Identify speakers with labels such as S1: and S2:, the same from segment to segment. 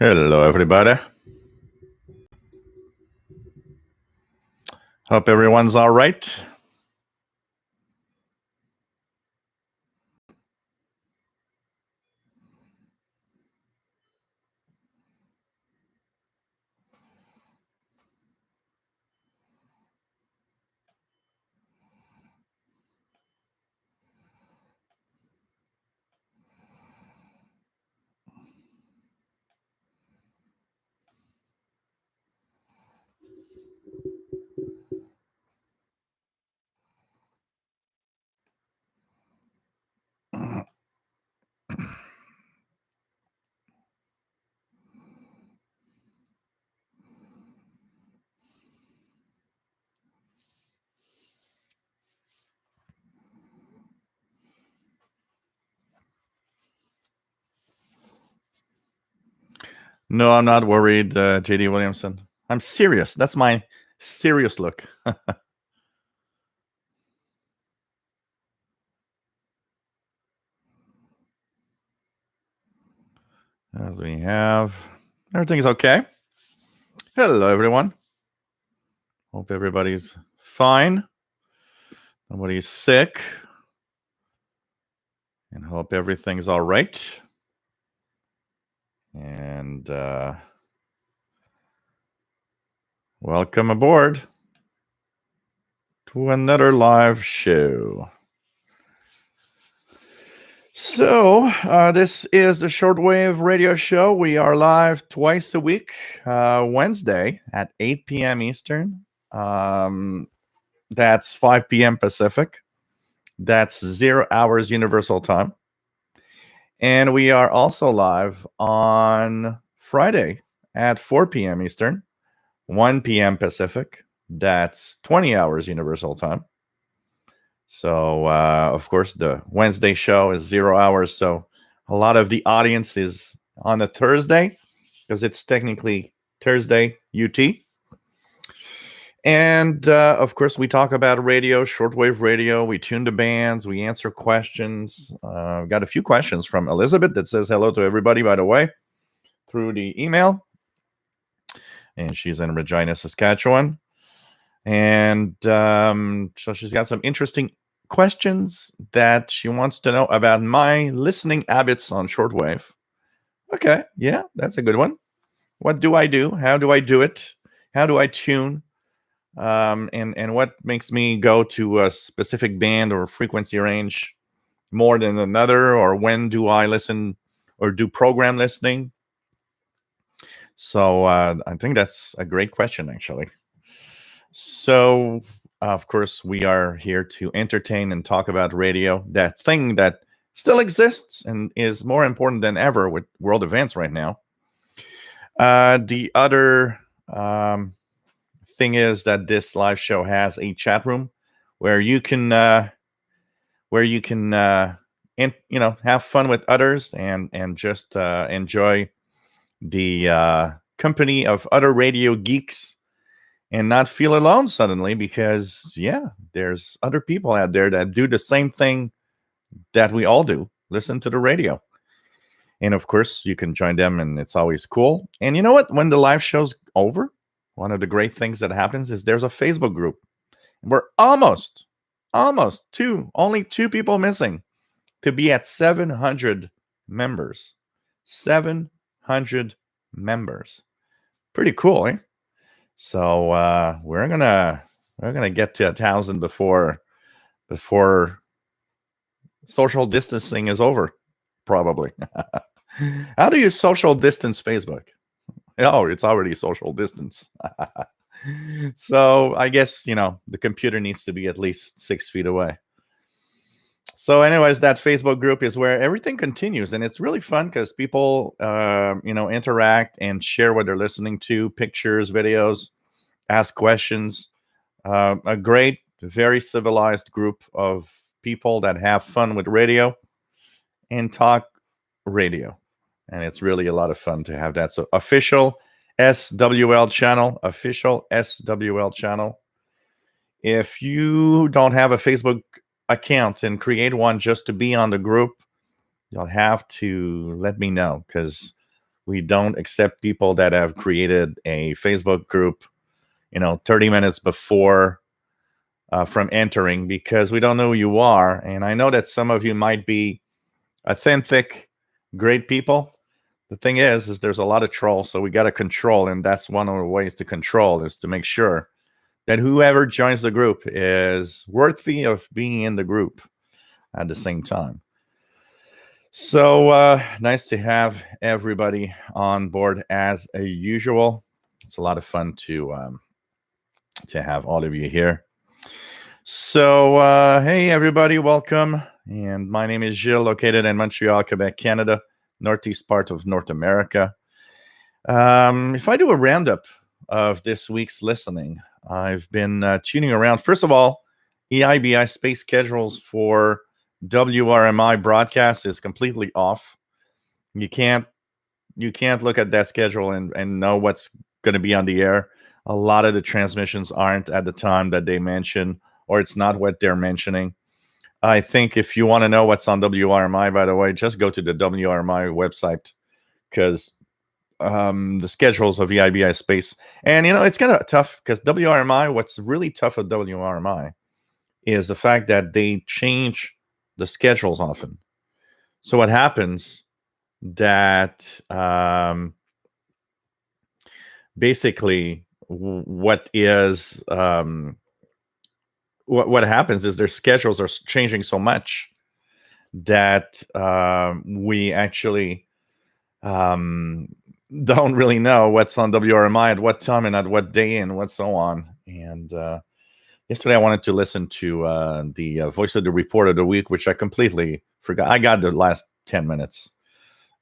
S1: Hello, everybody. Hope everyone's all right. No, I'm not worried, JD Williamson. I'm serious. That's my serious look. As we have, everything's okay. Hello, everyone. Hope everybody's fine. Nobody's sick. And hope everything's all right. And welcome aboard to another live show. So, this is the Shortwave radio show. We are live twice a week, Wednesday at 8 p.m. Eastern. That's 5 p.m. Pacific. That's 0 hours Universal Time. And we are also live on Friday at 4 p.m. Eastern, 1 p.m. Pacific. That's 20 hours Universal Time. So, of course, the Wednesday show is 0 hours. So a lot of the audience is on a Thursday because it's technically Thursday UT. And, of course, we talk about radio, shortwave radio. We tune the bands. We answer questions. Got a few questions from Elizabeth that says hello to everybody, by the way, through the email. And she's in Regina, Saskatchewan. And so she's got some interesting questions that she wants to know about my listening habits on shortwave. Okay, yeah, that's a good one. What do I do? How do I do it? How do I tune? And what makes me go to a specific band or frequency range more than another? Or when do I listen or do program listening? So I think that's a great question, actually. So, of course, we are here to entertain and talk about radio, that thing that still exists and is more important than ever with world events right now. The other thing is that this live show has a chat room where you can have fun with others and just enjoy the company of other radio geeks and not feel alone suddenly because, there's other people out there that do the same thing that we all do, listen to the radio. And, of course, you can join them, and it's always cool. And you know what? When the live show's over, one of the great things that happens is there's a Facebook group. We're almost only 2 people missing to be at 700 members. 700 members. Pretty cool, eh? So we're gonna get to 1,000 before social distancing is over, probably. How do you social distance Facebook? Oh, it's already social distance. So I guess the computer needs to be at least 6 feet away. So, anyways, that Facebook group is where everything continues, and it's really fun because people, interact and share what they're listening to, pictures, videos, ask questions. A great, very civilized group of people that have fun with radio and talk radio. And it's really a lot of fun to have that. So official SWL channel. If you don't have a Facebook account and create one just to be on the group, you'll have to let me know because We don't accept people that have created a Facebook group, 30 minutes before from entering, because we don't know who you are. And I know that some of you might be authentic, great people. The thing is there's a lot of trolls, so we got to control, and that's one of the ways to control, is to make sure that whoever joins the group is worthy of being in the group at the same time. So nice to have everybody on board as usual. It's a lot of fun to have all of you here. So hey everybody, welcome. And my name is Gilles, located in Montreal, Quebec, Canada, northeast part of North America. If I do a roundup of this week's listening, I've been tuning around. First of all, EIBI space schedules for WRMI broadcast is completely off. You can't look at that schedule and know what's going to be on the air. A lot of the transmissions aren't at the time that they mention, or it's not what they're mentioning. I think if you want to know what's on WRMI, by the way, just go to the WRMI website, because the schedules of EIBI space, and it's kind of tough, because WRMI, what's really tough at WRMI is the fact that they change the schedules often. So what happens that basically what happens is their schedules are changing so much that we actually don't really know what's on WRMI at what time and at what day and what so on. And yesterday I wanted to listen to the Voice of the Report of the Week, which I completely forgot. I got the last 10 minutes.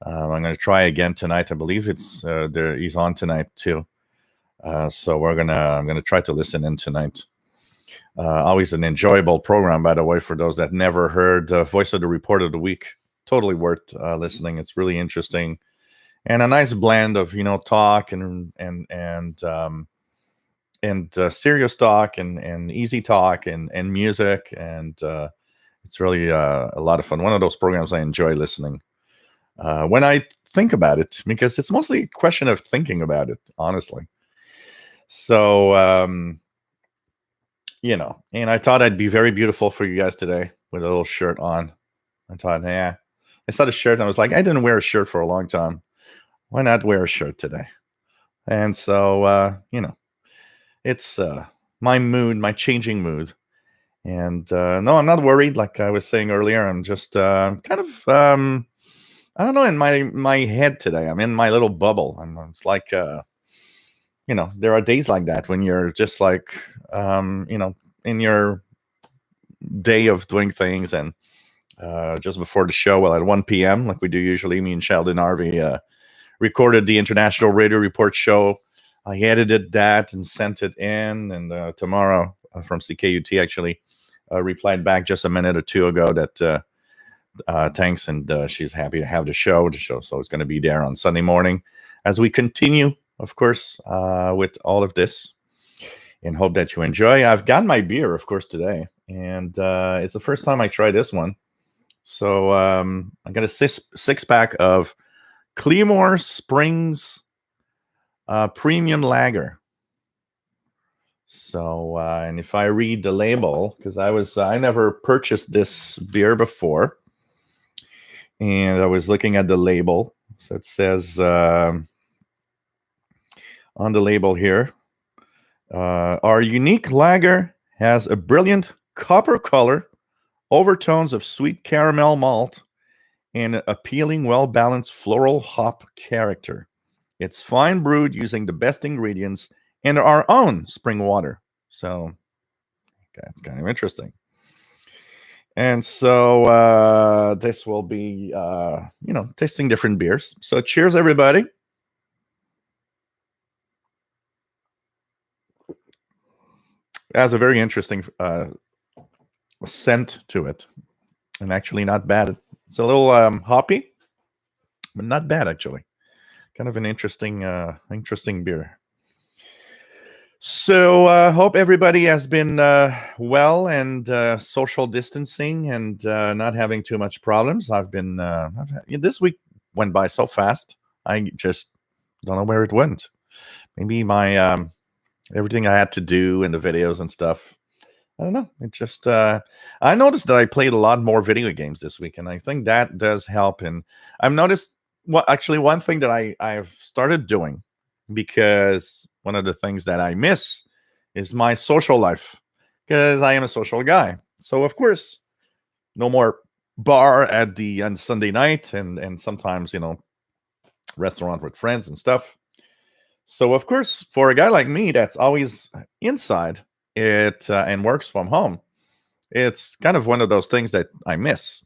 S1: I'm going to try again tonight. I believe it's there. He's on tonight too. So I'm gonna try to listen in tonight. Always an enjoyable program, by the way, for those that never heard Voice of the Report of the Week. Totally worth listening. It's really interesting, and a nice blend of talk and serious talk and easy talk and music, and it's really a lot of fun. One of those programs I enjoy listening when I think about it, because it's mostly a question of thinking about it, honestly. So, and I thought I'd be very beautiful for you guys today with a little shirt on. I thought, I saw the shirt and I was like, I didn't wear a shirt for a long time. Why not wear a shirt today? And so, it's my mood, my changing mood. And no, I'm not worried. Like I was saying earlier, I'm just kind of, I don't know, in my head today. I'm in my little bubble. It's like, there are days like that when you're just like, in your day of doing things. And just before the show, well, at 1 p.m., like we do usually, me and Sheldon Harvey recorded the International Radio Report show. I edited that and sent it in. And tomorrow from CKUT actually replied back just a minute or two ago that thanks. And she's happy to have the show. So it's going to be there on Sunday morning as we continue, of course, with all of this, and hope that you enjoy. I've got my beer, of course, today, and it's the first time I try this one. So I got a six pack of Clearmore Springs Premium Lager. So, and if I read the label, because I never purchased this beer before, and I was looking at the label. So it says on the label here, our unique lager has a brilliant copper color, overtones of sweet caramel malt, and an appealing, well-balanced floral hop character. It's fine brewed using the best ingredients and our own spring water. So that's kind of interesting. And so this will be, tasting different beers. So cheers, everybody. It has a very interesting scent to it, and actually not bad. It's a little hoppy, but not bad, actually. Kind of an interesting beer. So hope everybody has been well and social distancing and not having too much problems. This week went by so fast. I just don't know where it went. Maybe my everything I had to do in the videos and stuff. I don't know. It just I noticed that I played a lot more video games this week, and I think that does help. And I've noticed actually one thing that I've started doing, because one of the things that I miss is my social life, because I am a social guy. So of course, no more bar at the on Sunday night, and sometimes restaurant with friends and stuff. So of course, for a guy like me that's always inside it and works from home, it's kind of one of those things that I miss.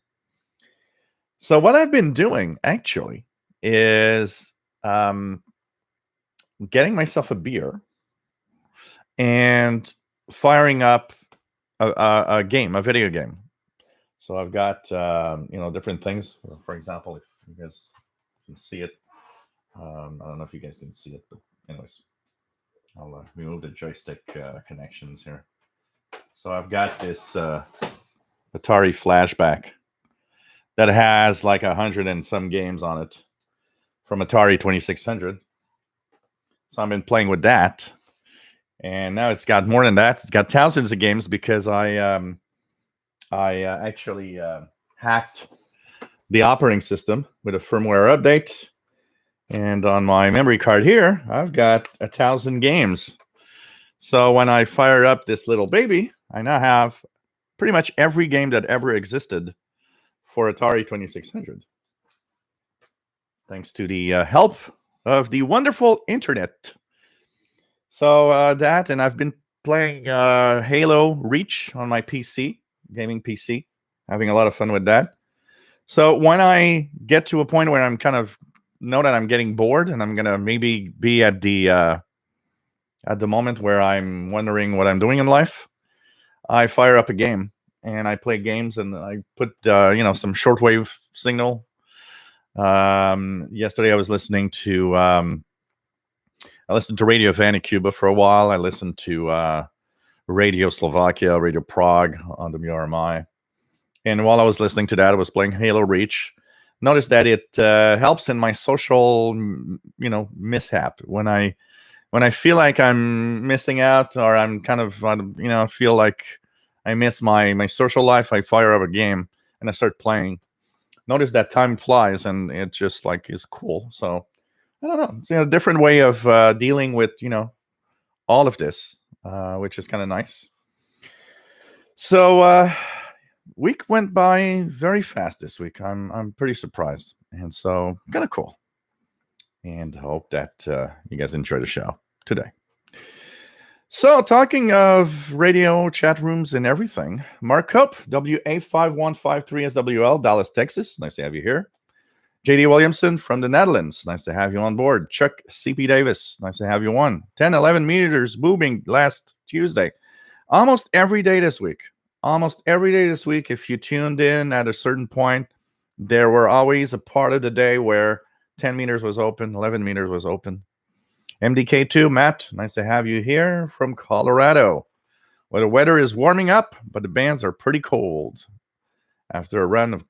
S1: So what I've been doing actually is getting myself a beer and firing up a game, a video game. So I've got different things. For example, if you guys can see it, I don't know if you guys can see it, but anyways, I'll remove the joystick connections here. So I've got this Atari Flashback that has like 100 and some games on it from Atari 2600. So I've been playing with that, and now it's got more than that. It's got thousands of games because I actually hacked the operating system with a firmware update. And on my memory card here, I've got 1,000 games. So when I fire up this little baby, I now have pretty much every game that ever existed for Atari 2600. Thanks to the help of the wonderful internet. So that, and I've been playing Halo Reach on my PC, gaming PC, having a lot of fun with that. So when I get to a point where I'm kind of know that I'm getting bored and I'm gonna maybe be at the moment where I'm wondering what I'm doing in life, I fire up a game and I play games, and I put some shortwave signal. Yesterday I was listening to Radio Vanucuba for a while. I listened to Radio Slovakia, Radio Prague on the MURMI, and while I was listening to that, I was playing Halo Reach. Notice that it helps in my social, mishap. When I feel like I'm missing out, or I'm kind of, feel like I miss my social life, I fire up a game and I start playing. Notice that time flies, and it just like is cool. So I don't know. It's a different way of dealing with all of this, which is kind of nice. So. Week went by very fast this week. I'm pretty surprised, and so kind of cool. And hope that you guys enjoy the show today. So, talking of radio chat rooms and everything, Mark Cope, WA5153SWL, Dallas, Texas. Nice to have you here. JD Williamson from the Netherlands. Nice to have you on board. Chuck CP Davis. Nice to have you on. 10-11 meters booming last Tuesday. Almost every day this week. If you tuned in at a certain point, there were always a part of the day where 10 meters was open, 11 meters was open. MDK2, Matt, nice to have you here from Colorado, where the weather is warming up, but the bands are pretty cold after a run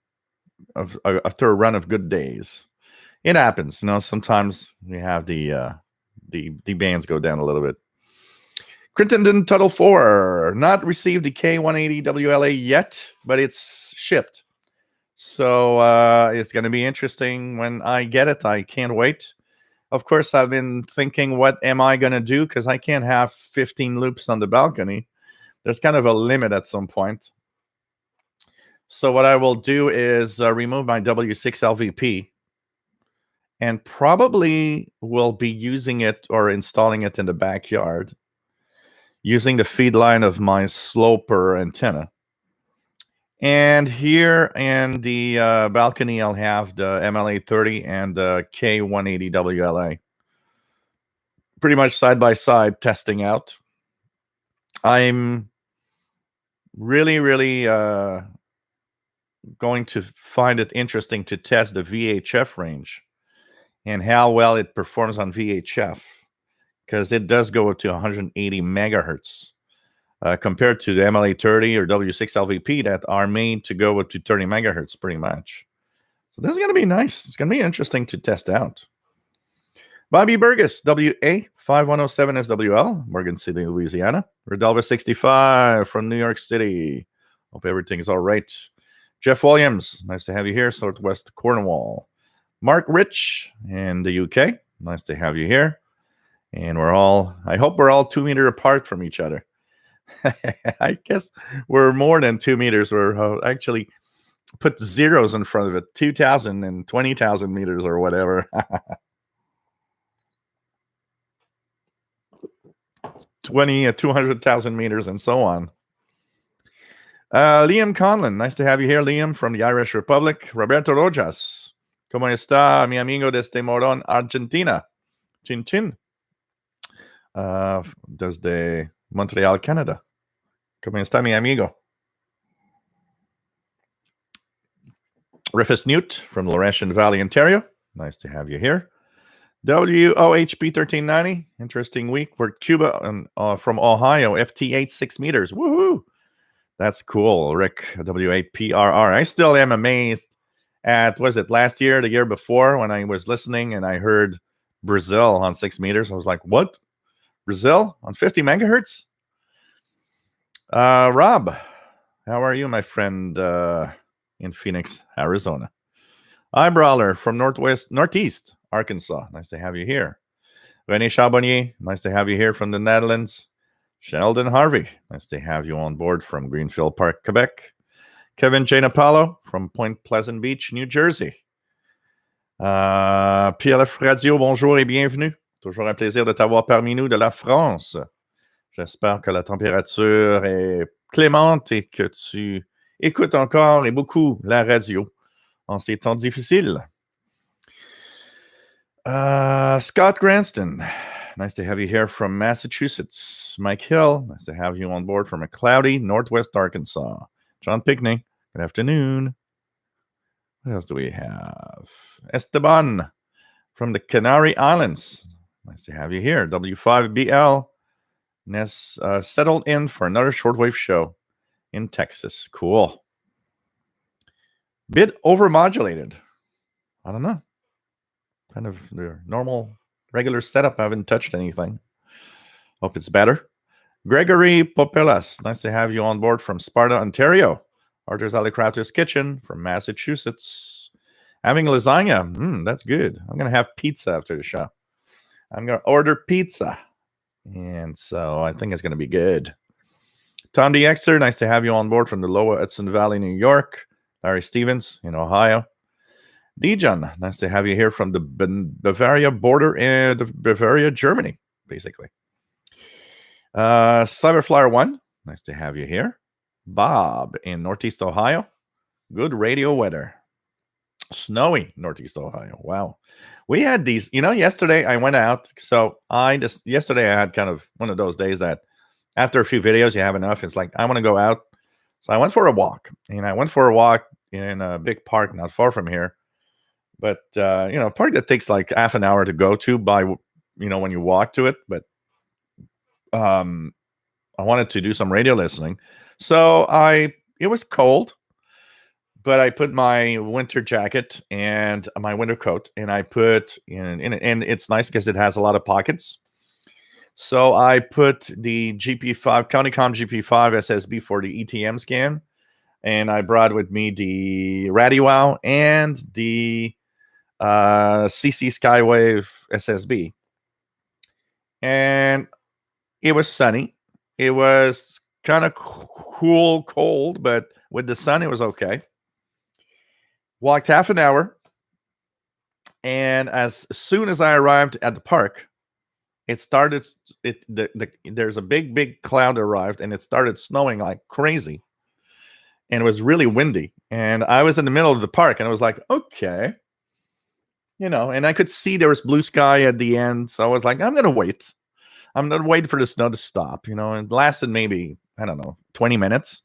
S1: of good days. It happens, sometimes we have the bands go down a little bit. Crittenden Tuttle 4, not received the K180 WLA yet, but it's shipped. So it's going to be interesting when I get it. I can't wait. Of course, I've been thinking, what am I going to do? Because I can't have 15 loops on the balcony. There's kind of a limit at some point. So what I will do is remove my W6 LVP, and probably will be using it or installing it in the backyard, using the feed line of my sloper antenna. And here in the balcony, I'll have the MLA30 and the K180 WLA. Pretty much side by side testing out. I'm really, really going to find it interesting to test the VHF range and how well it performs on VHF, because it does go up to 180 megahertz compared to the MLA30 or W6 LVP that are made to go up to 30 megahertz pretty much. So this is going to be nice. It's going to be interesting to test out. Bobby Burgess, WA5107 SWL, Morgan City, Louisiana. Rodolfo 65 from New York City. Hope everything's all right. Jeff Williams, nice to have you here. Southwest Cornwall. Mark Rich in the UK, nice to have you here. And I hope we're all 2 meters apart from each other. I guess we're more than 2 meters. We're actually put zeros in front of it, 2,000 and 20,000 meters or whatever. 200,000 meters and so on. Liam Conlon, nice to have you here, Liam, from the Irish Republic. Roberto Rojas, ¿cómo está, mi amigo desde Morón, Argentina? Chin chin. Desde Montreal, Canada. ¿Cómo está, mi amigo? Rufus Newt from Laurentian Valley, Ontario. Nice to have you here. WOHP 1390. Interesting week. We're Cuba from Ohio. FT8 6 meters. Woohoo! That's cool. Rick, W8PRR. I still am amazed at, was it last year, the year before, when I was listening and I heard Brazil on 6 meters. I was like, what? Brazil on 50 megahertz? Rob, how are you, my friend, in Phoenix, Arizona? Brawler from Northeast Arkansas. Nice to have you here. René Charbonnier, nice to have you here from the Netherlands. Sheldon Harvey, nice to have you on board from Greenfield Park, Quebec. Kevin J. Napalo from Point Pleasant Beach, New Jersey. PLF Radio, bonjour et bienvenue. Toujours un plaisir de t'avoir parmi nous de la France. J'espère que la température est clémente et que tu écoutes encore et beaucoup la radio en ces temps difficiles. Scott Granston, nice to have you here from Massachusetts. Mike Hill, nice to have you on board from a cloudy northwest Arkansas. John Pickney, good afternoon. What else do we have? Esteban from the Canary Islands. Nice to have you here. W5BL, settled in for another shortwave show in Texas. Cool. Bit overmodulated. I don't know. Kind of the normal, regular setup. I haven't touched anything. Hope it's better. Gregory Popelas, nice to have you on board from Sparta, Ontario. Arthur's Alley Crafter's Kitchen from Massachusetts. Having lasagna. That's good. I'm going to have pizza after the show. I'm going to order pizza. And so I think it's going to be good. Tom DXer, nice to have you on board from the Lower Hudson Valley, New York. Larry Stevens in Ohio. Dijon, nice to have you here from the Bavaria border and Bavaria, Germany, basically. Cyberflyer 1, nice to have you here. Bob in Northeast Ohio. Good radio weather. Snowy Northeast Ohio. Wow. We had these, yesterday I went out. So yesterday I had kind of one of those days that after a few videos, you have enough. It's like, I want to go out. So I went for a walk. And I went for a walk in a big park not far from here. But, a park that takes like half an hour to go to by, when you walk to it. But I wanted to do some radio listening. So it was cold, but I put my winter jacket and my winter coat, and I put in and it's nice because it has a lot of pockets. So I put the GP5, Countycom GP5 SSB for the ETM scan, and I brought with me the RadioWow and the CC Skywave SSB. And it was sunny. It was kind of cold, but with the sun, it was okay. Walked half an hour, and as soon as I arrived at the park, it started. There's a big cloud arrived, and it started snowing like crazy, and it was really windy. And I was in the middle of the park, and I was like, okay, and I could see there was blue sky at the end, so I was like, I'm gonna wait. I'm gonna wait for the snow to stop. It lasted maybe, I don't know, 20 minutes.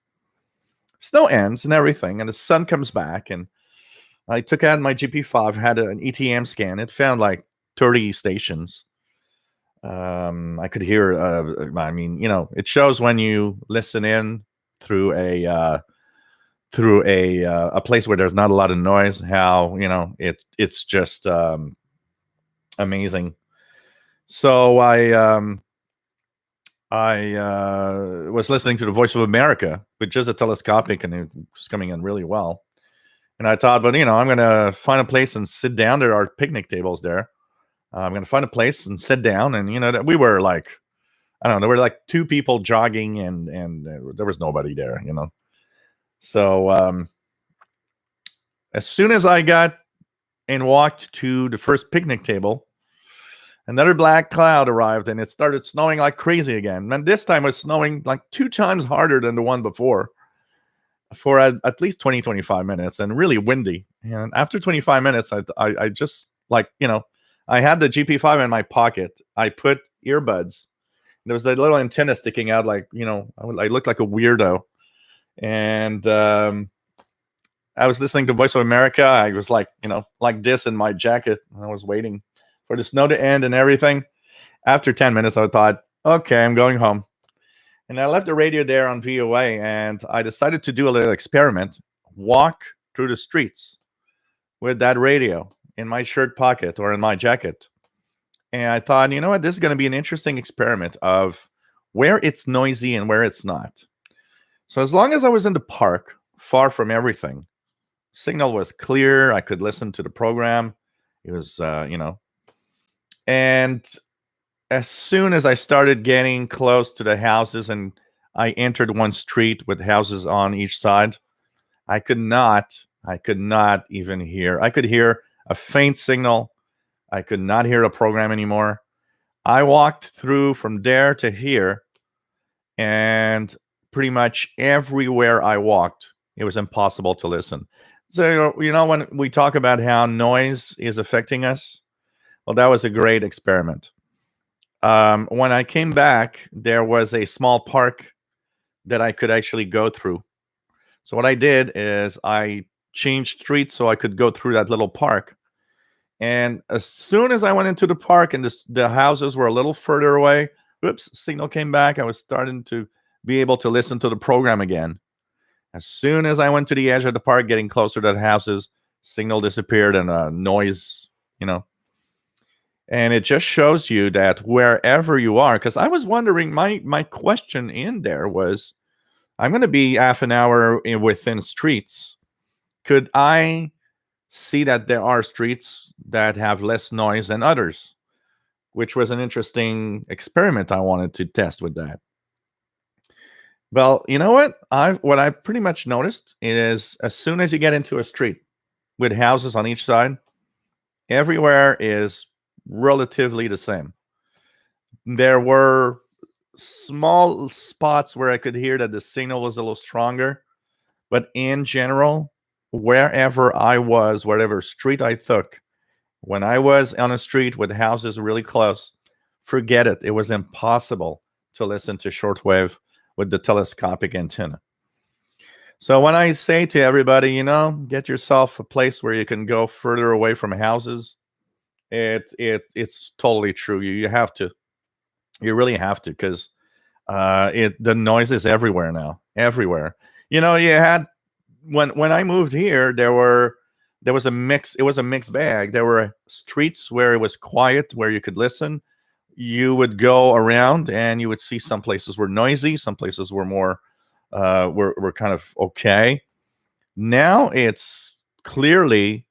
S1: Snow ends and everything, and the sun comes back, and I took out my GP5, had an ETM scan. It found like 30 stations. I could hear, it shows when you listen in through a place where there's not a lot of noise, how, it's just amazing So I was listening to the Voice of America with just a telescopic, and it was coming in really well. And I thought, but I'm gonna find a place and sit down. There are picnic tables there. I'm gonna find a place and sit down, and that we were like, I don't know, there were like two people jogging, and there was nobody there. So as soon as I got and walked to the first picnic table, another black cloud arrived, and it started snowing like crazy again. And this time it was snowing like 2 times harder than the one before for at least 20, 25 minutes, and really windy. And after 25 minutes, I just like, I had the GP5 in my pocket. I put earbuds. There was that little antenna sticking out, like, I looked like a weirdo. And I was listening to Voice of America. I was like, like this in my jacket. I was waiting for the snow to end and everything. After 10 minutes, I thought, okay, I'm going home. And I left the radio there on VOA, and I decided to do a little experiment, walk through the streets with that radio in my shirt pocket or in my jacket. And I thought, you know what, this is going to be an interesting experiment of where it's noisy and where it's not. So as long as I was in the park, far from everything, signal was clear. I could listen to the program. It was, and as soon as I started getting close to the houses and I entered one street with houses on each side, I could not even hear. I could hear a faint signal. I could not hear the program anymore. I walked through from there to here, and pretty much everywhere I walked, it was impossible to listen. So, when we talk about how noise is affecting us, well, that was a great experiment. When I came back, there was a small park that I could actually go through. So what I did is I changed streets so I could go through that little park. And as soon as I went into the park and the houses were a little further away, oops, signal came back. I was starting to be able to listen to the program again. As soon as I went to the edge of the park, getting closer to the houses, signal disappeared and noise, And it just shows you that wherever you are, because I was wondering, my question in there was, I'm going to be half an hour within streets. Could I see that there are streets that have less noise than others? Which was an interesting experiment I wanted to test with that. Well, you know what? What I pretty much noticed is as soon as you get into a street with houses on each side, everywhere is relatively the same. There were small spots where I could hear that the signal was a little stronger, but in general, wherever I was, whatever street I took, when I was on a street with houses really close, forget it. It was impossible to listen to shortwave with the telescopic antenna. So when I say to everybody, get yourself a place where you can go further away from houses, it's totally true. You have to. You really have to, because the noise is everywhere now. Everywhere. You had when I moved here, there was a mix. It was a mixed bag. There were streets where it was quiet, where you could listen. You would go around and you would see some places were noisy, some places were more were kind of okay. Now it's clearly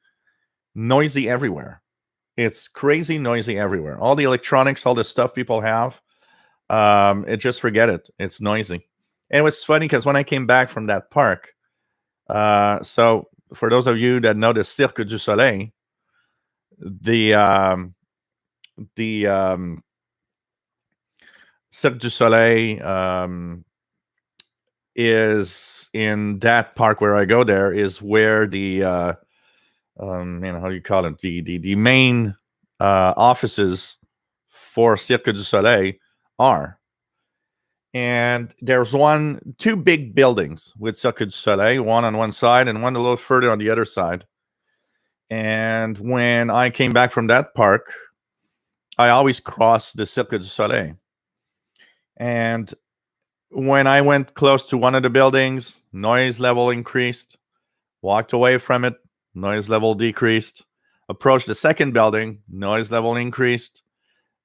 S1: noisy everywhere. It's crazy noisy everywhere. All the electronics, all the stuff people have, just forget it. It's noisy. And it was funny because when I came back from that park, so for those of you that know the Cirque du Soleil, the Cirque du Soleil is in that park where I go. There is where the how do you call it, the main offices for Cirque du Soleil are. And there's two big buildings with Cirque du Soleil, one on one side and one a little further on the other side. And when I came back from that park, I always cross the Cirque du Soleil. And when I went close to one of the buildings, noise level increased. Walked away from it, noise level decreased. Approached the second building, noise level increased.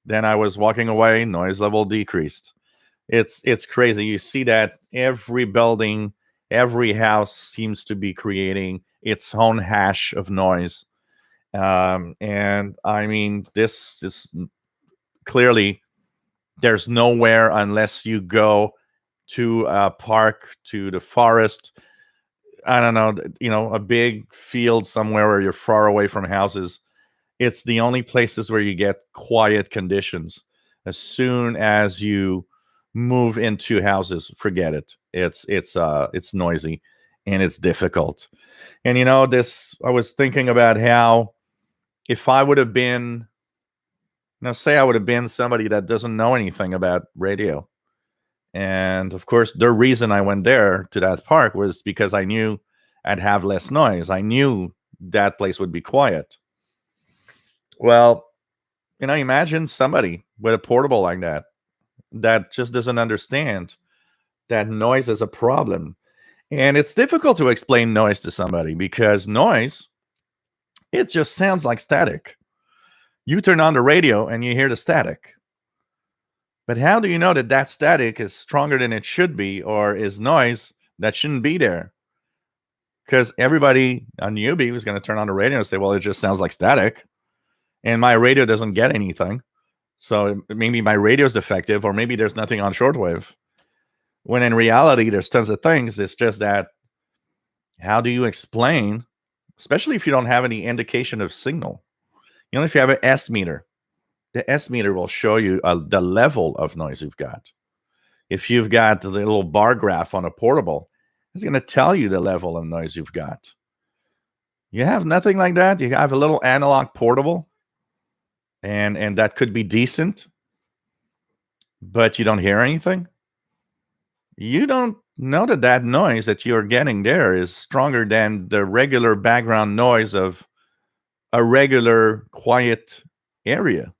S1: Then I was walking away, noise level decreased. It's crazy. You see that every building, every house seems to be creating its own hash of noise. And I mean, this is clearly, there's nowhere unless you go to a park, to the forest. I don't know, a big field somewhere where you're far away from houses. It's the only places where you get quiet conditions. As soon as you move into houses, forget it. It's noisy and it's difficult. And this, I was thinking about how, if I would have been, say I would have been somebody that doesn't know anything about radio. And of course, the reason I went there to that park was because I knew I'd have less noise. I knew that place would be quiet. Well, imagine somebody with a portable like that just doesn't understand that noise is a problem. And it's difficult to explain noise to somebody, because noise, it just sounds like static. You turn on the radio and you hear the static. But how do you know that that static is stronger than it should be, or is noise that shouldn't be there? Because everybody, a newbie, was going to turn on the radio and say, well, it just sounds like static. And my radio doesn't get anything. So maybe my radio is defective, or maybe there's nothing on shortwave. When in reality, there's tons of things. It's just that, how do you explain, especially if you don't have any indication of signal? If you have an S meter, the S meter will show you the level of noise you've got. If you've got the little bar graph on a portable, it's going to tell you the level of noise you've got. You have nothing like that. You have a little analog portable, and that could be decent, but you don't hear anything. You don't know that noise that you're getting there is stronger than the regular background noise of a regular quiet area.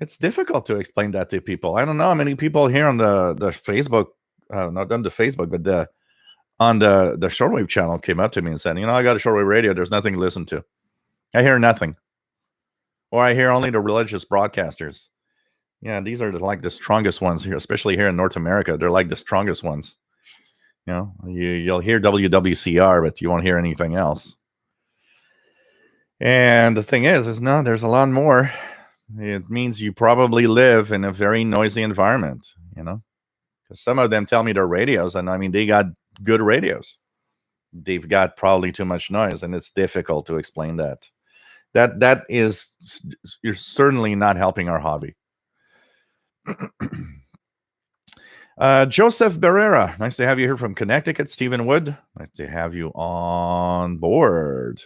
S1: It's difficult to explain that to people. I don't know how many people here on the Facebook, not on the Facebook, but on the shortwave channel came up to me and said, I got a shortwave radio. There's nothing to listen to. I hear nothing. Or I hear only the religious broadcasters. Yeah, these are like the strongest ones here, especially here in North America. They're like the strongest ones. You'll hear WWCR, but you won't hear anything else. And the thing is no, there's a lot more. It means you probably live in a very noisy environment, because some of them tell me they're radios, and I mean, they got good radios. They've got probably too much noise, and it's difficult to explain that. That is, you're certainly not helping our hobby. Joseph Barrera, nice to have you here from Connecticut. Stephen Wood, nice to have you on board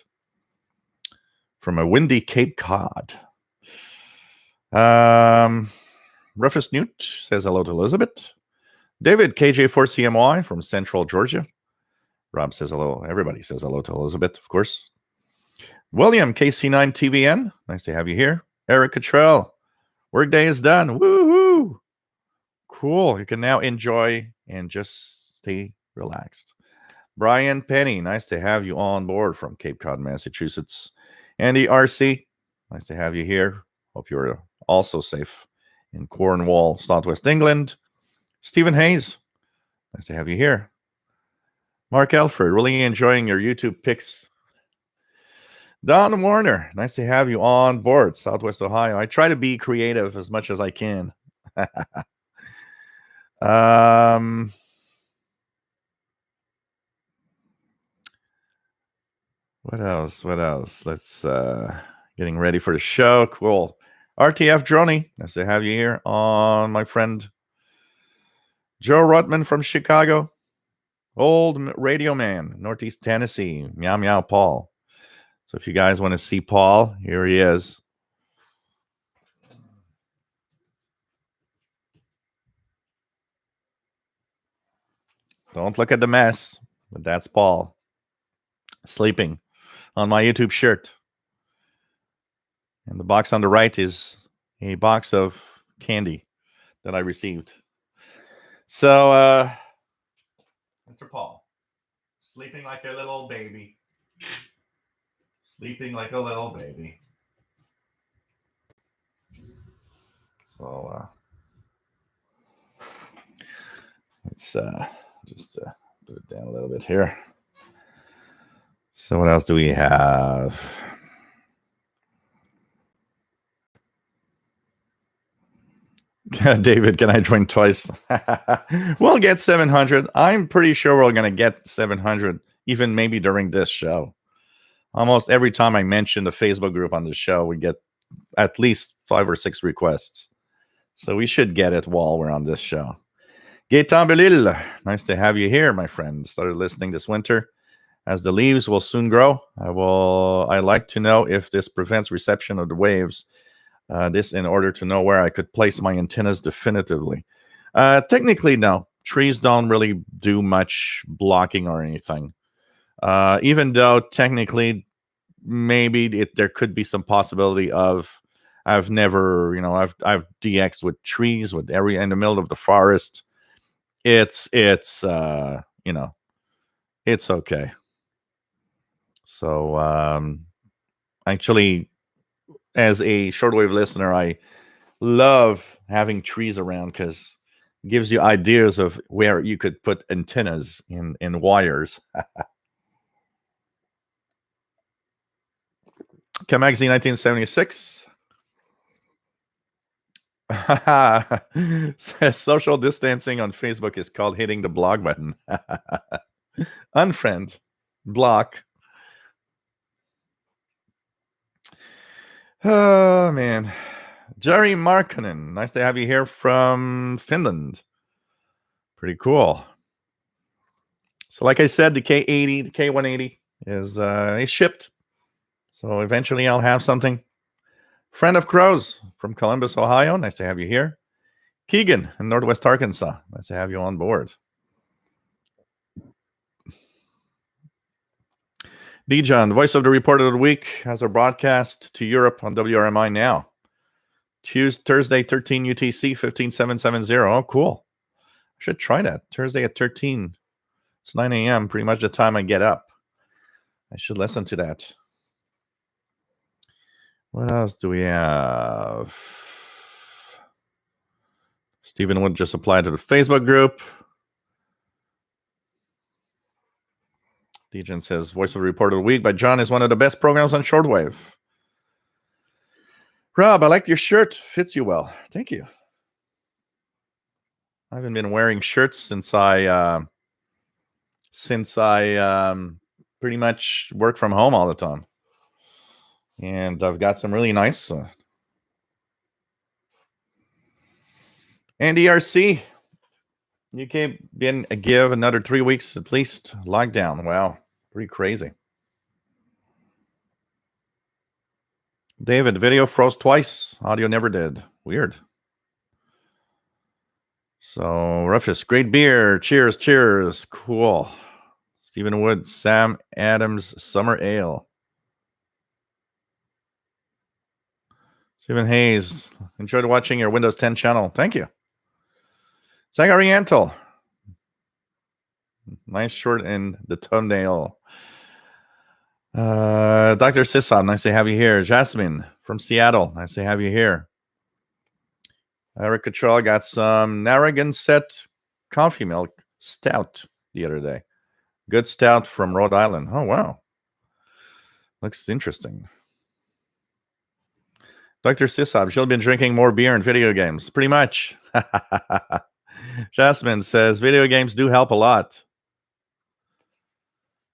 S1: from a windy Cape Cod. Rufus Newt says hello to Elizabeth. David, KJ4CMY from Central Georgia. Rob says hello. Everybody says hello to Elizabeth, of course. William, KC9TVN, nice to have you here. Eric Cottrell, workday is done. Woohoo! Cool. You can now enjoy and just stay relaxed. Brian Penny, nice to have you on board from Cape Cod, Massachusetts. Andy RC, nice to have you here. Hope you're also safe in Cornwall, Southwest England. Stephen Hayes, nice to have you here. Mark Elford, really enjoying your YouTube pics. Don Warner, nice to have you on board, Southwest Ohio. I try to be creative as much as I can. What else? Let's getting ready for the show. Cool. RTF Droney, nice to have you here on, my friend Joe Rutman from Chicago. Old radio man, Northeast Tennessee. Meow meow Paul. So if you guys want to see Paul, here he is. Don't look at the mess, but that's Paul sleeping on my YouTube shirt. And the box on the right is a box of candy that I received. So, Mr. Paul, sleeping like a little baby. Sleeping like a little baby. So let's just do it down a little bit here. So what else do we have? David, can I join twice? We'll get 700. I'm pretty sure we're going to get 700, even maybe during this show. Almost every time I mention the Facebook group on the show, we get at least 5 or 6 requests. So we should get it while we're on this show. Gaetan Belil, nice to have you here, my friend. Started listening this winter. As the leaves will soon grow, I like to know if this prevents reception of the waves. This in order to know where I could place my antennas definitively. Technically, no. Trees don't really do much blocking or anything. Even though technically, maybe there could be some possibility of. I've never, I've DX'd with trees with in the middle of the forest. It's it's okay. So actually, as a shortwave listener, I love having trees around because it gives you ideas of where you could put antennas in wires. Kamagzi 1976. Social distancing on Facebook is called hitting the block button. Unfriend. Block. Oh, man. Jerry Markkanen. Nice to have you here from Finland. Pretty cool. So like I said, the K80, the K180 is shipped. So eventually I'll have something. Friend of Crows from Columbus, Ohio. Nice to have you here. Keegan in Northwest Arkansas. Nice to have you on board. Dijon, voice of the report of the week, has a broadcast to Europe on WRMI now. Thursday, 13 UTC, 15770. Oh, cool. I should try that. Thursday at 13. It's 9 a.m., pretty much the time I get up. I should listen to that. What else do we have? Stephen Wood just applied to the Facebook group. Dejan says, Voice of the Report of the Week by John is one of the best programs on shortwave. Rob, I like your shirt. Fits you well. Thank you. I haven't been wearing shirts since I pretty much work from home all the time. And I've got some really nice. And ERC, UK been give another 3 weeks at least lockdown. Wow, pretty crazy. David, video froze twice. Audio never did. Weird. So Rufus, great beer. Cheers, cheers. Cool. Stephen Wood, Sam Adams, Summer Ale. Stephen Hayes, enjoyed watching your Windows 10 channel. Thank you. Zachary Antle. Nice short in the thumbnail. Dr. Sisson, nice to have you here. Jasmine from Seattle, nice to have you here. Eric Cottrell got some Narragansett coffee milk stout the other day. Good stout from Rhode Island. Oh, wow. Looks interesting. Dr. Sisab, she'll been drinking more beer and video games. Pretty much. Jasmine says, video games do help a lot.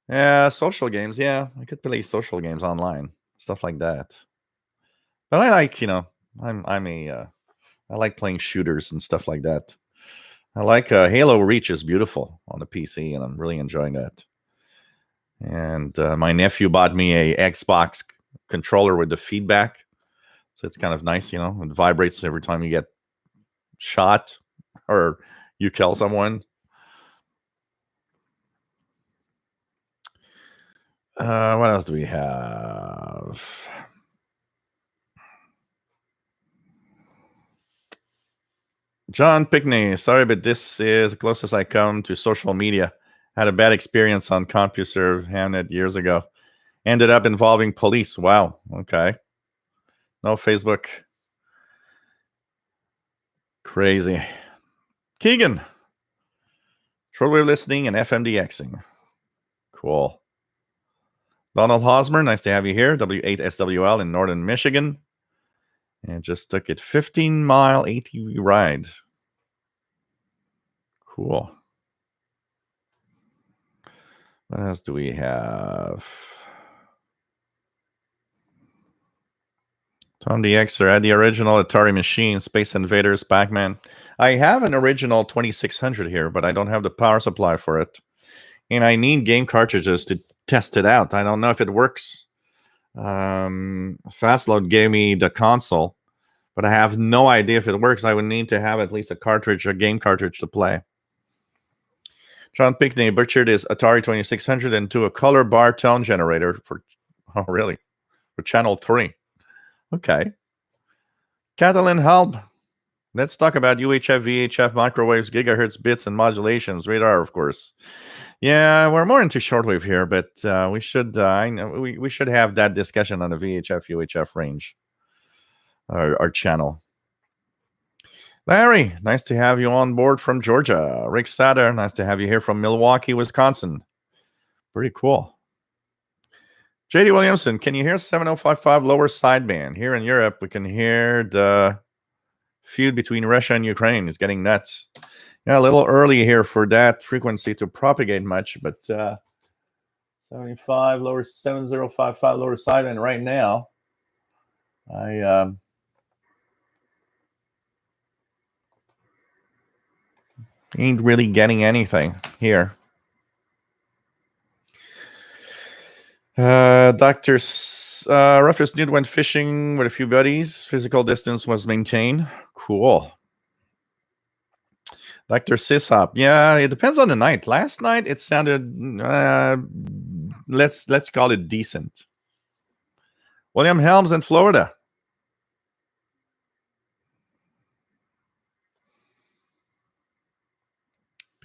S1: Yeah, social games. Yeah, I could play social games online. Stuff like that. But I like, I like playing shooters and stuff like that. I like Halo Reach is beautiful on the PC, and I'm really enjoying that. And my nephew bought me a Xbox controller with the feedback. So it's kind of nice, it vibrates every time you get shot or you kill someone. What else do we have? John Pickney, sorry, but this is the closest I come to social media. Had a bad experience on CompuServe Hamnet years ago. Ended up involving police. Wow. Okay. No Facebook. Crazy. Keegan. Shortwave listening and FMDXing. Cool. Donald Hosmer, nice to have you here. W8SWL in northern Michigan. And just took it 15-mile ATV ride. Cool. What else do we have? Tom the Xer had the original Atari machine, Space Invaders, Pac-Man. I have an original 2600 here, but I don't have the power supply for it. And I need game cartridges to test it out. I don't know if it works. Fastload gave me the console, but I have no idea if it works. I would need to have at least a game cartridge to play. John Pickney butchered his Atari 2600 into a color bar tone generator for channel 3. Okay. Catalin Halb. Let's talk about UHF, VHF, microwaves, gigahertz, bits, and modulations. Radar, of course. Yeah, we're more into shortwave here, but we should we should have that discussion on the VHF, UHF range, our channel. Larry, nice to have you on board from Georgia. Rick Satter, nice to have you here from Milwaukee, Wisconsin. Pretty cool. JD Williamson, can you hear 7055 lower sideband? Here in Europe, we can hear the feud between Russia and Ukraine is getting nuts. Yeah, a little early here for that frequency to propagate much, but 7055 lower sideband right now. I ain't really getting anything here. Dr. Rufus Nude went fishing with a few buddies. Physical distance was maintained. Cool. Dr. Sishop. Yeah, it depends on the night. Last night it sounded let's call it decent. William Helms in Florida.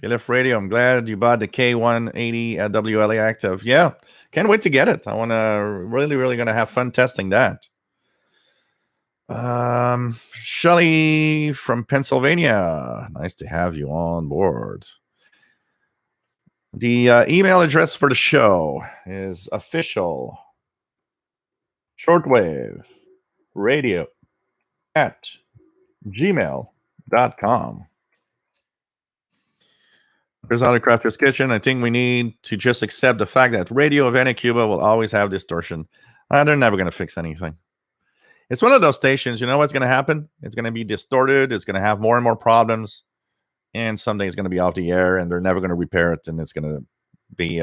S1: PLF Radio, I'm glad you bought the K180 at WLA Active. Yeah, can't wait to get it. I want to really going to have fun testing that. Shelly from Pennsylvania. Nice to have you on board. The email address for the show is official shortwave radio at gmail.com. Here's Other Crafter's Kitchen. I think we need to just accept the fact that Radio of Cuba will always have distortion. They're never going to fix anything. It's one of those stations, you know what's going to happen? It's going to be distorted. It's going to have more and more problems. And someday it's going to be off the air, and they're never going to repair it. And it's going to be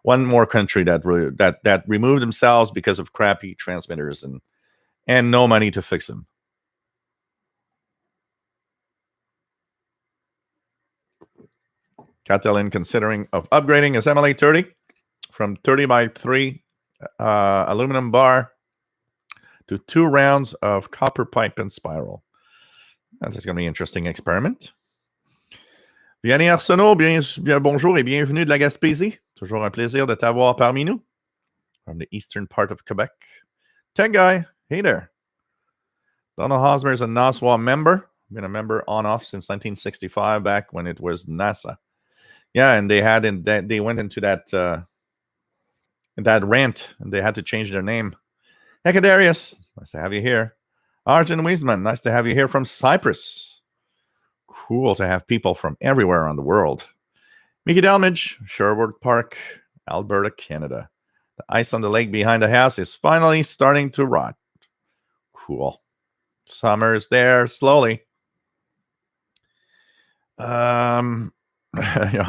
S1: one more country that removed themselves because of crappy transmitters and no money to fix them. Catalin considering of upgrading his MLA 30 from 30 by 3 aluminum bar to 2 rounds of copper pipe and spiral. That's going to be an interesting experiment. Vianney Arsenault, bonjour et bienvenue de la Gaspésie. Toujours un plaisir de t'avoir parmi nous from the eastern part of Quebec. Tech Guy, hey there. Donald Hosmer is a NASWA member. Been a member on-off since 1965, back when it was NASA. Yeah, and they went into that rant, and they had to change their name. Hecadarius, nice to have you here. Arjun Wiesman, nice to have you here from Cyprus. Cool to have people from everywhere around the world. Mickey Delmage, Sherwood Park, Alberta, Canada. The ice on the lake behind the house is finally starting to rot. Cool. Summer's there slowly.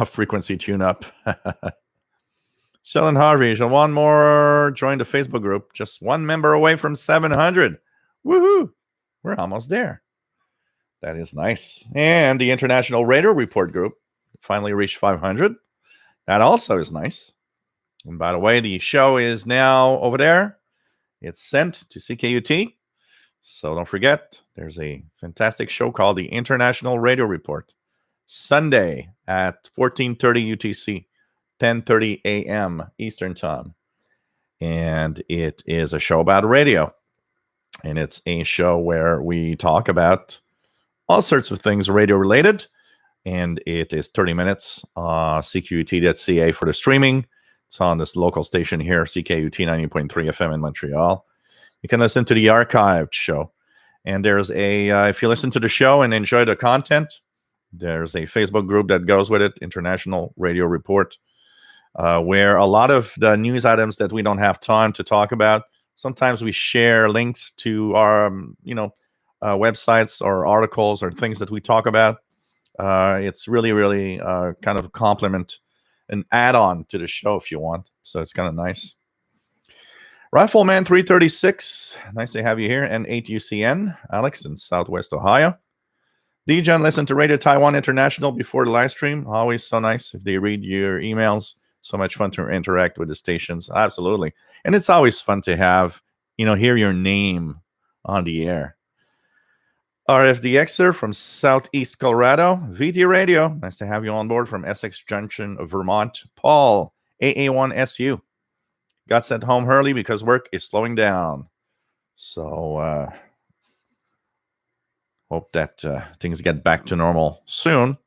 S1: Frequency tune-up. Sheldon Harvey, one more join the Facebook group. Just one member away from 700. Woohoo! We're almost there. That is nice. And the International Radar Report group finally reached 500. That also is nice. And by the way, the show is now over there. It's sent to CKUT. So don't forget, there's a fantastic show called the International Radio Report. Sunday at 14:30 UTC, 10:30 a.m. Eastern Time. And it is a show about radio. And it's a show where we talk about all sorts of things radio related. And it is 30 minutes. CQUT.ca for the streaming. It's on this local station here, CKUT 90.3 FM in Montreal. You can listen to the archived show. And there's if you listen to the show and enjoy the content, there's a Facebook group that goes with it, International Radio Report, where a lot of the news items that we don't have time to talk about, sometimes we share links to our, websites or articles or things that we talk about. It's really, really kind of a compliment, an add-on to the show if you want. So it's kind of nice. Rifleman 336, nice to have you here. And 8UCN, Alex in Southwest Ohio. Dijon, listen to Radio Taiwan International before the live stream. Always so nice if they read your emails. So much fun to interact with the stations. Absolutely. And it's always fun to have, hear your name on the air. RFDXer from Southeast Colorado. VT Radio, nice to have you on board from Essex Junction, Vermont. Paul, AA1SU. Got sent home early because work is slowing down. So, hope that things get back to normal soon.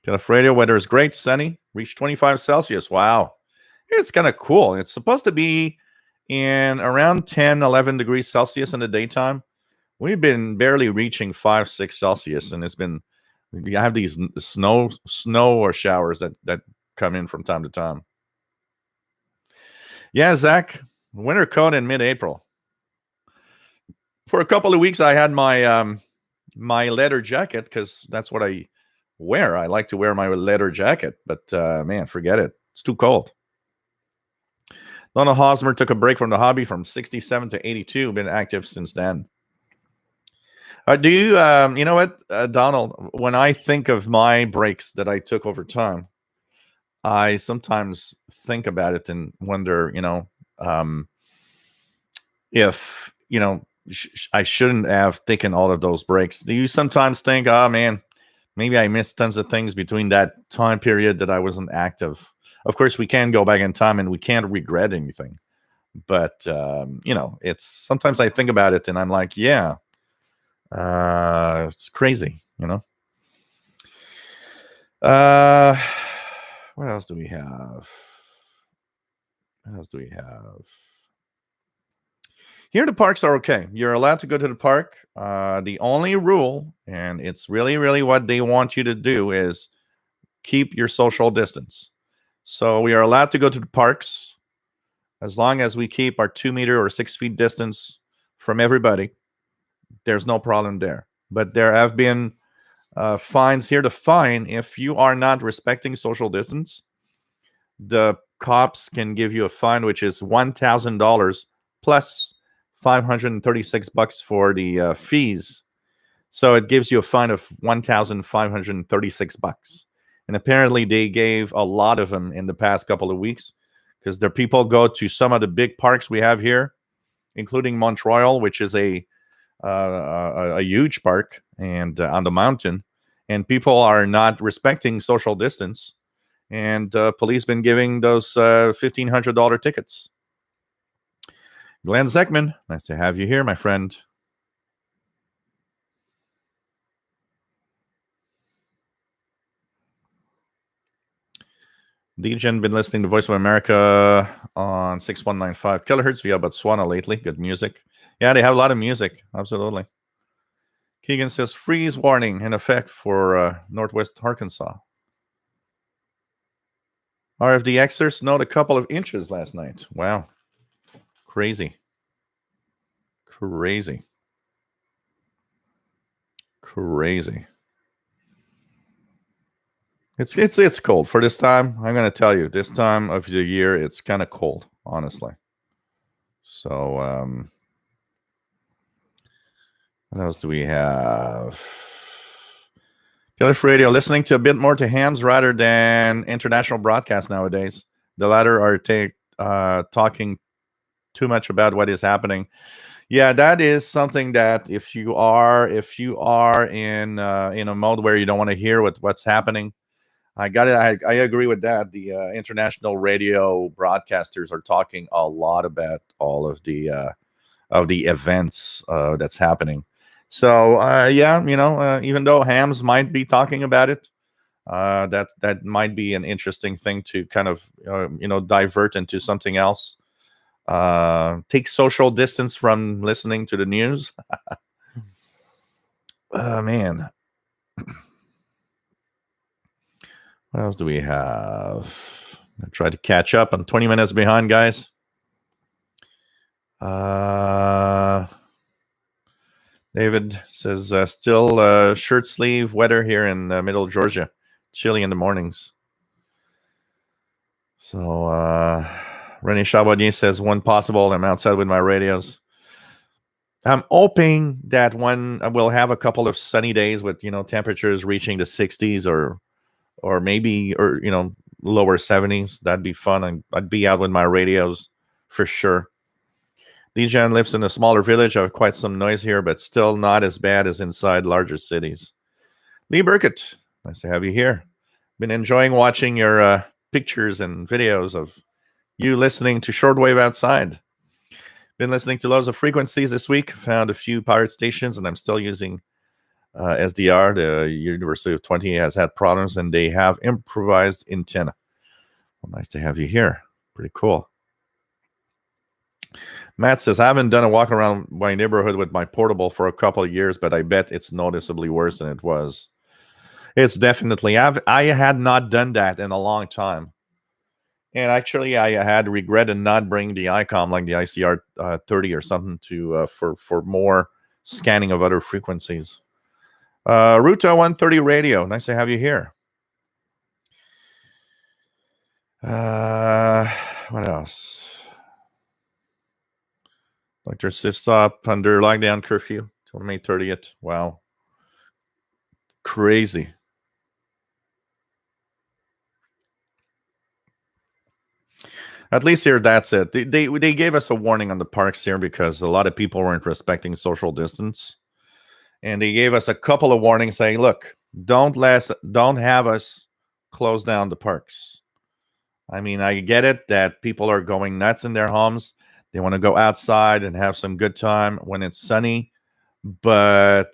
S1: PLF Radio, weather is great, sunny, reached 25 Celsius. Wow. It's kind of cool. It's supposed to be in around 10, 11 degrees Celsius in the daytime. We've been barely reaching 5, 6 Celsius, and we have these snow or showers that come in from time to time. Yeah, Zach, winter coat in mid-April. For a couple of weeks, I had my my leather jacket because that's what I wear. I like to wear my leather jacket, but man, forget it. It's too cold. Donna Hosmer took a break from the hobby from 67 to 82. Been active since then. Do you, you know what, Donald, when I think of my breaks that I took over time, I sometimes think about it and wonder, if, I shouldn't have taken all of those breaks. Do you sometimes think, oh, man, maybe I missed tons of things between that time period that I wasn't active? Of course, we can go back in time and we can't regret anything. But, it's sometimes I think about it and I'm like, yeah, it's crazy, What else do we have? Here, the parks are okay. You're allowed to go to the park. The only rule, and it's really, really what they want you to do, is keep your social distance. So we are allowed to go to the parks as long as we keep our 2 meter or 6 feet distance from everybody. There's no problem there. But there have been fines here. The fine, if you are not respecting social distance, the cops can give you a fine, which is $1,000 plus $536 for the fees. So it gives you a fine of $1,536. And apparently they gave a lot of them in the past couple of weeks because the people go to some of the big parks we have here, including Montreal, which is a huge park and on the mountain, and people are not respecting social distance, and police been giving those $1,500 tickets. Glenn Zeckman, nice to have you here, my friend. Degen been listening to Voice of America on 6195 kilohertz via Botswana lately. Good music. Yeah, they have a lot of music. Absolutely. Keegan says freeze warning in effect for Northwest Arkansas. RFDXer snowed a couple of inches last night. Wow. Crazy. It's cold for this time. I'm going to tell you, this time of the year, it's kind of cold, honestly. So, what else do we have? PLF Radio, listening to a bit more to hams rather than international broadcasts nowadays. The latter are talking too much about what is happening. Yeah, that is something that if you are in a mode where you don't want to hear what's happening, I agree with that. The international radio broadcasters are talking a lot about all of the events that's happening. So yeah, even though hams might be talking about it, that might be an interesting thing to kind of divert into something else. Take social distance from listening to the news. Man, what else do we have? I try to catch up. I'm 20 minutes behind, guys. David says still shirt sleeve weather here in middle Georgia. Chilly in the mornings. So René Charbonnier says when possible, I'm outside with my radios. I'm hoping that when we'll have a couple of sunny days with temperatures reaching the 60s or maybe lower 70s. That'd be fun. I'd be out with my radios for sure. Dijon lives in a smaller village. I have quite some noise here, but still not as bad as inside larger cities. Lee Burkett, nice to have you here. Been enjoying watching your pictures and videos of you listening to Shortwave outside. Been listening to loads of frequencies this week. Found a few pirate stations, and I'm still using SDR. The University of 20 has had problems, and they have improvised antenna. Well, nice to have you here. Pretty cool. Matt says, I haven't done a walk around my neighborhood with my portable for a couple of years, but I bet it's noticeably worse than it was. It's definitely. I had not done that in a long time. And actually, I had regretted not bringing the ICOM like the ICR 30 or something to for more scanning of other frequencies. Ruta 130 radio. Nice to have you here. What else? Dr. Sissop under lockdown curfew till May 30th. Wow. Crazy. At least here, that's it. They gave us a warning on the parks here because a lot of people weren't respecting social distance. And they gave us a couple of warnings saying, look, don't have us close down the parks. I mean, I get it that people are going nuts in their homes. They want to go outside and have some good time when it's sunny. But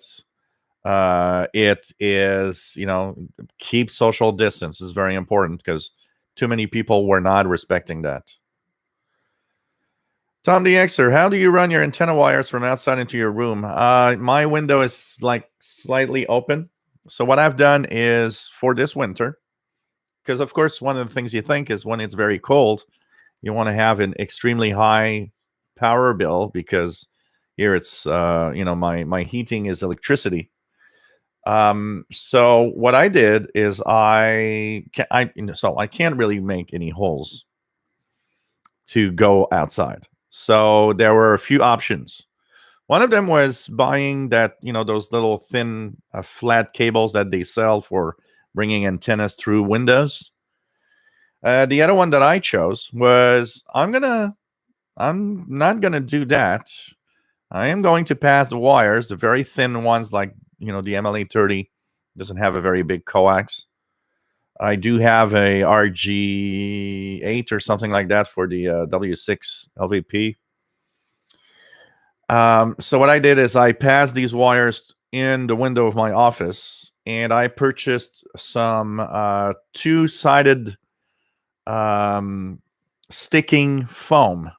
S1: it is, keep social distance is very important because too many people were not respecting that. Tom DXer, how do you run your antenna wires from outside into your room? My window is like slightly open. So what I've done is for this winter, because of course, one of the things you think is when it's very cold, you want to have an extremely high power bill because here it's, my heating is electricity. So what I did is I can't really make any holes to go outside. So there were a few options. One of them was buying that, those little thin flat cables that they sell for bringing antennas through windows. The other one that I chose was I'm not gonna do that. I am going to pass the wires, the very thin ones, like the MLA30 doesn't have a very big coax. I do have a RG8 or something like that for the W6 LVP. So what I did is I passed these wires in the window of my office, and I purchased some two-sided sticking foam.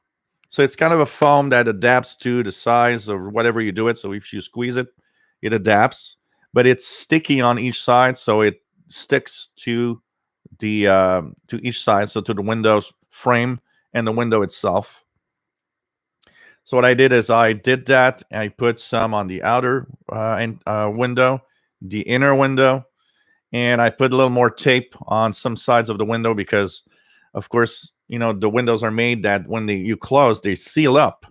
S1: So it's kind of a foam that adapts to the size of whatever you do it. So if you squeeze it, it adapts, but it's sticky on each side, so it sticks to the to each side, so to the window's frame and the window itself. So what I did is I did that. I put some on the outer window, the inner window, and I put a little more tape on some sides of the window because, of course, the windows are made that when you close, they seal up.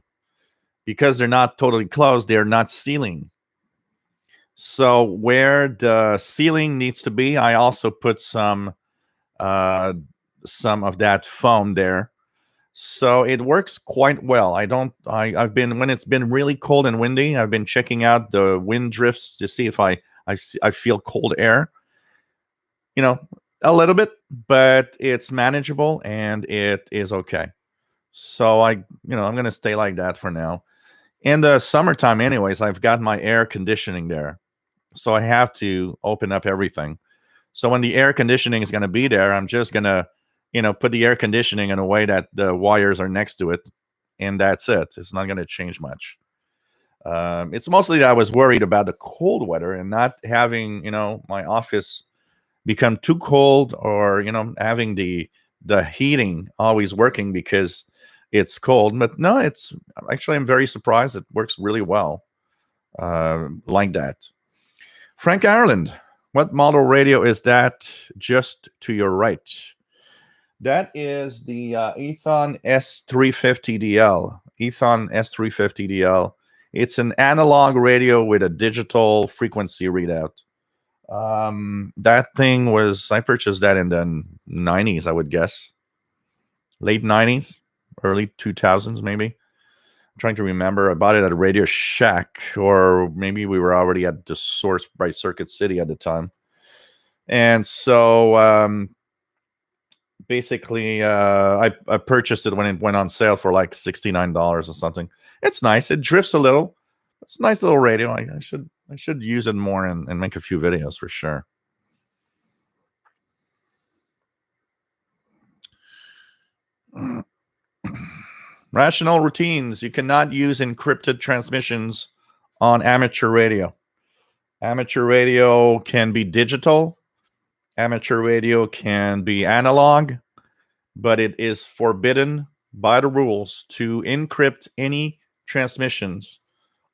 S1: Because they're not totally closed, they're not sealing. So where the sealing needs to be, I also put some of that foam there. So it works quite well. I've been, when it's been really cold and windy, I've been checking out the wind drifts to see if I feel cold air. A little bit, but it's manageable and it is okay. So I'm going to stay like that for now. In the summertime, anyways, I've got my air conditioning there. So I have to open up everything. So when the air conditioning is going to be there, I'm just going to, put the air conditioning in a way that the wires are next to it. And that's it. It's not going to change much. It's mostly that I was worried about the cold weather and not having, my office become too cold, or, having the heating always working because it's cold. But no, it's actually, I'm very surprised. It works really well like that. Frank Ireland, what model radio is that just to your right? That is the Ethon S350DL. Ethon S350DL. It's an analog radio with a digital frequency readout. That thing I purchased that in the 90s, I would guess. Late 90s, early 2000s, maybe. I'm trying to remember. I bought it at Radio Shack, or maybe we were already at the Source by Circuit City at the time. And so basically, I purchased it when it went on sale for like $69 or something. It's nice. It drifts a little. It's a nice little radio. I should use it more and make a few videos for sure. Rational routines. You cannot use encrypted transmissions on amateur radio. Amateur radio can be digital. Amateur radio can be analog, but it is forbidden by the rules to encrypt any transmissions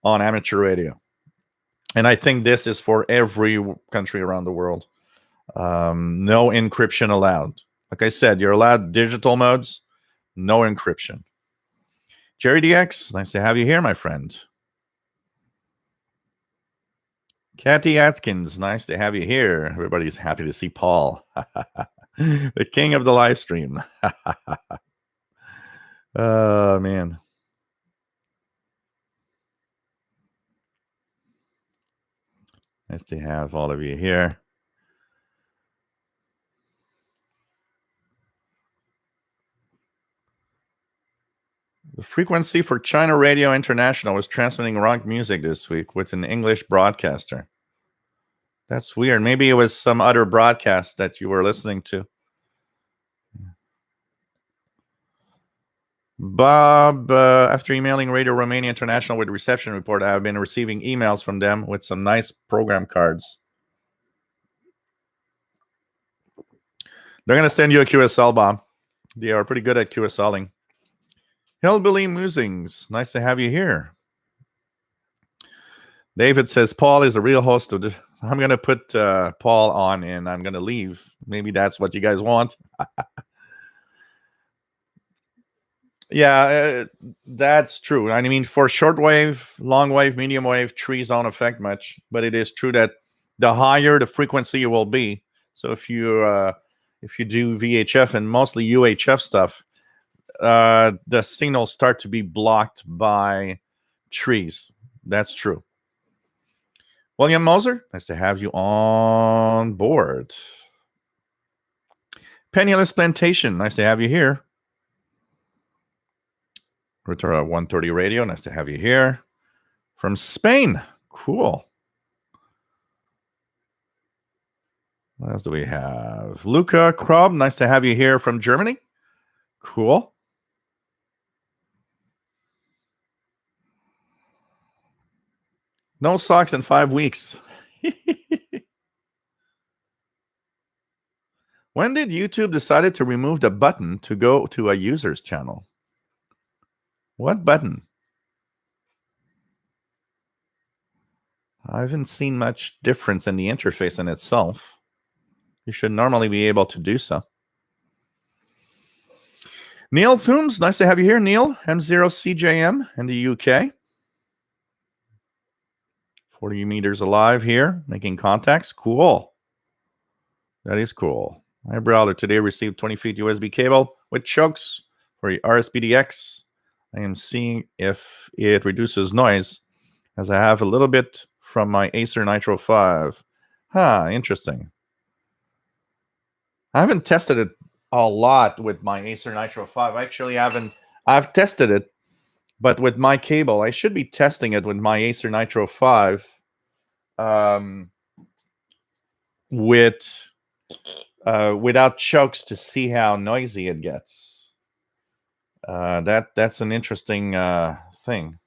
S1: on amateur radio. And I think this is for every country around the world. No encryption allowed. Like I said, you're allowed digital modes, no encryption. Jerry DX, nice to have you here, my friend. Kathy Atkins, nice to have you here. Everybody's happy to see Paul, the king of the live stream. Oh, man. Nice to have all of you here. The frequency for China Radio International was transmitting rock music this week with an English broadcaster. That's weird. Maybe it was some other broadcast that you were listening to. Bob, after emailing Radio Romania International with reception report, I have been receiving emails from them with some nice program cards. They're going to send you a QSL, Bob. They are pretty good at QSLing. Hillbilly Musings, nice to have you here. David says Paul is a real host of this. I'm going to put Paul on and I'm going to leave. Maybe that's what you guys want. Yeah, that's true. I mean, for shortwave, long wave, medium wave, trees don't affect much, but it is true that the higher the frequency will be. So if you do VHF and mostly UHF stuff, the signals start to be blocked by trees. That's true. William Moser, nice to have you on board. Penniless Plantation, nice to have you here. Return 130 Radio, nice to have you here. From Spain, cool. What else do we have? Luca Krob, nice to have you here from Germany. Cool. No socks in 5 weeks. When did YouTube decide to remove the button to go to a user's channel? What button? I haven't seen much difference in the interface in itself. You should normally be able to do so. Neil Thumes, nice to have you here, Neil. M0CJM in the UK. 40 meters alive here, making contacts. Cool. That is cool. My browser today received 20 feet USB cable with chokes for RSPDX. I am seeing if it reduces noise, as I have a little bit from my Acer Nitro 5. Interesting. I haven't tested it a lot with my Acer Nitro 5. Actually, I've tested it, But with my cable, I should be testing it with my Acer Nitro 5 with without chokes to see how noisy it gets. That's an interesting thing.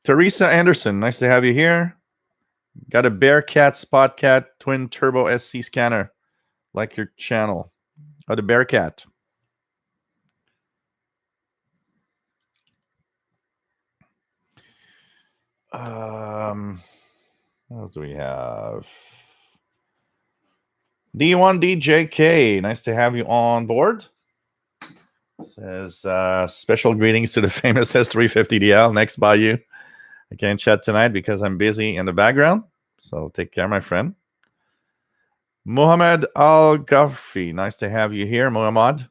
S1: Teresa Anderson, nice to have you here. Got a Bearcat Spotcat Twin Turbo SC scanner, like your channel. Oh, the Bearcat. What else do we have? D1DJK, nice to have you on board. Says special greetings to the famous S350DL next by you. I can't chat tonight because I'm busy in the background. So take care, my friend. Mohammed Al Ghafi, nice to have you here, Mohammed.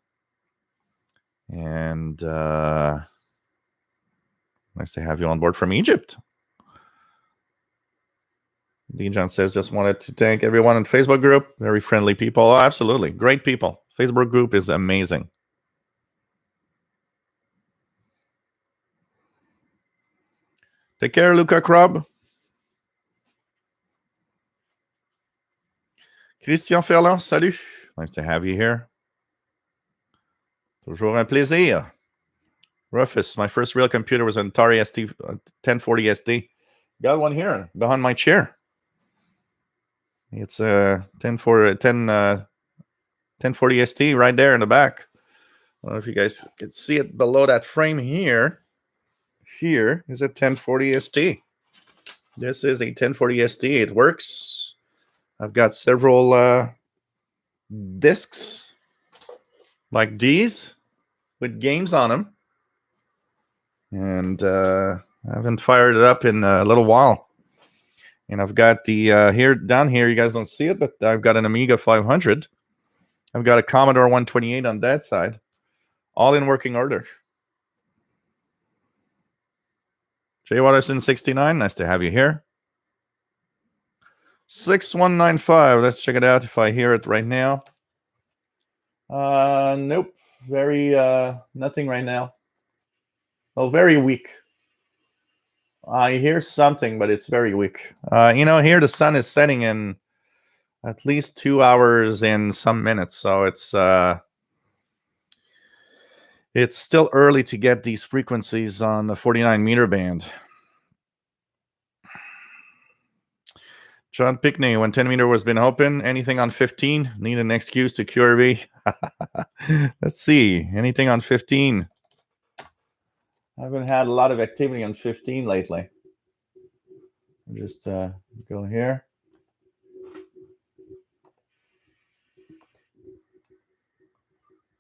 S1: And nice to have you on board from Egypt. Dijon says, just wanted to thank everyone in Facebook group. Very friendly people. Oh, absolutely. Great people. Facebook group is amazing. Take care, Luca Krab. Christian Ferland, salut. Nice to have you here. Toujours un plaisir. Rufus, my first real computer was an Atari ST 1040 SD. Got one here behind my chair. It's a 1040 ST right there in the back. I don't know if you guys can see it below that frame here. Here is a 1040 ST. This is a 1040 ST. It works. I've got several discs like these with games on them. And I haven't fired it up in a little while. And I've got the here down here, you guys don't see it, but I've got an Amiga 500. I've got a Commodore 128 on that side, all in working order. Jay Watterson 69, nice to have you here. 6195, let's check it out if I hear it right now. Nope, very nothing right now. Oh, very weak. I hear something, but it's very weak. Here the sun is setting in at least 2 hours and some minutes, so it's still early to get these frequencies on the 49 meter band. John Pickney, when 10 meter was been open, anything on 15? Need an excuse to QRV. Let's see, anything on 15? I haven't had a lot of activity on 15 lately. Just go here.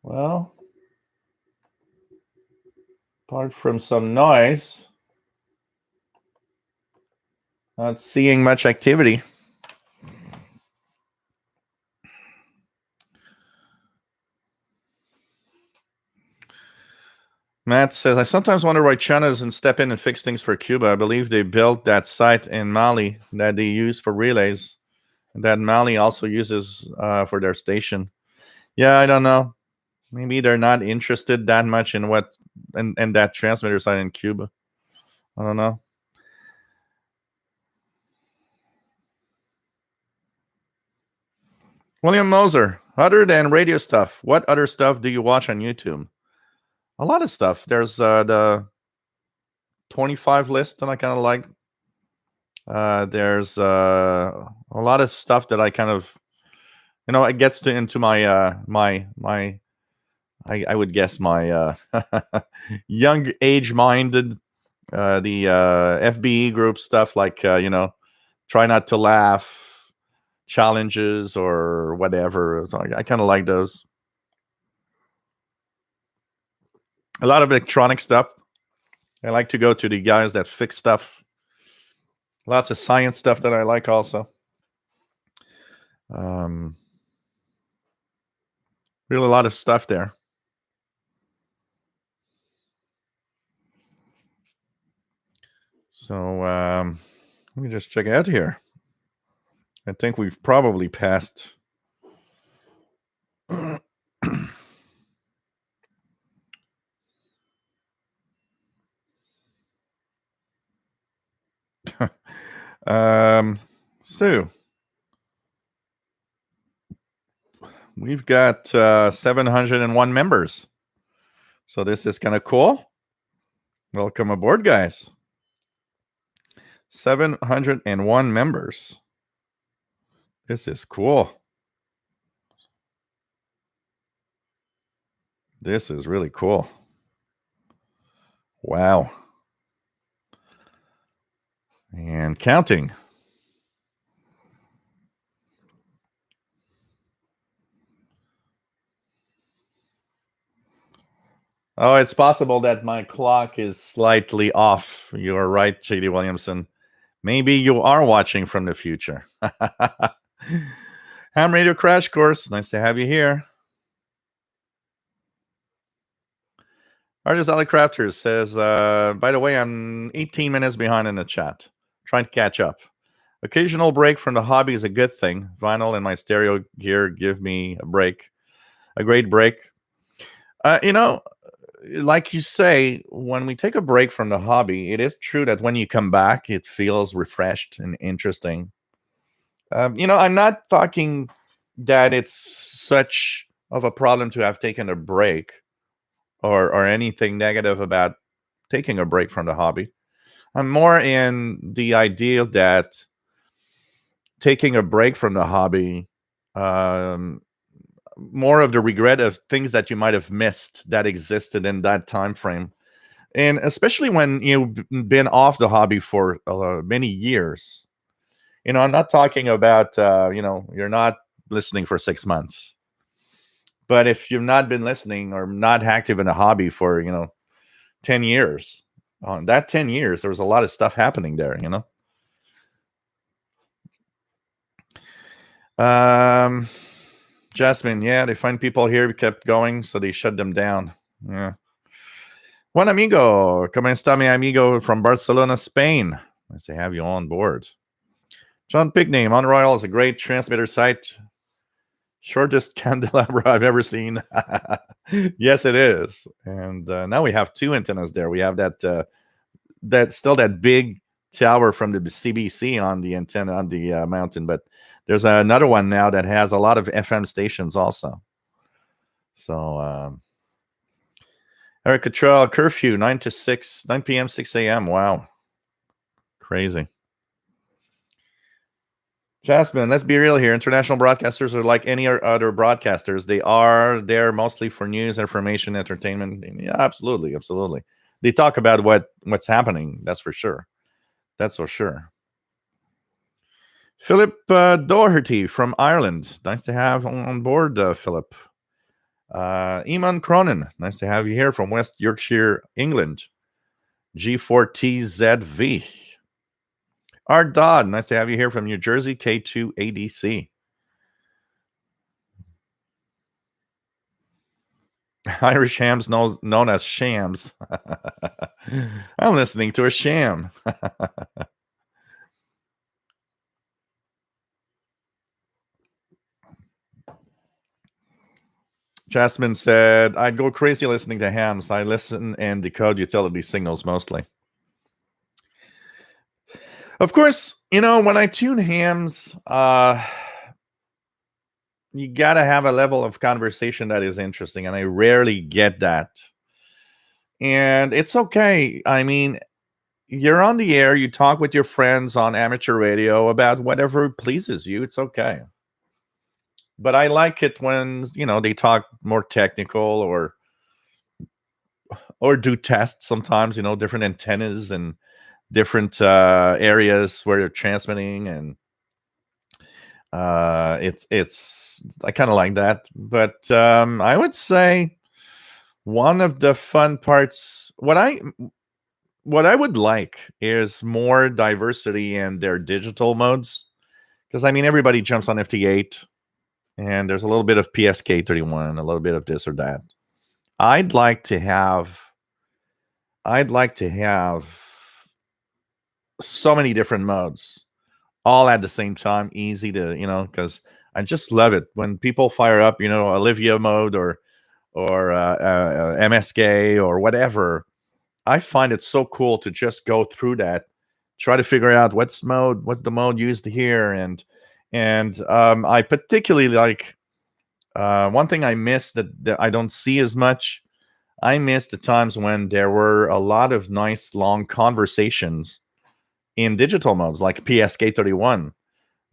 S1: Well, apart from some noise, not seeing much activity. Matt says, I sometimes wonder why China doesn't step in and fix things for Cuba. I believe they built that site in Mali that they use for relays, and that Mali also uses for their station. Yeah, I don't know. Maybe they're not interested that much in what and that transmitter site in Cuba. I don't know. William Moser, other than radio stuff, what other stuff do you watch on YouTube? A lot of stuff. There's the 25 list that I kind of like. There's a lot of stuff that I kind of, it gets into my I would guess my young age minded, the FBE group stuff like try not to laugh challenges or whatever. So I kind of like those. A lot of electronic stuff. I like to go to the guys that fix stuff. Lots of science stuff that I like also. Really a lot of stuff there. So let me just check out here. I think we've probably passed Um, so we've got 701 members. So this is kind of cool. Welcome aboard, guys. 701 members. This is cool. This is really cool. Wow. And counting. Oh, it's possible that my clock is slightly off. You're right, JD Williamson. Maybe you are watching from the future. Ham Radio Crash Course. Nice to have you here. Artist Ali Crafters says, by the way, I'm 18 minutes behind in the chat. Trying to catch up. Occasional break from the hobby is a good thing. Vinyl and my stereo gear give me a break. A great break. Like you say, when we take a break from the hobby, it is true that when you come back, it feels refreshed and interesting. I'm not talking that it's such of a problem to have taken a break or anything negative about taking a break from the hobby. I'm more in the idea that taking a break from the hobby, more of the regret of things that you might have missed that existed in that time frame. And especially when you've been off the hobby for many years. I'm not talking about, you're not listening for 6 months. But if you've not been listening or not active in a hobby for, 10 years, on that 10 years, there was a lot of stuff happening there, Jasmine, yeah, they find people here, kept going, so they shut them down. Yeah. Juan amigo, ¿cómo está mi amigo from Barcelona, Spain? Nice to have you on board. John Pigney, Mount Royal is a great transmitter site. Shortest candelabra I've ever seen. Yes, it is. And now we have two antennas there. We have that big tower from the CBC on the antenna on the mountain, but there's another one now that has a lot of FM stations also. So Eric Cottrell, curfew 9 p.m. 6 a.m. Wow, crazy. Jasmine, let's be real here. International broadcasters are like any other broadcasters. They are there mostly for news, information, entertainment. Yeah, absolutely. They talk about what's happening. That's for sure. Philip Doherty from Ireland. Nice to have on board, Philip. Eamon Cronin. Nice to have you here from West Yorkshire, England. G4TZV. Art Dodd. Nice to have you here from New Jersey, K2ADC. Irish hams known as shams. I'm listening to a sham. Jasmine said, I'd go crazy listening to hams. I listen and decode utility signals mostly. Of course, when I tune hams, you got to have a level of conversation that is interesting, and I rarely get that. And it's okay. I mean, you're on the air, you talk with your friends on amateur radio about whatever pleases you. It's okay. But I like it when, they talk more technical or do tests sometimes, different antennas and different areas where they're transmitting, and it's I kind of like that. But I would say one of the fun parts, what I would like is more diversity in their digital modes, because everybody jumps on FT8 and there's a little bit of PSK31, a little bit of this or that. I'd like to have so many different modes all at the same time, easy to, because I just love it when people fire up, Olivia mode or MSK or whatever. I find it so cool to just go through that, try to figure out what's the mode used here, and I particularly like one thing I miss that I don't see as much. I miss the times when there were a lot of nice long conversations in digital modes, like PSK31.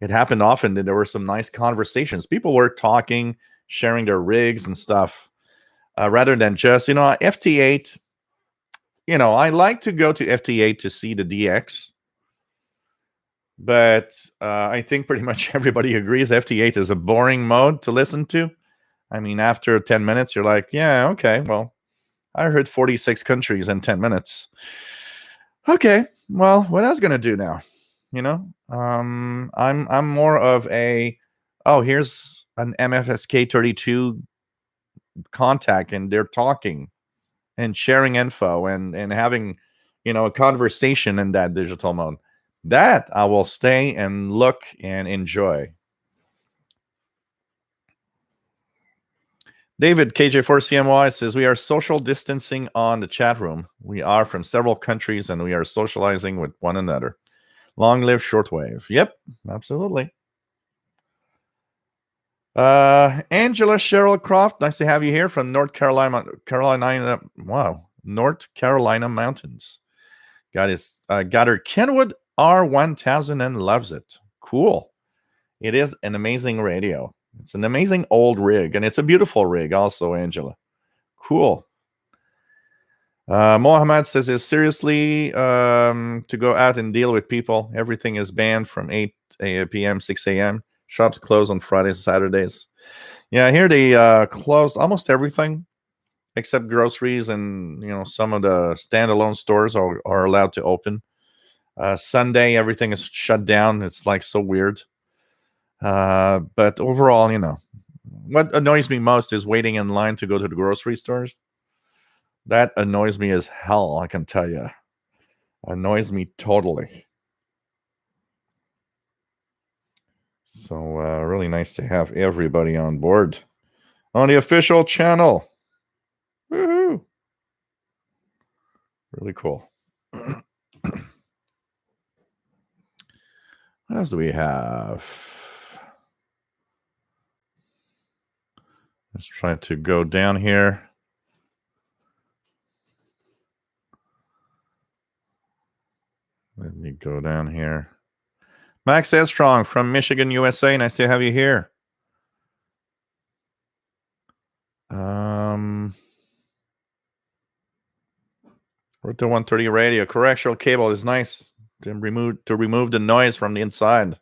S1: It happened often that there were some nice conversations. People were talking, sharing their rigs and stuff, rather than just, FT8. I like to go to FT8 to see the DX, but I think pretty much everybody agrees FT8 is a boring mode to listen to. I mean, after 10 minutes, you're like, yeah, okay, well, I heard 46 countries in 10 minutes. Okay, well, what else gonna do now? I'm more of here's an MFSK 32 contact, and they're talking and sharing info and having, a conversation in that digital mode. That I will stay and look and enjoy. David, KJ4CMY, says, we are social distancing on the chat room. We are from several countries, and we are socializing with one another. Long live Shortwave. Yep, absolutely. Angela Cheryl Croft, nice to have you here from North Carolina. Wow, North Carolina mountains. Got her Kenwood R1000 and loves it. Cool. It is an amazing radio. It's an amazing old rig, and it's a beautiful rig also, Angela. Cool. Mohammed says, is seriously to go out and deal with people. Everything is banned from 8 p.m., 6 a.m. Shops close on Fridays and Saturdays. Yeah, here they closed almost everything except groceries, and some of the standalone stores are allowed to open. Sunday, everything is shut down. It's like so weird. But overall, what annoys me most is waiting in line to go to the grocery stores. That annoys me as hell, I can tell you. Annoys me totally. So really nice to have everybody on board on the official channel. Woohoo! Really cool. What else do we have? Let's try to go down here. Let me go down here. Max Edstrong from Michigan, USA. Nice to have you here. Route 130 radio. Coaxial cable is nice to remove the noise from the inside.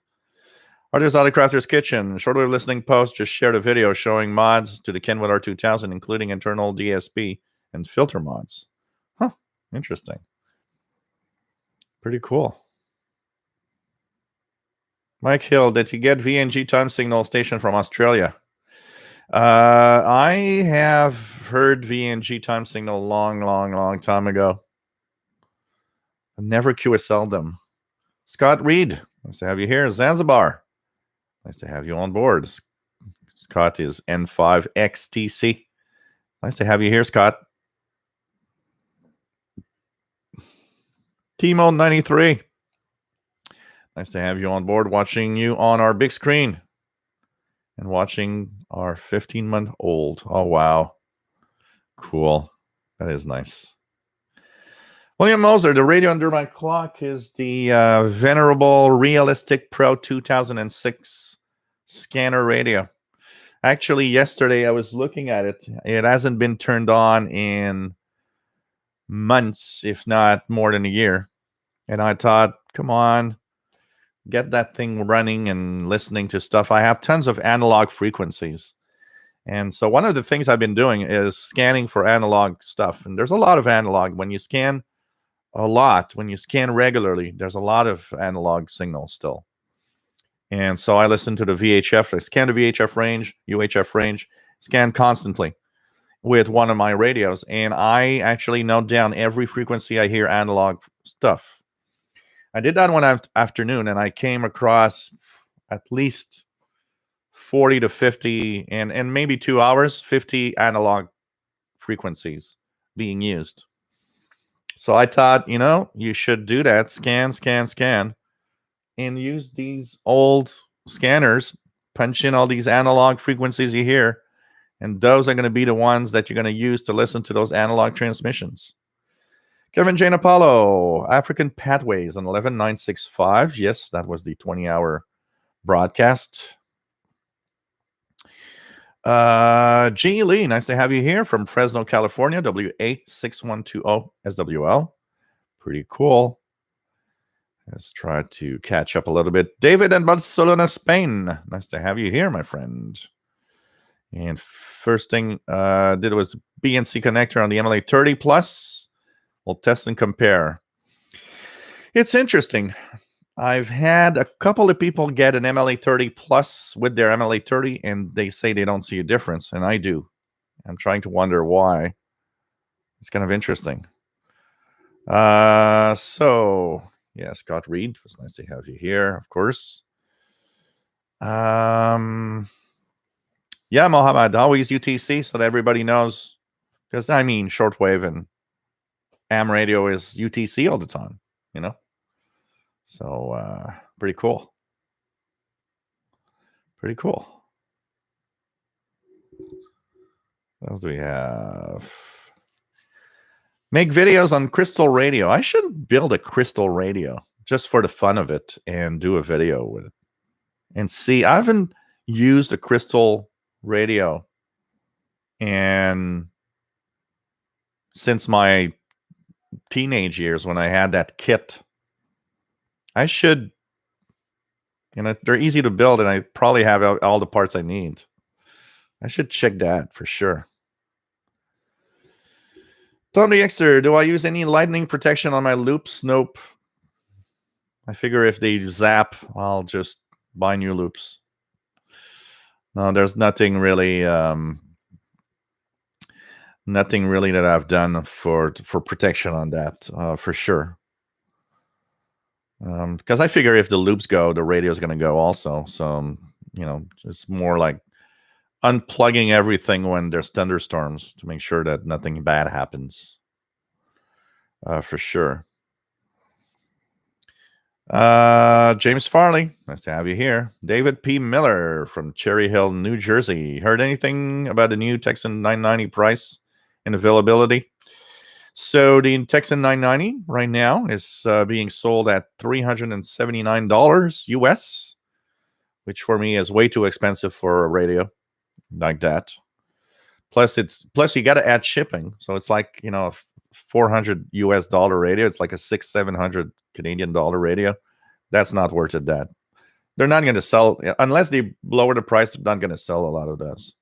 S1: Artist Autocrafter's Kitchen. Shortwave listening post just shared a video showing mods to the Kenwood R2000, including internal DSP and filter mods. Huh. Interesting. Pretty cool. Mike Hill, did you get VNG time signal station from Australia? I have heard VNG time signal long time ago. I never QSL'd them. Scott Reed, nice to have you here. Zanzibar, nice to have you on board. Scott is N5XTC. Nice to have you here, Scott. Timo93, nice to have you on board, watching you on our big screen and watching our 15-month-old. Oh, wow. Cool. That is nice. William Moser, the radio under my clock is the venerable Realistic Pro 2006 scanner radio. Actually, yesterday I was looking at it. It hasn't been turned on in months, if not more than a year. And I thought, come on, get that thing running and listening to stuff. I have tons of analog frequencies. And so one of the things I've been doing is scanning for analog stuff. And there's a lot of analog. When you scan regularly, there's a lot of analog signals still. And so I listen to the VHF. I scan the VHF range, UHF range, scan constantly with one of my radios. And I actually note down every frequency I hear analog stuff. I did that one afternoon, and I came across at least 40 to 50, and maybe 2 hours, 50 analog frequencies being used. So I thought, you should do that. Scan, scan, scan, and use these old scanners, punch in all these analog frequencies you hear, and those are going to be the ones that you're going to use to listen to those analog transmissions. Kevin Jane Apollo, African Pathways on 11965. Yes, that was the 20-hour broadcast. G. Lee, nice to have you here from Fresno, California, WA6120 SWL. Pretty cool. Let's try to catch up a little bit. David in Barcelona, Spain. Nice to have you here, my friend. And first thing did was BNC connector on the MLA30 Plus. We'll test and compare. It's interesting. I've had a couple of people get an MLA30 Plus with their MLA30, and they say they don't see a difference, and I do. I'm trying to wonder why. It's kind of interesting. So, yeah, Scott Reed, it was nice to have you here, of course. Yeah, Mohammed, always UTC, so that everybody knows. Because, shortwave and AM radio is UTC all the time, So, pretty cool. Pretty cool. What else do we have? Make videos on crystal radio. I should build a crystal radio just for the fun of it and do a video with it. And see, I haven't used a crystal radio and since my teenage years when I had that kit. I should, they're easy to build and I probably have all the parts I need. I should check that for sure. Tom the Xer, do I use any lightning protection on my loops? Nope. I figure if they zap, I'll just buy new loops. No, there's nothing really that I've done for protection on that, for sure. Because I figure if the loops go, the radio is going to go also. So, it's more like unplugging everything when there's thunderstorms to make sure that nothing bad happens. For sure. James Farley, nice to have you here. David P. Miller from Cherry Hill, New Jersey. Heard anything about the new Texan 990 price and availability? So the Texan 990 right now is being sold at $379 US, which for me is way too expensive for a radio like that. Plus you got to add shipping, so it's like a $400 US radio. It's like a $600-700 Canadian dollar radio. That's not worth it. That they're not going to sell unless they lower the price. They're not going to sell a lot of those.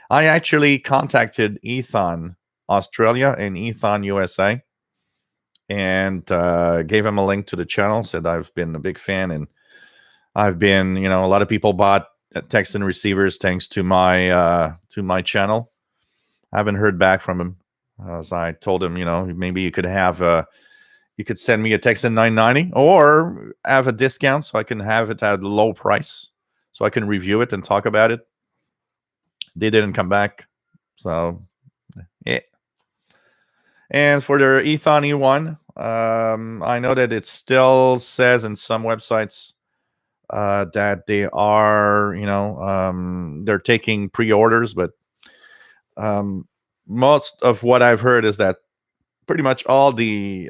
S1: I actually contacted Ethon Australia and Ethon USA and gave him a link to the channel. Said I've been a big fan and I've been, a lot of people bought Texan receivers thanks to my channel. I haven't heard back from him. As I told him, maybe you could have you could send me a Texan 990 or have a discount so I can have it at a low price so I can review it and talk about it. They didn't come back. So, yeah. And for their Ethon E1, I know that it still says in some websites that they are, they're taking pre-orders, but most of what I've heard is that pretty much all the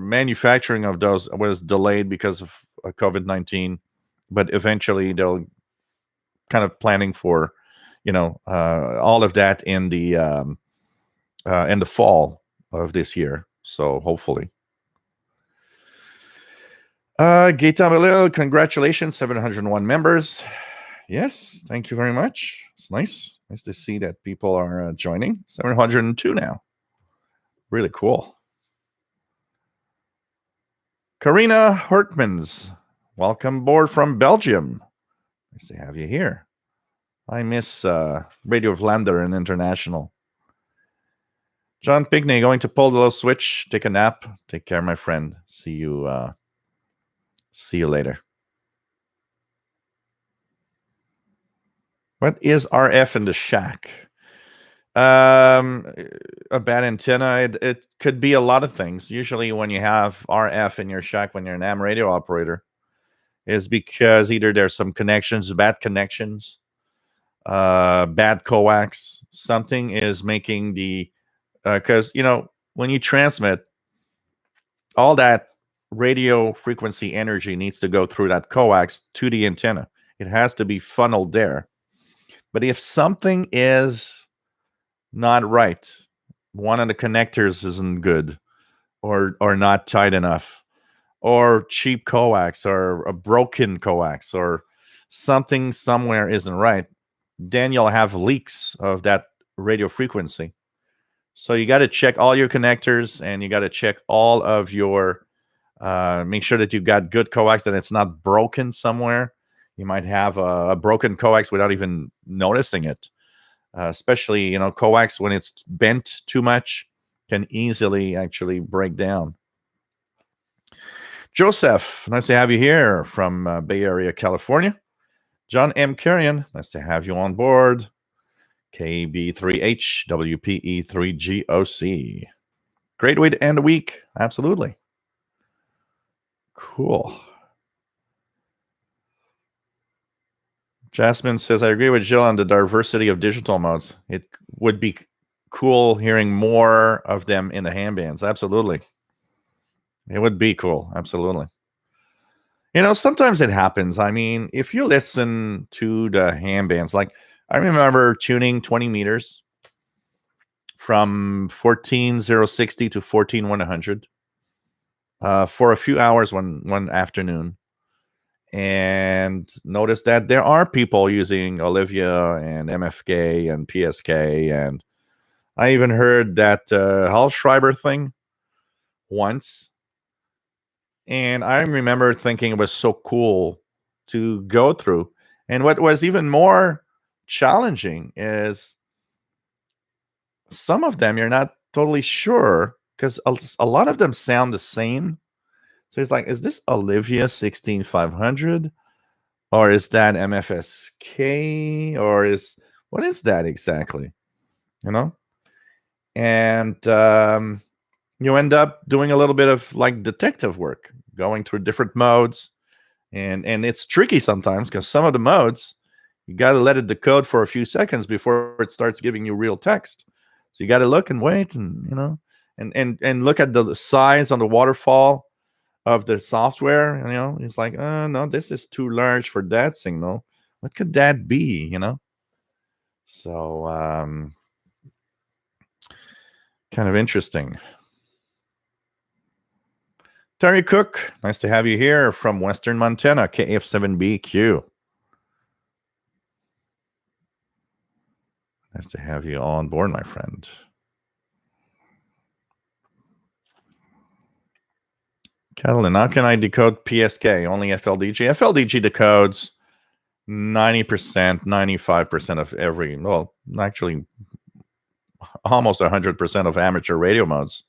S1: manufacturing of those was delayed because of COVID-19, but eventually they'll kind of planning for, all of that in the fall of this year. So hopefully. Gaetan Belil, congratulations, 701 members. Yes, thank you very much. It's nice. Nice to see that people are joining. 702 now. Really cool. Karina Hertmans, welcome aboard from Belgium. Nice to have you here. I miss Radio Vlaanderen International. John Pigney, going to pull the little switch, take a nap. Take care, my friend. See you later. What is RF in the shack? Um, a bad antenna, it could be a lot of things. Usually, when you have RF in your shack, when you're an AM radio operator, is because either there's some connections, bad connections, bad coax. Something is making the because when you transmit, all that radio frequency energy needs to go through that coax to the antenna. It has to be funneled there. But if something is not right, one of the connectors isn't good, or not tight enough, or cheap coax, or a broken coax, or something somewhere isn't right, then you'll have leaks of that radio frequency. So you got to check all your connectors, and you got to check all of your make sure that you've got good coax, that it's not broken somewhere. You might have a broken coax without even noticing it. Especially, coax, when it's bent too much, can easily actually break down. Joseph, nice to have you here from Bay Area, California. John M. Carrion, nice to have you on board. KB3H, WPE3GOC. Great way to end the week. Absolutely. Cool. Jasmine says, I agree with Jill on the diversity of digital modes. It would be cool hearing more of them in the ham bands. Absolutely. It would be cool. Absolutely. Sometimes it happens. I mean, if you listen to the ham bands, like I remember tuning 20 meters from 14060 to 14100 for a few hours one afternoon, and noticed that there are people using Olivia and MFK and PSK, and I even heard that Hal Schreiber thing once. And I remember thinking it was so cool to go through. And what was even more challenging is some of them you're not totally sure, because a lot of them sound the same. So it's like, is this Olivia 16500? Or is that MFSK? Or what is that exactly? And you end up doing a little bit of like detective work, going through different modes, and it's tricky sometimes, because some of the modes you got to let it decode for a few seconds before it starts giving you real text. So you got to look and wait, and and look at the size on the waterfall of the software. It's like, oh no, this is too large for that signal. What could that be? So kind of interesting. Terry Cook, nice to have you here from Western Montana, KF7BQ. Nice to have you on board, my friend. Catalan, how can I decode PSK? Only FLDG? FLDG decodes 90%, 95% of actually almost 100% of amateur radio modes.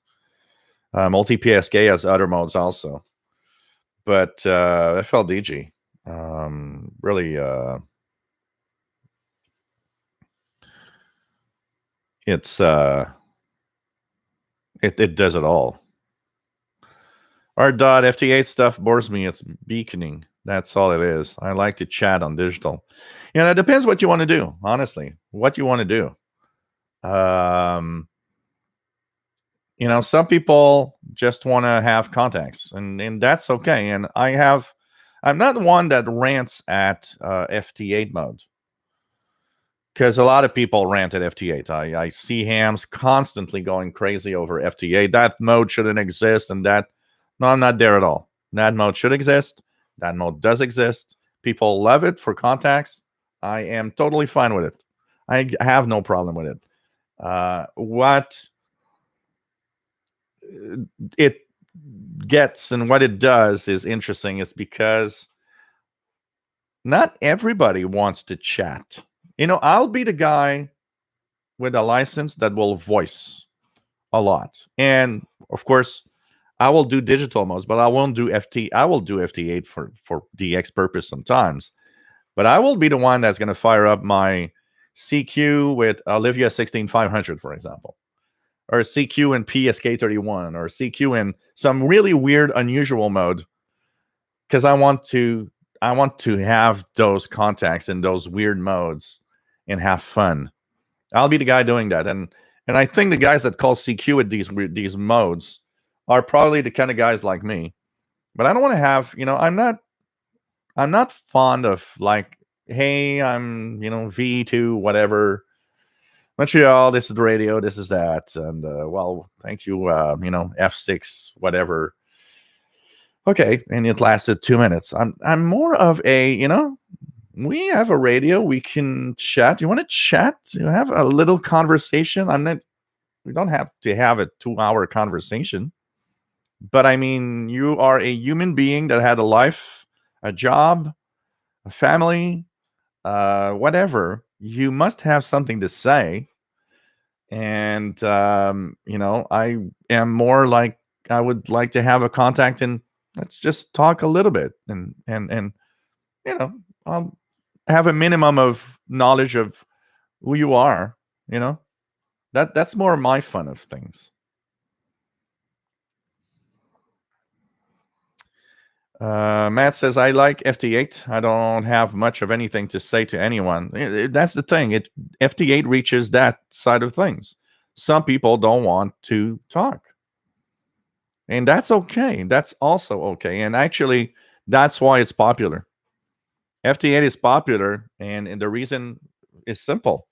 S1: Multi-PSK has other modes also. But FLDG, really, it does it all. R.FT8 stuff bores me. It's beaconing. That's all it is. I like to chat on digital. It depends what you want to do, honestly. What you want to do. Some people just want to have contacts, and that's okay. And I'm not one that rants at FT8 mode, because a lot of people rant at FT8. I see hams constantly going crazy over FT8. That mode shouldn't exist, and that. No, I'm not there at all. That mode should exist. That mode does exist. People love it for contacts. I am totally fine with it. I have no problem with it. What it gets and what it does is interesting. Is because not everybody wants to chat. I'll be the guy with a license that will voice a lot. And of course, I will do digital modes, but I won't do FT. I will do FT8 for DX purpose sometimes. But I will be the one that's going to fire up my CQ with Olivia 16500, for example, or CQ in PSK31, or CQ in some really weird, unusual mode, because I want to have those contacts in those weird modes and have fun. I'll be the guy doing that, and I think the guys that call CQ at these modes are probably the kind of guys like me. But I don't want to have, I'm not fond of like, hey, I'm V2 whatever, Montreal, this is the radio, this is that, and well, thank you, F6 whatever. Okay, and it lasted 2 minutes. I'm more of a, we have a radio, we can chat. You want to chat? You have a little conversation. We don't have to have a 2-hour conversation. But I mean, you are a human being that had a life, a job, a family, whatever. You must have something to say. And I am more like, I would like to have a contact and let's just talk a little bit, and I'll have a minimum of knowledge of who you are. That's more my fun of things. Matt says, I like FT8. I don't have much of anything to say to anyone. That's the thing. FT8 reaches that side of things. Some people don't want to talk. And that's okay. That's also okay. And actually, that's why it's popular. FT8 is popular, and the reason is simple.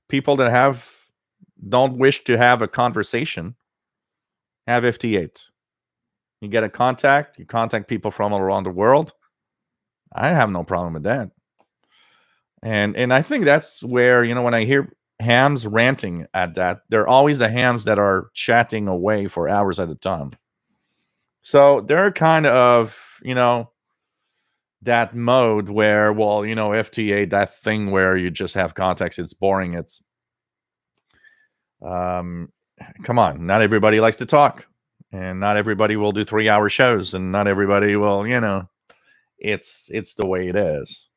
S1: People that don't wish to have a conversation have FT8. You get a contact, you contact people from all around the world. I have no problem with that. And I think that's where, when I hear hams ranting at that, they're always the hams that are chatting away for hours at a time. So they're kind of, that mode where, well, FTA, that thing where you just have contacts, it's boring. It's, come on, not everybody likes to talk. And not everybody will do 3-hour shows, and not everybody will, it's the way it is.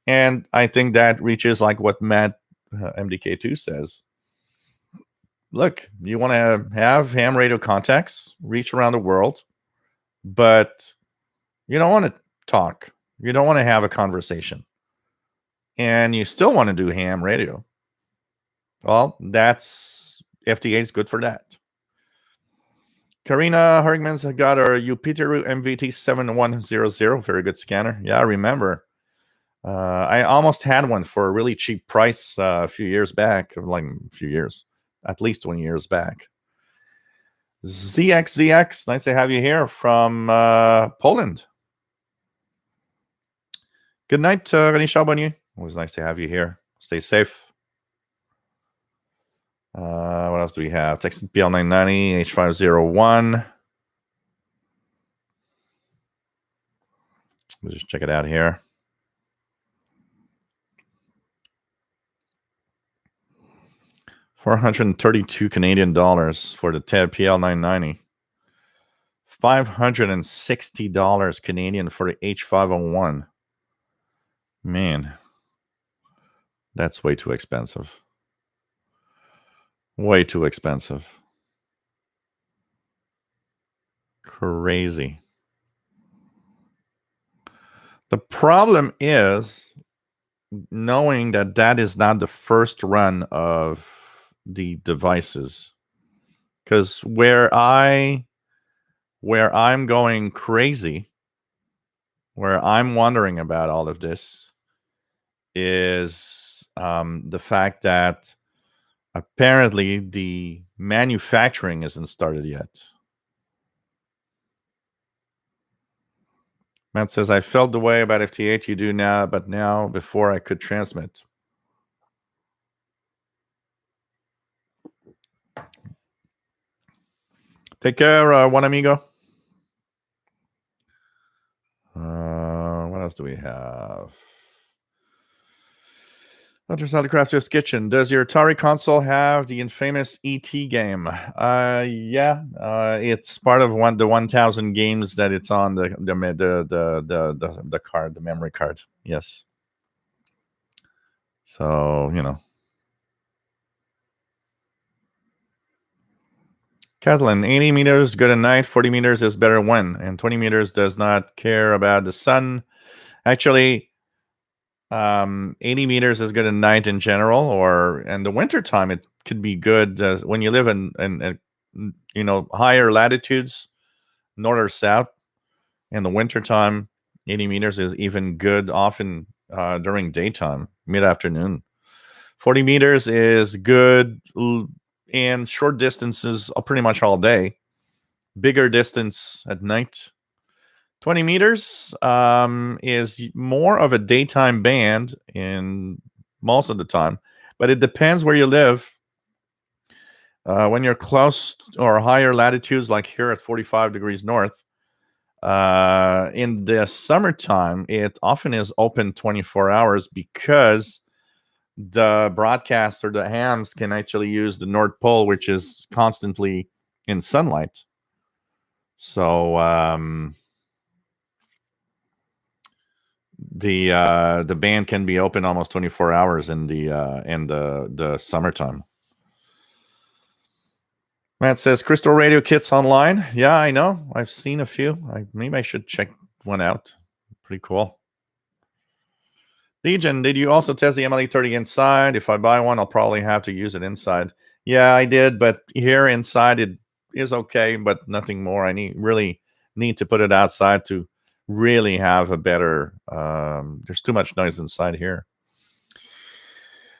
S1: And I think that reaches like what Matt MDK2 says. Look, you want to have ham radio contacts, reach around the world, but you don't want to talk. You don't want to have a conversation. And you still want to do ham radio. Well, that's FTA is good for that. Karina Hargman's got her Jupiter MVT 7100. Very good scanner. Yeah, I remember. I almost had one for a really cheap price a few years back. Like a few years. At least 20 years back. ZXZX, nice to have you here from Poland. Good night, René Charbonnier. Always nice to have you here. Stay safe. What else do we have? Texas PL990, H501. Let's just check it out here. $432 Canadian for the PL990. $560 Canadian for the H501. Man, that's way too expensive. Way too expensive. Crazy. The problem is knowing that that is not the first run of the devices. Because where I'm going crazy, where I'm wondering about all of this, is the fact that apparently the manufacturing isn't started yet. Matt says, I felt the way about FT8 you do now, but now before I could transmit. Take care, one amigo. What else do we have? Hunter Crafters Kitchen. Does your Atari console have the infamous ET game? Yeah. It's part of the 1,000 games that it's on the card, the memory card. Yes. So Kathleen, 80 meters good at night, 40 meters is better when, and 20 meters does not care about the sun. Actually, 80 meters is good at night in general, or in the wintertime, it could be good when you live in higher latitudes, north or south. In the wintertime, 80 meters is even good often during daytime, mid-afternoon. 40 meters is good in short distances pretty much all day. Bigger distance at night. 20 meters is more of a daytime band in most of the time, but it depends where you live. When you're close or higher latitudes, like here at 45 degrees north, in the summertime, it often is open 24 hours because the broadcaster, the hams, can actually use the North Pole, which is constantly in sunlight. So the band can be open almost 24 hours in the summertime. Matt says Crystal Radio kits online. Yeah, I know. I've seen a few. Maybe I should check one out. Pretty cool. Legion, did you also test the MLE30 inside? If I buy one, I'll probably have to use it inside. Yeah, I did, but here inside it is okay, but nothing more. I really need to put it outside to really have a better. There's too much noise inside here.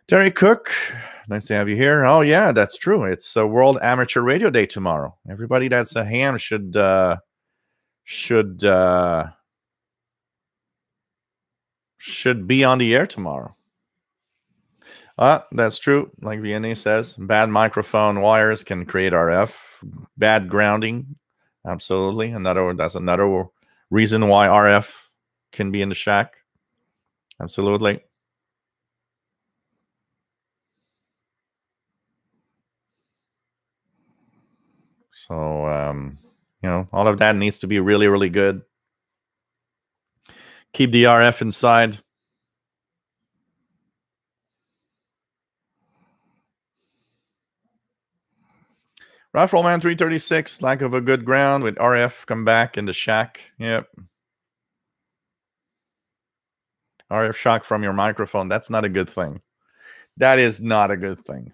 S1: Terry Cook, nice to have you here. Oh yeah, that's true. It's a World Amateur Radio Day tomorrow. Everybody that's a ham should be on the air tomorrow. That's true. Like Vianney says, bad microphone wires can create RF. Bad grounding, absolutely. That's another reason why RF can be in the shack. Absolutely. So all of that needs to be really, really good. Keep the RF inside. Rifleman 336, lack of a good ground with RF come back in the shack. Yep. RF shock from your microphone. That's not a good thing. That is not a good thing.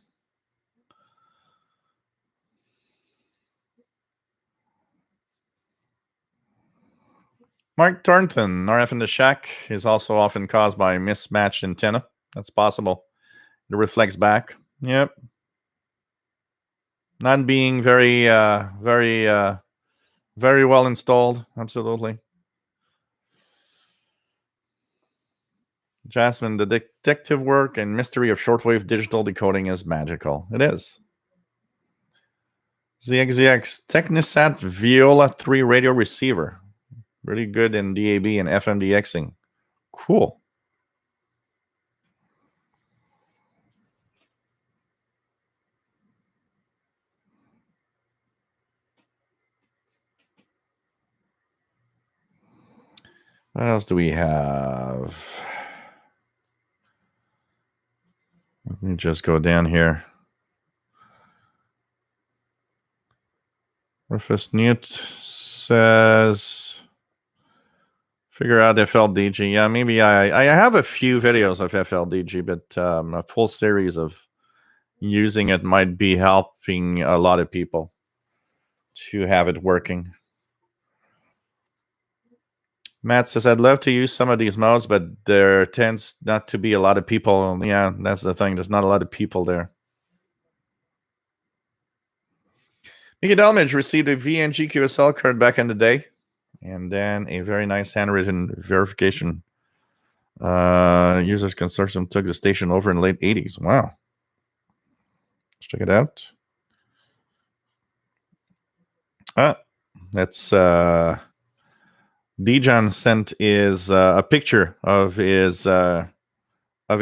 S1: Mark Thornton, RF in the shack is also often caused by mismatched antenna. That's possible. It reflects back. Yep. Not being very well installed. Absolutely. Jasmine, the detective work and mystery of shortwave digital decoding is magical. It is. ZXZX Technisat Viola 3 radio receiver. Really good in DAB and FMDXing. Cool. What else do we have? Let me just go down here. Rufus Newt says, figure out FLDG. Yeah, maybe I have a few videos of FLDG, but a full series of using it might be helping a lot of people to have it working. Matt says, I'd love to use some of these modes, but there tends not to be a lot of people. Yeah, that's the thing. There's not a lot of people there. Mickey Delmage received a VNG QSL card back in the day, and then a very nice handwritten verification. Users Consortium took the station over in the late 80s. Wow. Let's check it out. That's Dijon sent is a picture of his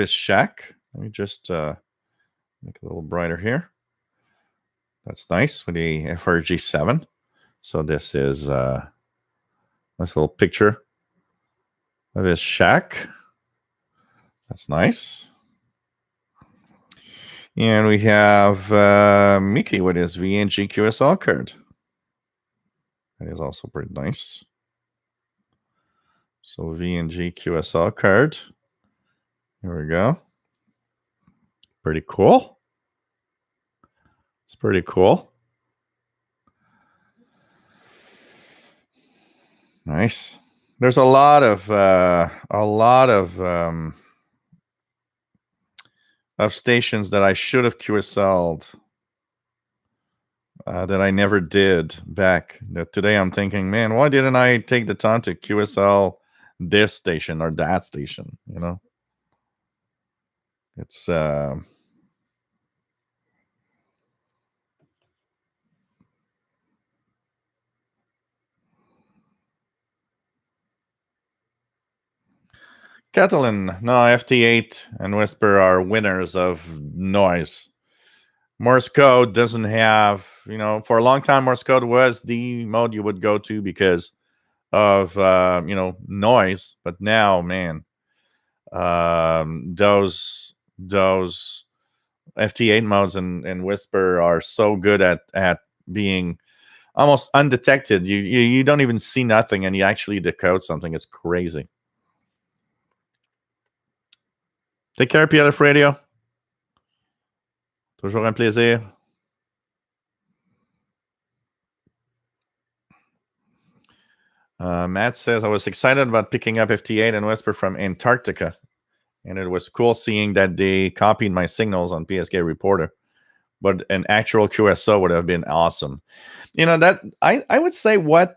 S1: shack. Let me just make it a little brighter here. That's nice with the FRG7. So this is a nice little picture of his shack. That's nice. And we have Mickey with his VNG QSL card. That is also pretty nice. So VNG QSL card. Here we go. Pretty cool. It's pretty cool. Nice. There's a lot of stations that I should have QSL'd that I never did back. Today I'm thinking, man, why didn't I take the time to QSL this station or that station? You know, it's Catalan. No, FT8 and Whisper are winners of noise. Morse code doesn't have, for a long time, Morse code was the mode you would go to because of, noise. But now, man, those FT8 modes and Whisper are so good at being almost undetected. You don't even see nothing, and you actually decode something. It's crazy. Take care, PLF Radio. Toujours un plaisir. Matt says, I was excited about picking up FT8 and Whisper from Antarctica, and it was cool seeing that they copied my signals on PSK Reporter, but an actual QSO would have been awesome. That I would say what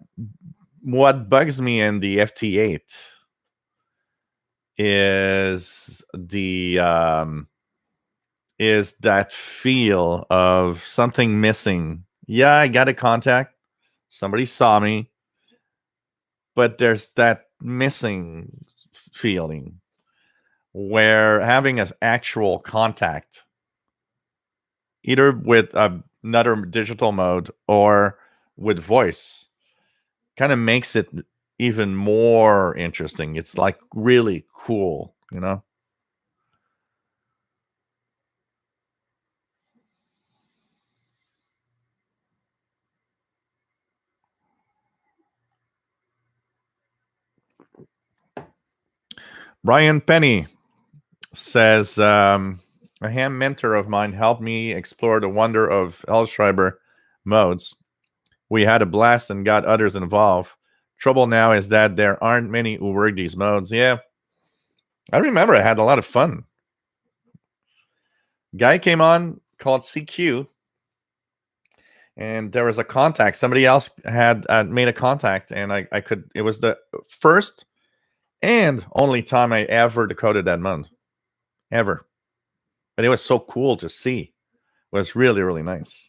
S1: bugs me in the FT8 is is that feel of something missing. Yeah, I got a contact. Somebody saw me. But there's that missing feeling where having an actual contact, either with another digital mode or with voice, kind of makes it even more interesting. It's like really cool, Brian Penny says, a ham mentor of mine helped me explore the wonder of Hellschreiber modes. We had a blast and got others involved. Trouble now is that there aren't many who work these modes. Yeah, I remember I had a lot of fun. Guy came on called CQ, and there was a contact. Somebody else had made a contact, and I could. It was the first and only time I ever decoded that mode, ever. But it was so cool to see. It was really, really nice.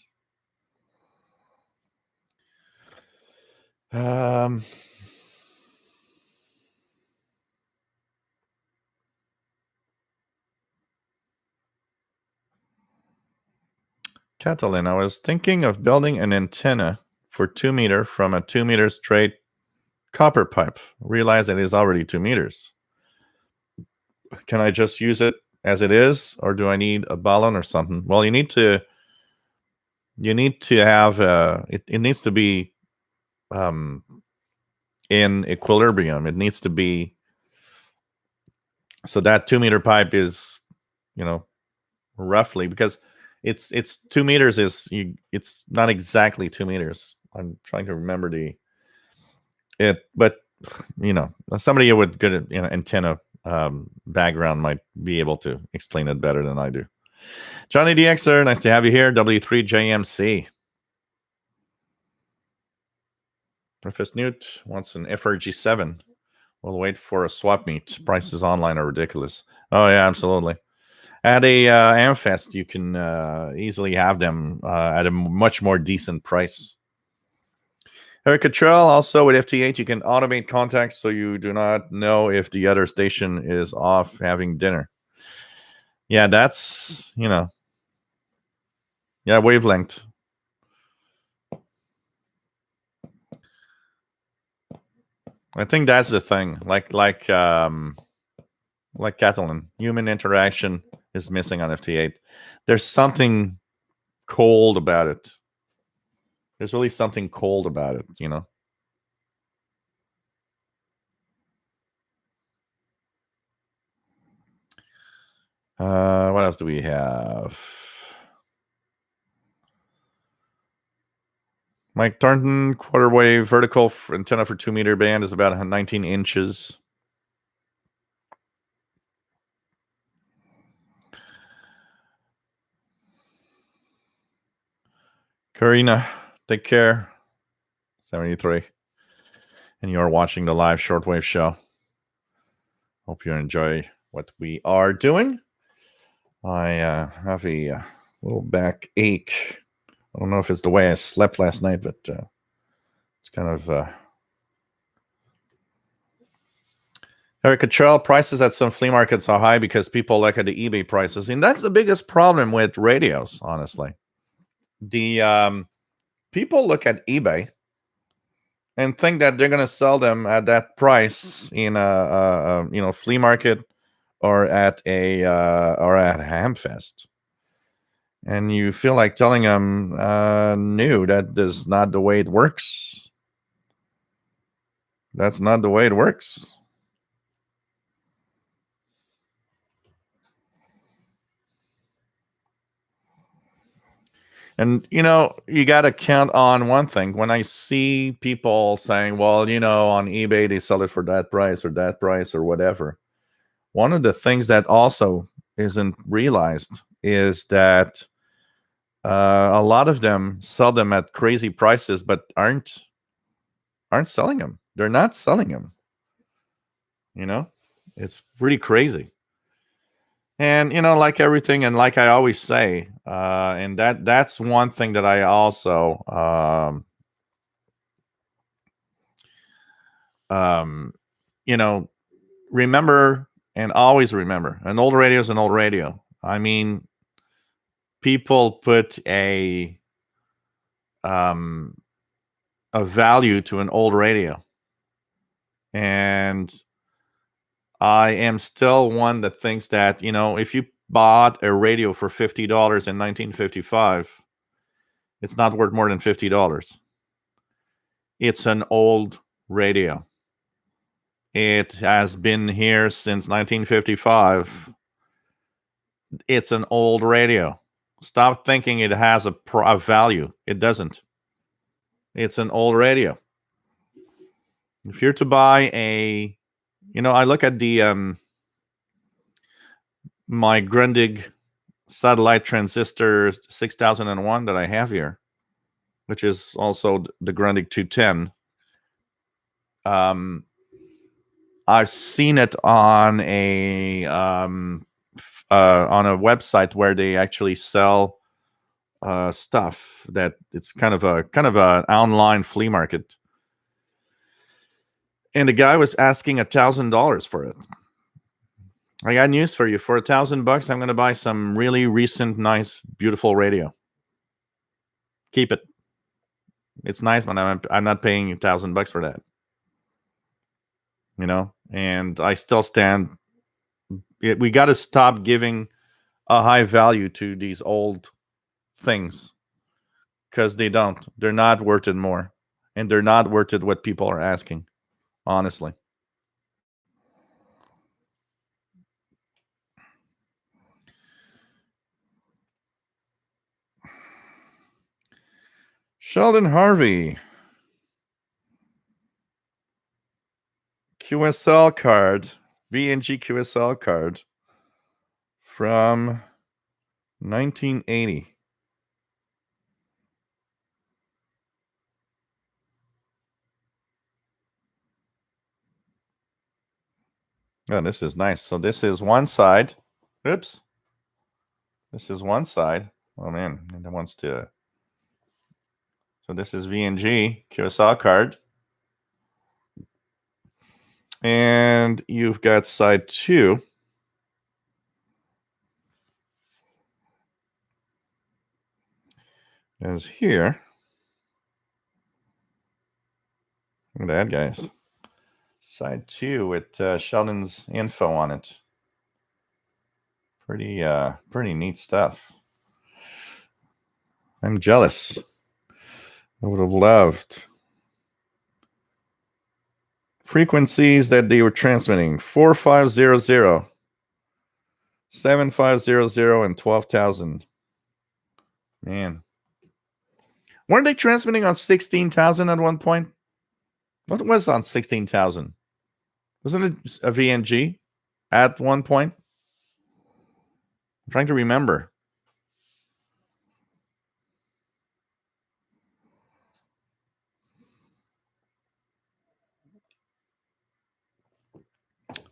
S1: Catalin, I was thinking of building an antenna for 2 meter from a 2 meter straight copper pipe. Realize it is already 2 meters. Can I just use it as it is, or do I need a balloon or something? Well, you need to have it needs to be in equilibrium. It needs to be so that 2 meter pipe is, roughly, because it's 2 meters it's not exactly 2 meters. I'm trying to remember but somebody with good antenna background might be able to explain it better than I do. Johnny DXer, nice to have you here. W3JMC. Professor Newt wants an FRG7. We'll wait for a swap meet. Prices online are ridiculous. Oh yeah, absolutely. At a Amfest, you can easily have them at a much more decent price. Eric Cottrell, also with FT8, you can automate contacts so you do not know if the other station is off having dinner. Yeah, that's, wavelength. I think that's the thing. Like Catalan, human interaction is missing on FT8. There's something cold about it. There's really something cold about it, you know. What else do we have? Mike Thornton, quarter wave vertical antenna for 2-meter band is about 19 inches. Karina, take care. 73. And you're watching the live shortwave show. Hope you enjoy what we are doing. I have a little back ache. I don't know if it's the way I slept last night, but it's kind of... Eric Cottrell, prices at some flea markets are high because people look at the eBay prices. And that's the biggest problem with radios, honestly. The people look at eBay and think that they're going to sell them at that price in a flea market or at a Hamfest. And you feel like telling them, no, that is not the way it works. That's not the way it works. And, you got to count on one thing. When I see people saying, well, on eBay, they sell it for that price or whatever. One of the things that also isn't realized is that a lot of them sell them at crazy prices, but aren't selling them. They're not selling them. It's pretty crazy. And like everything, and like I always say, and that's one thing that I also remember, and always remember, an old radio is an old radio. I mean, people put a value to an old radio, and I am still one that thinks that, if you bought a radio for $50 in 1955, it's not worth more than $50. It's an old radio. It has been here since 1955. It's an old radio. Stop thinking it has a value. It doesn't. It's an old radio. If you're to buy I look at the my Grundig satellite transistor 6001 that I have here, which is also the Grundig 210. I've seen it on a website where they actually sell stuff. That it's kind of an online flea market, and the guy was asking $1,000 for it. I got news for you. For $1,000, I'm going to buy some really recent, nice, beautiful radio. Keep it. It's nice, but I'm not paying $1,000 for that. And I still stand. We got to stop giving a high value to these old things, because they're not worth it more, and they're not worth it what people are asking, honestly. Sheldon Harvey, QSL card, VNG QSL card from 1980. Oh, this is nice. So this is one side. Oops. This is one side. Oh man, and it wants to. So this is VNG QSL card. And you've got side 2. Is here. Look at that, guys. Side 2 with Sheldon's info on it. Pretty neat stuff. I'm jealous. I would have loved frequencies that they were transmitting: 4500, 7500, and 12,000. Man, weren't they transmitting on 16,000 at one point? What was on 16,000? Wasn't it a VNG at one point? I'm trying to remember.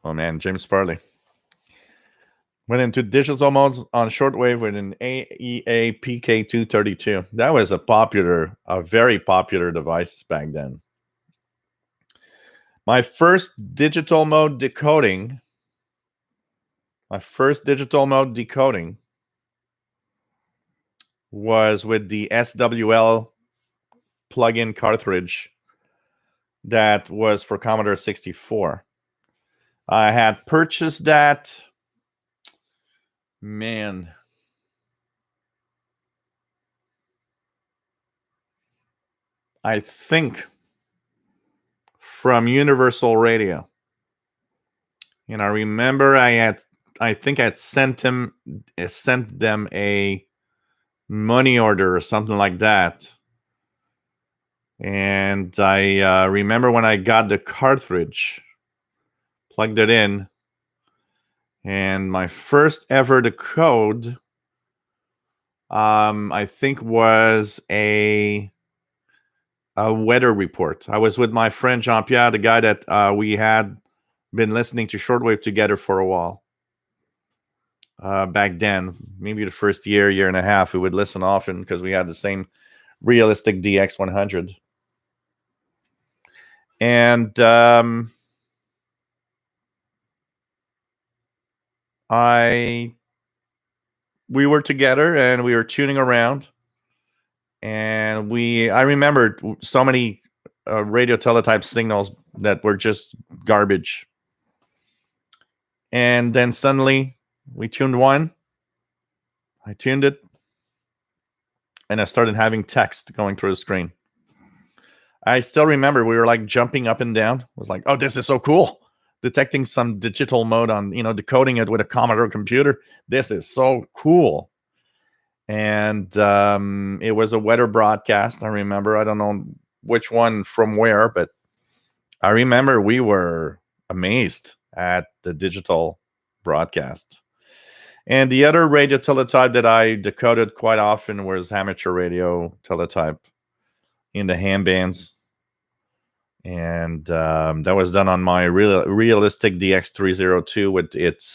S1: Oh man, James Farley went into digital modes on shortwave with an AEA PK232. That was a very popular device back then. My first digital mode decoding was with the SWL plug-in cartridge that was for Commodore 64. I had purchased that, man, I think from Universal Radio. And I remember I think I'd sent them a money order or something like that. And I remember when I got the cartridge, plugged it in, and my first ever decode, I think, was a weather report. I was with my friend Jean-Pierre, the guy that we had been listening to shortwave together for a while. Back then, maybe the first year and a half, we would listen often because we had the same realistic DX100. And we were together and we were tuning around, and I remembered so many radio teletype signals that were just garbage. And then suddenly we tuned one. I tuned it, and I started having text going through the screen. I still remember we were like jumping up and down. It was like, oh, this is so cool. Detecting some digital mode on, decoding it with a Commodore computer. This is so cool. And it was a weather broadcast. I remember, I don't know which one from where, but I remember we were amazed at the digital broadcast. And the other radio teletype that I decoded quite often was amateur radio teletype in the ham bands. And that was done on my realistic DX302 with its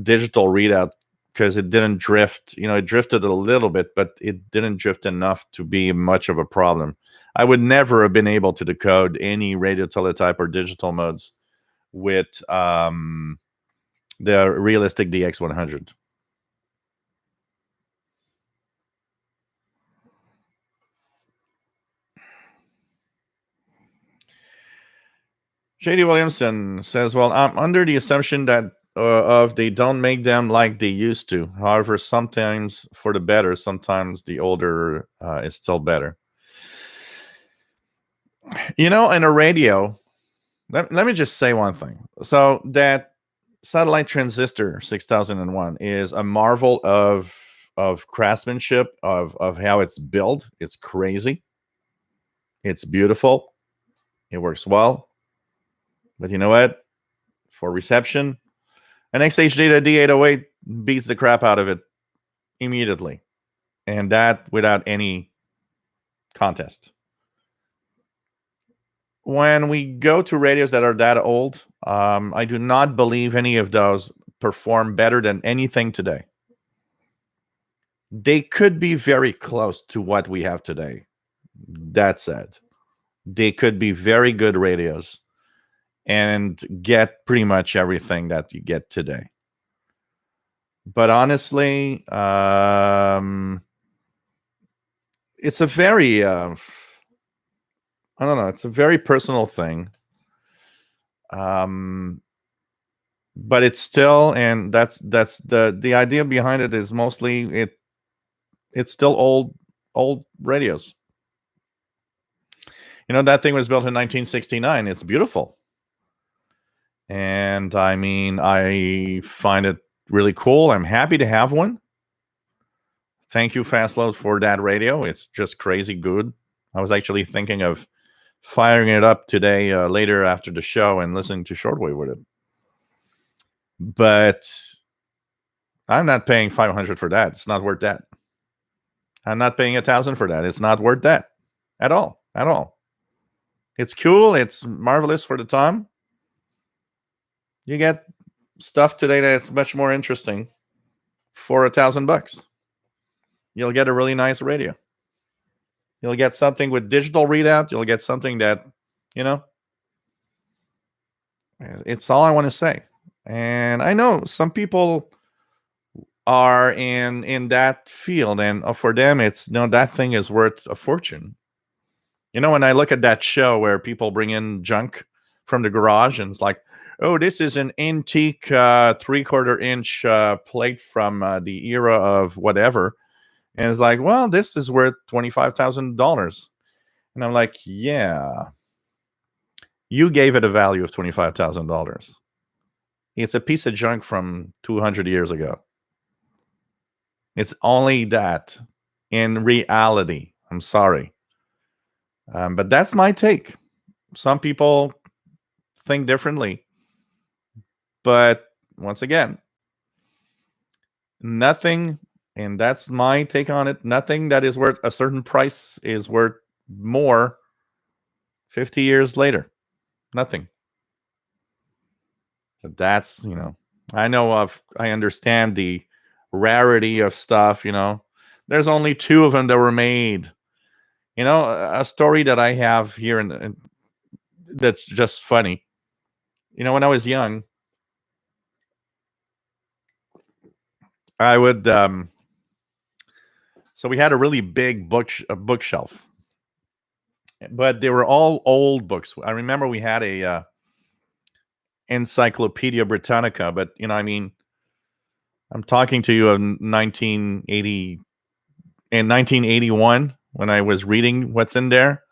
S1: digital readout, because it didn't drift. It drifted a little bit, but it didn't drift enough to be much of a problem. I would never have been able to decode any radio teletype or digital modes with the realistic DX100. JD Williamson says, well, I'm under the assumption that they don't make them like they used to. However, sometimes for the better, sometimes the older is still better. In a radio, let me just say one thing. So that satellite transistor 6001 is a marvel of craftsmanship, of how it's built. It's crazy. It's beautiful. It works well. But you know what? For reception, an XH Data D808 beats the crap out of it immediately. And that without any contest. When we go to radios that are that old, I do not believe any of those perform better than anything today. They could be very close to what we have today. That said, they could be very good radios and get pretty much everything that you get today. But honestly, it's a very, I don't know, it's a very personal thing. but it's still, and that's the idea behind it is mostly it's still old radios. That thing was built in 1969. It's beautiful. And I mean, I find it really cool. I'm happy to have one. Thank you, Fastload, for that radio. It's just crazy good. I was actually thinking of firing it up today, later after the show, and listening to Shortwave with it. But I'm not paying 500 for that. It's not worth that. I'm not paying 1,000 for that. It's not worth that at all. At all. It's cool. It's marvelous for the time. You get stuff today that's much more interesting for $1,000. You'll get a really nice radio. You'll get something with digital readout. You'll get something that, it's all I want to say. And I know some people are in that field, and for them, it's that thing is worth a fortune. When I look at that show where people bring in junk from the garage, and it's like, oh, this is an antique 3/4 inch plate from the era of whatever. And it's like, well, this is worth $25,000. And I'm like, yeah, you gave it a value of $25,000. It's a piece of junk from 200 years ago. It's only that in reality. I'm sorry. But that's my take. Some people think differently. But once again, nothing, and that's my take on it, nothing that is worth a certain price is worth more 50 years later. Nothing. But that's, I understand the rarity of stuff, There's only 2 of them that were made. A story that I have here, and that's just funny. When I was young, I would so we had a really big bookshelf, but they were all old books. I remember we had a Encyclopedia Britannica, but I'm talking to you of 1980 and 1981 when I was reading what's in there,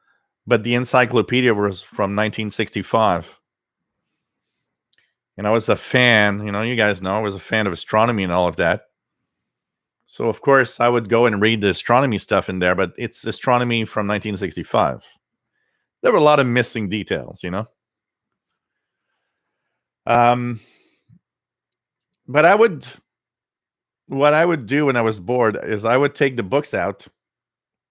S1: but the encyclopedia was from 1965. And I was a fan, you guys know, I was a fan of astronomy and all of that. So, of course, I would go and read the astronomy stuff in there, but it's astronomy from 1965. There were a lot of missing details, But what I would do when I was bored is I would take the books out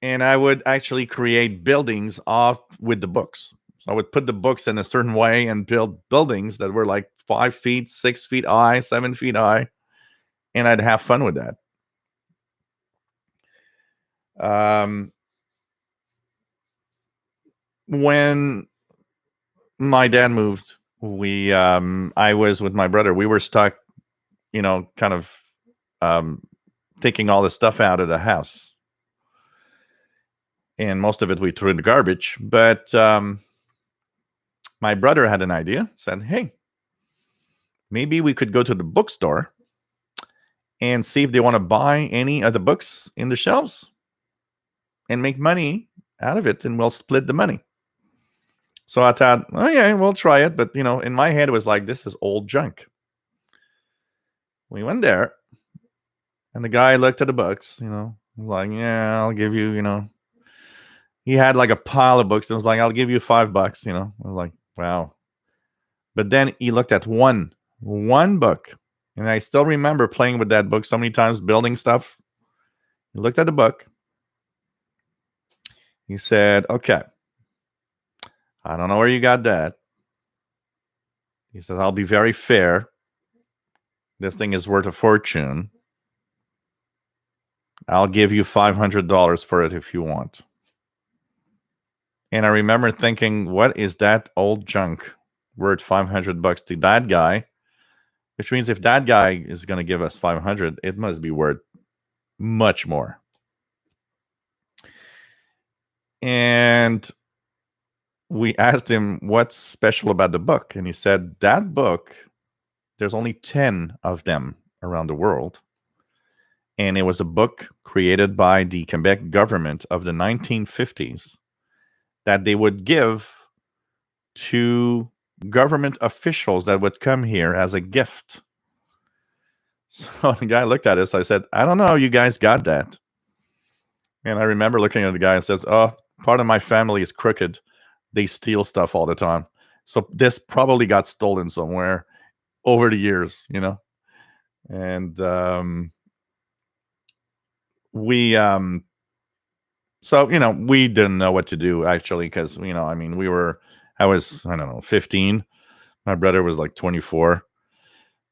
S1: and I would actually create buildings off with the books. So I would put the books in a certain way and build buildings that were like 5 feet, 6 feet high, 7 feet high. And I'd have fun with that. When my dad moved, I was with my brother. We were stuck, kind of taking all the stuff out of the house. And most of it we threw in the garbage. But my brother had an idea, said, hey, maybe we could go to the bookstore and see if they want to buy any of the books in the shelves and make money out of it, and we'll split the money. So I thought, oh yeah, we'll try it. But, in my head, it was like, this is old junk. We went there, and the guy looked at the books, was like, yeah, I'll give you, he had like a pile of books. And was like, I'll give you $5, I was like, wow. But then he looked at one book. And I still remember playing with that book so many times, building stuff. He looked at the book. He said, okay, I don't know where you got that. He says, I'll be very fair. This thing is worth a fortune. I'll give you $500 for it if you want. And I remember thinking, what is that old junk worth $500 to that guy? Which means if that guy is going to give us 500, it must be worth much more. And we asked him what's special about the book. And he said, that book There's only 10 of them around the world. And it was a book created by the Quebec government of the 1950s that they would give to government officials that would come here as a gift. So the guy looked at us. I said, I don't know how you guys got that. And I remember looking at the guy and says, oh, part of my family is crooked. They steal stuff all the time. So this probably got stolen somewhere over the years, you know. And we so you know, we didn't know what to do actually, because you know, I mean, I was, I don't know, 15. My brother was like 24.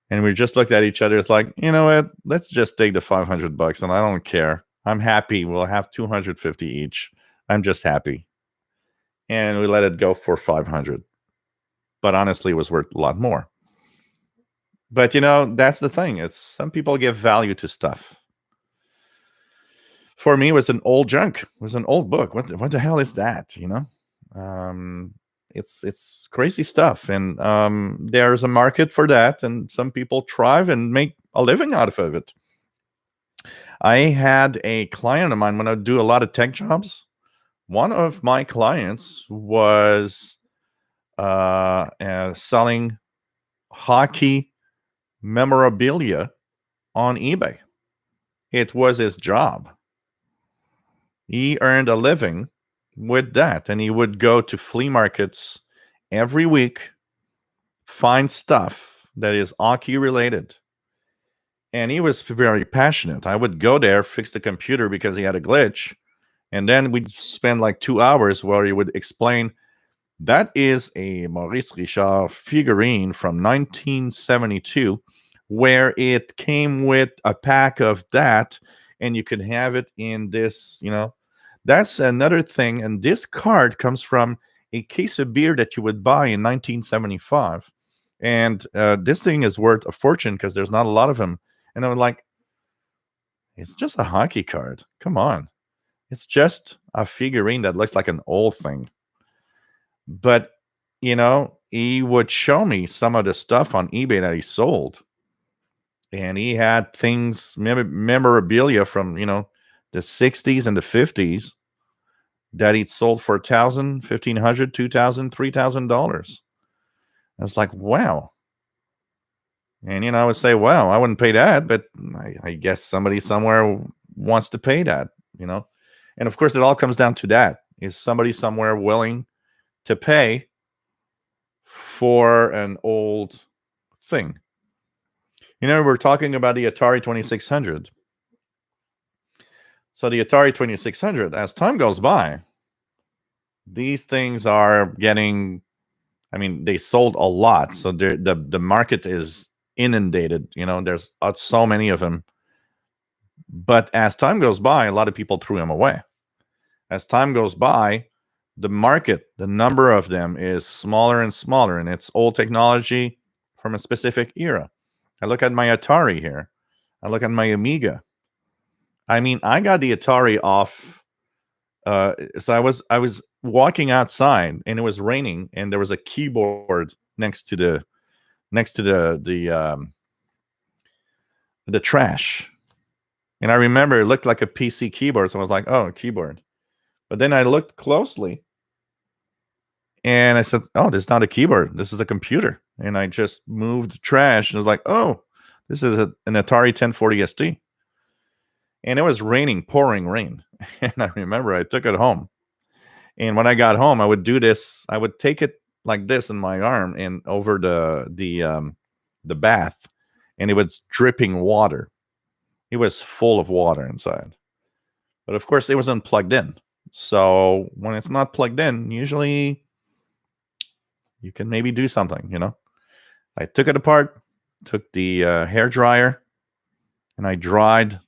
S1: And we just looked at each other. It's like, you know what? Let's just take the $500 and I don't care. I'm happy. We'll have 250 each. I'm just happy. And we let it go for 500. But honestly, it was worth a lot more. But you know, that's the thing. It's some people give value to stuff. For me, it was an old junk. It was an old book. What the hell is that? You know? It's crazy stuff, and there's a market for that, and some people thrive and make a living out of it. I had a client of mine when I do a lot of tech jobs. One of my clients was selling hockey memorabilia on eBay. It was his job. He earned a living with that, and he would go to flea markets every week, find stuff that is hockey related, and he was very passionate. I would go there, fix the computer because he had a glitch, and then we'd spend like 2 hours where he would explain that is a Maurice Richard figurine from 1972 where it came with a pack of that, and you could have it in this, you know. That's another thing. And this card comes from a case of beer that you would buy in 1975. And this thing is worth a fortune because there's not a lot of them. And I was like, it's just a hockey card. Come on. It's just a figurine that looks like an old thing. But, you know, he would show me some of the stuff on eBay that he sold. And he had things, memorabilia from, you know, the 60s and the 50s that he'd sold for $1,000, $1,500, $2,000, $3,000. I was like, wow. And, you know, I would say, wow, I wouldn't pay that, but I guess somebody somewhere wants to pay that, you know. And of course, it all comes down to that. Is somebody somewhere willing to pay for an old thing? You know, we're talking about the Atari 2600. So the Atari 2600, as time goes by, these things are getting, I mean, they sold a lot. So the market is inundated. You know, there's so many of them. But as time goes by, a lot of people threw them away. As time goes by, the market, the number of them is smaller and smaller, and it's old technology from a specific era. I look at my Atari here. I look at my Amiga. I mean, I got the Atari off. So I was walking outside, and it was raining, and there was a keyboard next to the trash. And I remember it looked like a PC keyboard, so I was like, "Oh, a keyboard." But then I looked closely, and I said, "Oh, this is not a keyboard. This is a computer." And I just moved the trash, and I was like, "Oh, this is an Atari 1040 ST." And it was raining, pouring rain. And I remember I took it home. And when I got home, I would do this. I would take it like this in my arm and over the bath, and it was dripping water. It was full of water inside. But of course, it wasn't plugged in. So when it's not plugged in, usually you can maybe do something, you know. I took it apart, took the hair dryer, and I dried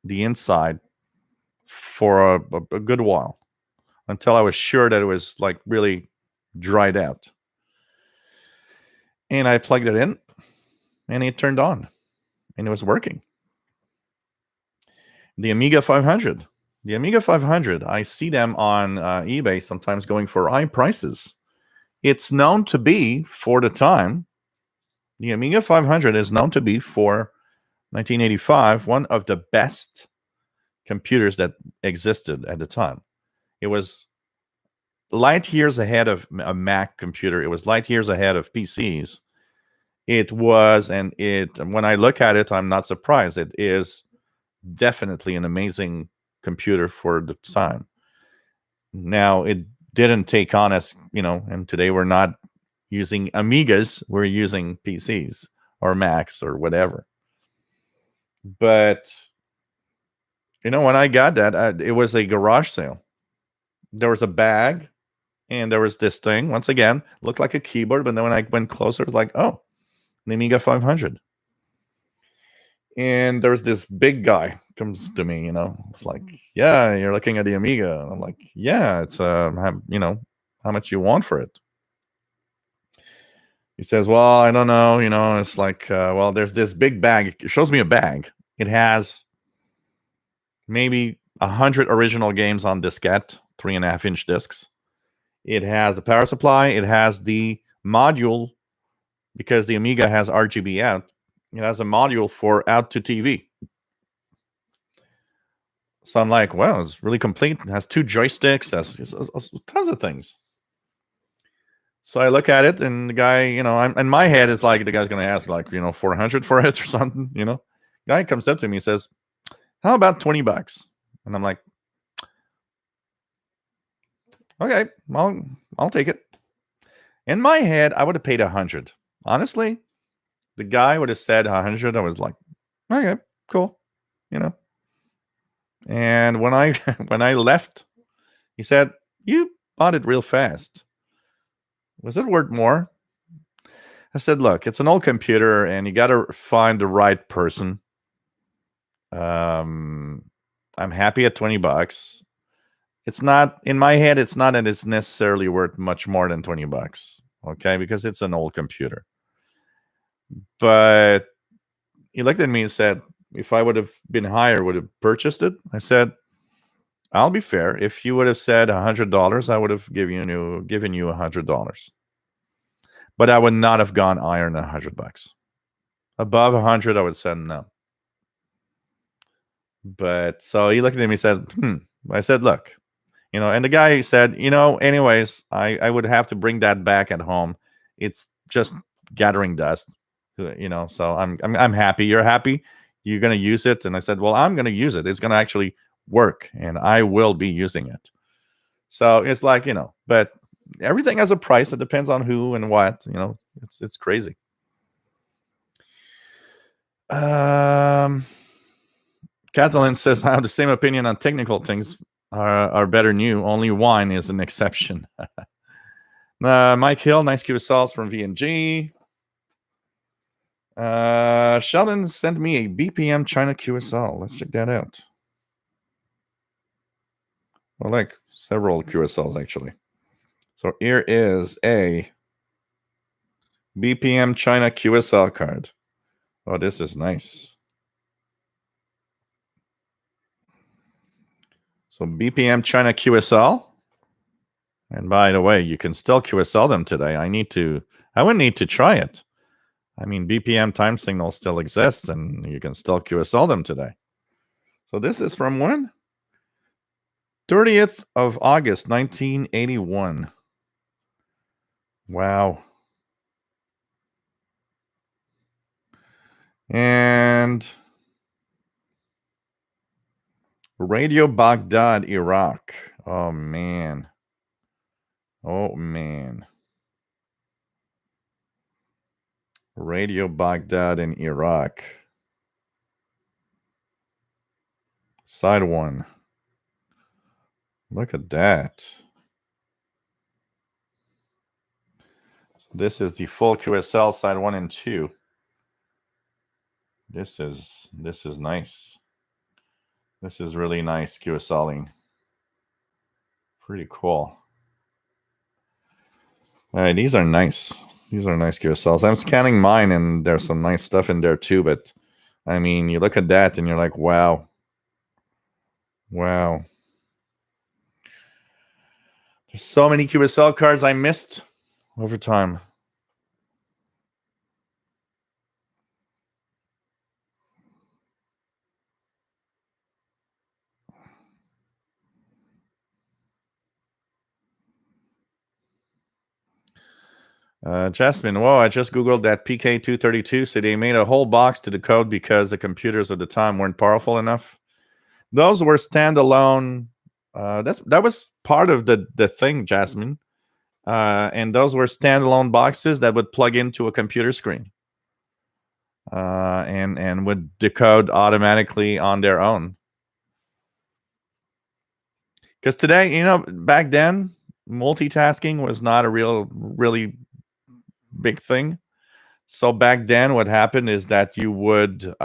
S1: the inside for a good while until I was sure that it was like really dried out. And I plugged it in, and it turned on, and it was working. The Amiga 500. The Amiga 500, I see them on eBay sometimes going for high prices. It's known to be, for the time, The Amiga 500 is known to be, for 1985, one of the best computers that existed at the time. It was light years ahead of a Mac computer. It was light years ahead of PCs. It was, and when I look at it, I'm not surprised. It is definitely an amazing computer for the time. Now, it didn't take on as, and today we're not using Amigas, we're using PCs or Macs or whatever. But, when I got that, it was a garage sale. There was a bag, and there was this thing. Once again, looked like a keyboard, but then when I went closer, it was like, oh, an Amiga 500. And there's this big guy comes to me, it's like, yeah, you're looking at the Amiga. And I'm like, yeah, it's how much you want for it? He says, well, I don't know, it's like, well, there's this big bag. It shows me a bag. It has maybe 100 original games on diskette, 3.5-inch discs. It has the power supply. It has the module, because the Amiga has RGB out. It has a module for out to TV. So I'm like, wow, it's really complete. It has 2 joysticks, has tons of things. So I look at it, and the guy, in my head, is like, the guy's going to ask, like, 400 for it or something, Guy comes up to me and says, how about $20? And I'm like, okay, I'll take it. In my head, I would have paid 100. Honestly, the guy would have said 100. I was like, okay, cool, And when I when I left, he said, you bought it real fast. Was it worth more? I said, look, it's an old computer, and you got to find the right person. I'm happy at $20. It's not, in my head, it's not that it's necessarily worth much more than $20. Okay, because it's an old computer. But he looked at me and said, if I would have been higher, would have purchased it. I said, I'll be fair. If you would have said $100, I would have given you $100. But I would not have gone higher than $100. Above 100, I would say no. But so he looked at me and said, I said, look, and the guy said, anyways, I would have to bring that back at home. It's just gathering dust, so I'm happy. You're happy. You're going to use it. And I said, well, I'm going to use it. It's going to actually work, and I will be using it. So it's like, but everything has a price. It depends on who and what, it's crazy. Catalan says, I have the same opinion on technical things are better new. Only wine is an exception. Mike Hill, nice QSLs from VNG. Sheldon sent me a BPM China QSL. Let's check that out. I like several QSLs, actually. So here is a BPM China QSL card. Oh, this is nice. So BPM China QSL. And by the way, you can still QSL them today. I would need to try it. I mean, BPM time signal still exists, and you can still QSL them today. So this is from when? 30th of August, 1981. Wow. And Radio Baghdad, Iraq. Oh, man. Radio Baghdad in Iraq. Side 1. Look at that. So this is the full QSL, side 1 and 2. This is nice. This is really nice QSLing. Pretty cool. All right, these are nice. These are nice QSLs. I'm scanning mine, and there's some nice stuff in there too. But I mean, you look at that, and you're like, wow. Wow. There's so many QSL cards I missed over time. Jasmine, whoa, I just Googled that PK232. So they made a whole box to decode because the computers of the time weren't powerful enough. Those were standalone. That was part of the thing, Jasmine. And those were standalone boxes that would plug into a computer screen and would decode automatically on their own. Because today, back then, multitasking was not a really big thing. So back then, what happened is that you would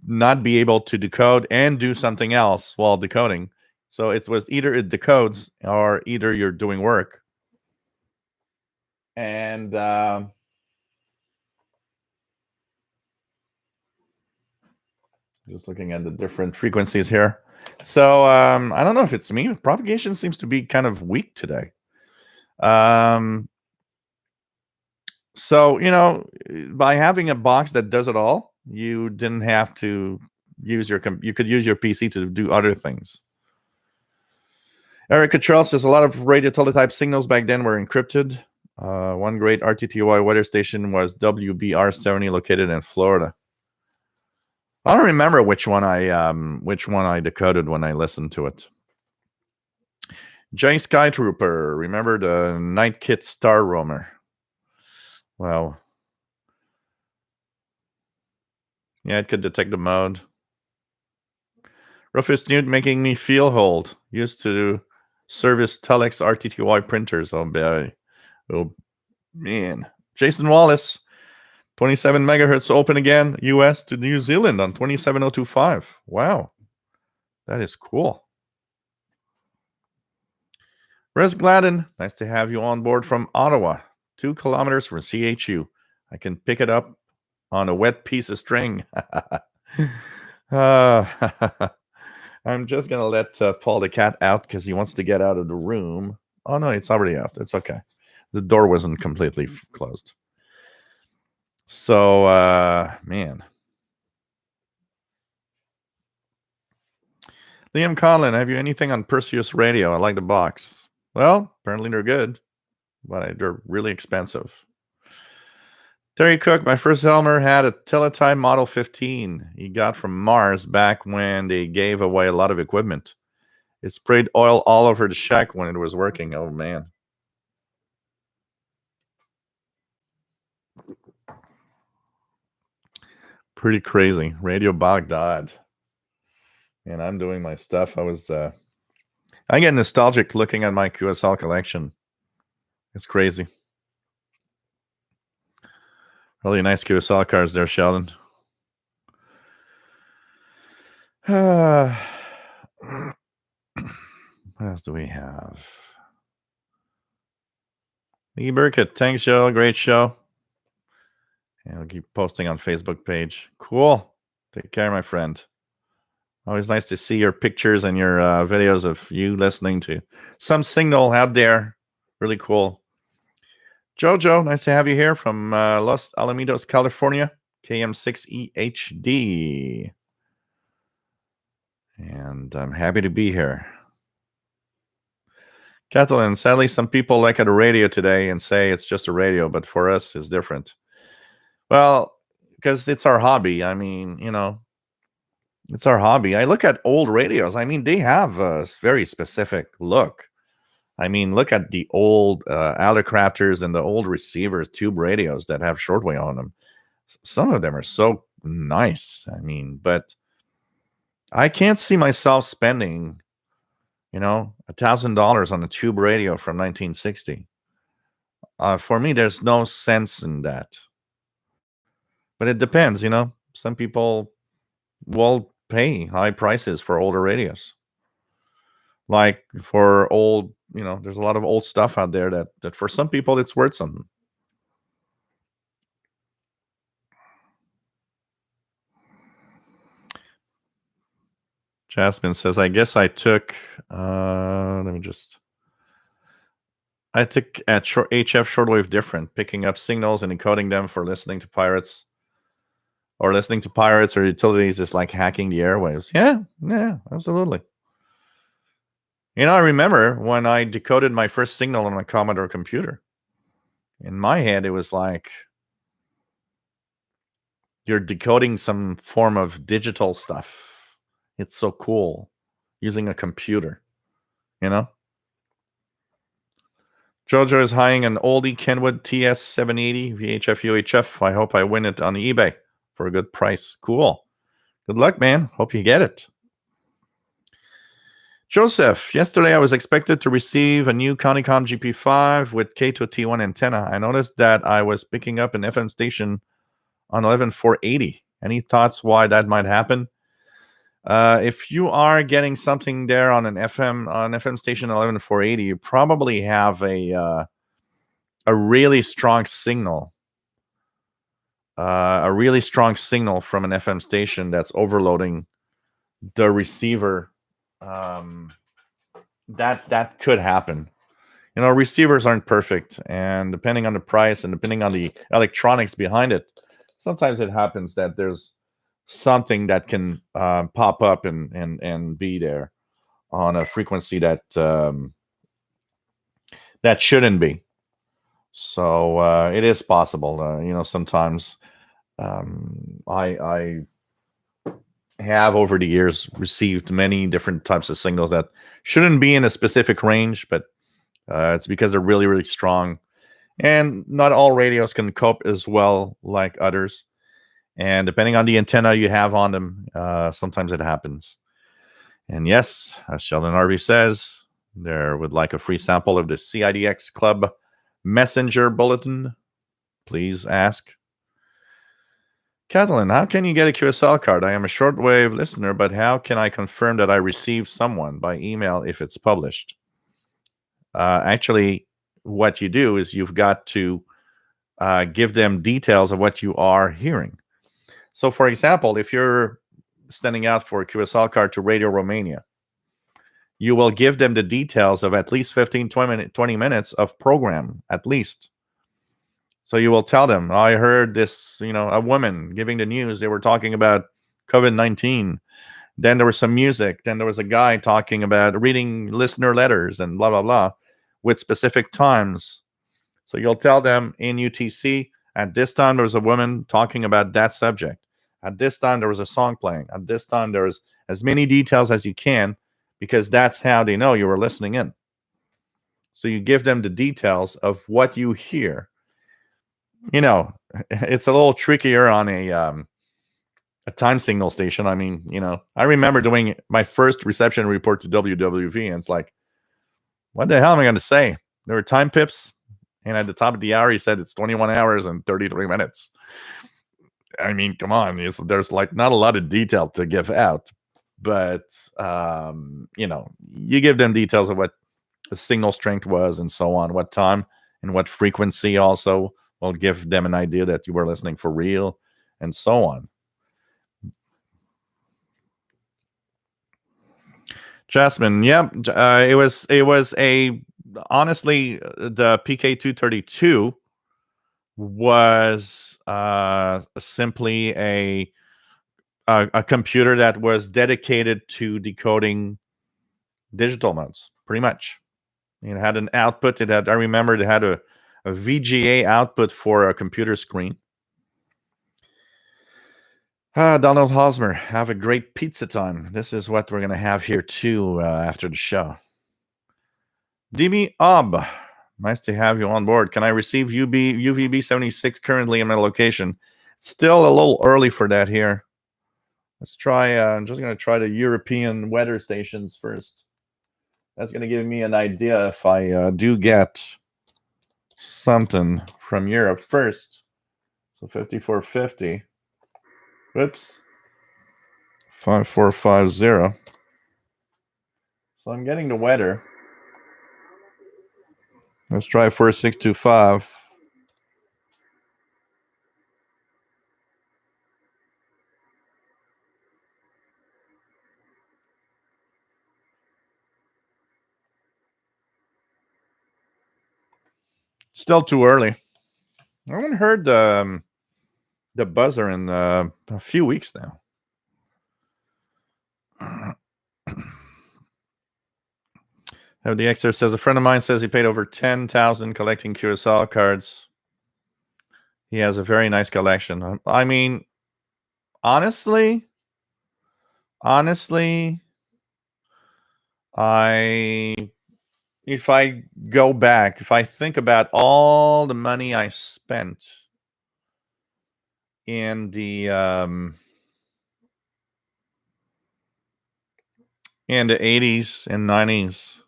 S1: not be able to decode and do something else while decoding. So it was either it decodes or either you're doing work. And just looking at the different frequencies here. So I don't know if it's me. Propagation seems to be kind of weak today. So, by having a box that does it all, you didn't have to use you could use your PC to do other things. Eric Cottrell says a lot of radio teletype signals back then were encrypted. One great RTTY weather station was WBR 70 located in Florida. I don't remember which one I decoded when I listened to it. Jay Skytrooper, remember the Night Kit Star Roamer? Well, yeah, it could detect the mode. Rufus Newt making me feel old. Used to service Telex RTTY printers. Oh, boy. Oh, man. Jason Wallace, 27 megahertz open again, US to New Zealand on 27025. Wow. That is cool. Res Gladden, nice to have you on board from Ottawa. 2 kilometers from CHU. I can pick it up on a wet piece of string. I'm just going to let Paul the cat out because he wants to get out of the room. Oh, no, it's already out. It's okay. The door wasn't completely closed. So, man. Liam Conlon, have you anything on Perseus Radio? I like the box. Well, apparently they're good, but they're really expensive. Terry Cook, my first Elmer had a Teletype Model 15 he got from Mars back when they gave away a lot of equipment. It sprayed oil all over the shack when it was working. Oh, man. Pretty crazy. Radio Baghdad. And I'm doing my stuff. I get nostalgic looking at my QSL collection. It's crazy. Really nice QSL cars there, Sheldon. What else do we have? Lee Burkett, thanks, Joe. Great show. And I'll keep posting on Facebook page. Cool. Take care, my friend. Always nice to see your pictures and your videos of you listening to some signal out there. Really cool. Jojo, nice to have you here from Los Alamitos, California. KM6EHD. And I'm happy to be here. Kathleen, sadly, some people look at a radio today and say it's just a radio, but for us, it's different. Well, because it's our hobby. I mean, it's our hobby. I look at old radios. I mean, they have a very specific look. I mean, look at the old Alecrafters and the old receivers, tube radios that have shortwave on them. Some of them are so nice. I mean, but I can't see myself spending, $1,000 on a tube radio from 1960. For me, there's no sense in that. But it depends, Some people will pay high prices for older radios. Like for old, there's a lot of old stuff out there that for some people it's worth something. Jasmine says, I guess I took I took at HF shortwave different, picking up signals and encoding them for listening to pirates. Or listening to pirates or utilities is like hacking the airwaves. Yeah, absolutely. I remember when I decoded my first signal on a Commodore computer. In my head, it was like you're decoding some form of digital stuff. It's so cool using a computer, you know? Jojo is hiring an oldie Kenwood TS 780 VHF UHF. I hope I win it on eBay for a good price. Cool. Good luck, man. Hope you get it. Joseph, yesterday I was expected to receive a new Conicom GP5 with K2T1 antenna. I noticed that I was picking up an FM station on 11480. Any thoughts why that might happen? If you are getting something there on an FM station 11480, you probably have a really strong signal. A really strong signal from an FM station that's overloading the receiver. That could happen. Receivers aren't perfect, and depending on the price and depending on the electronics behind it, sometimes it happens that there's something that can pop up and be there on a frequency that that shouldn't be. So it is possible. Sometimes I have over the years received many different types of signals that shouldn't be in a specific range, but it's because they're really, really strong. And not all radios can cope as well like others. And depending on the antenna you have on them, sometimes it happens. And yes, as Sheldon Harvey says, there would like a free sample of the CIDX Club Messenger Bulletin. Please ask. Kathleen, how can you get a QSL card? I am a shortwave listener, but how can I confirm that I received someone by email if it's published? Actually, what you do is you've got to give them details of what you are hearing. So, for example, if you're sending out for a QSL card to Radio Romania, you will give them the details of at least 15, 20 minutes of program, at least. So you will tell them, I heard this, a woman giving the news. They were talking about COVID-19. Then there was some music. Then there was a guy talking about reading listener letters and blah, blah, blah with specific times. So you'll tell them in UTC, at this time, there was a woman talking about that subject. At this time, there was a song playing. At this time, there was as many details as you can, because that's how they know you were listening in. So you give them the details of what you hear. It's a little trickier on a time signal station. I mean, I remember doing my first reception report to WWV, and it's like, what the hell am I going to say? There were time pips, and at the top of the hour, he said it's 21 hours and 33 minutes. I mean, come on. There's like not a lot of detail to give out, but, you give them details of what the signal strength was and so on, what time and what frequency also will give them an idea that you were listening for real and so on. Jasmine, yeah, it was honestly, the PK232 was simply a computer that was dedicated to decoding digital modes, pretty much. It had an output. I remember it had a VGA output for a computer screen. Donald Hosmer, have a great pizza time. This is what we're going to have here too after the show. DB Ob, nice to have you on board. Can I receive UVB 76 currently in my location? Still a little early for that here. Let's try, I'm just going to try the European weather stations first. That's going to give me an idea if I do get something from Europe first. So 5450. Whoops. 5450. So I'm getting the weather. Let's try 4625. Still too early. I haven't heard the buzzer in a few weeks now. The Exer says a friend of mine says he paid over 10,000 collecting QSL cards. He has a very nice collection. I mean, honestly, if I go back, if I think about all the money I spent in the 80s and 90s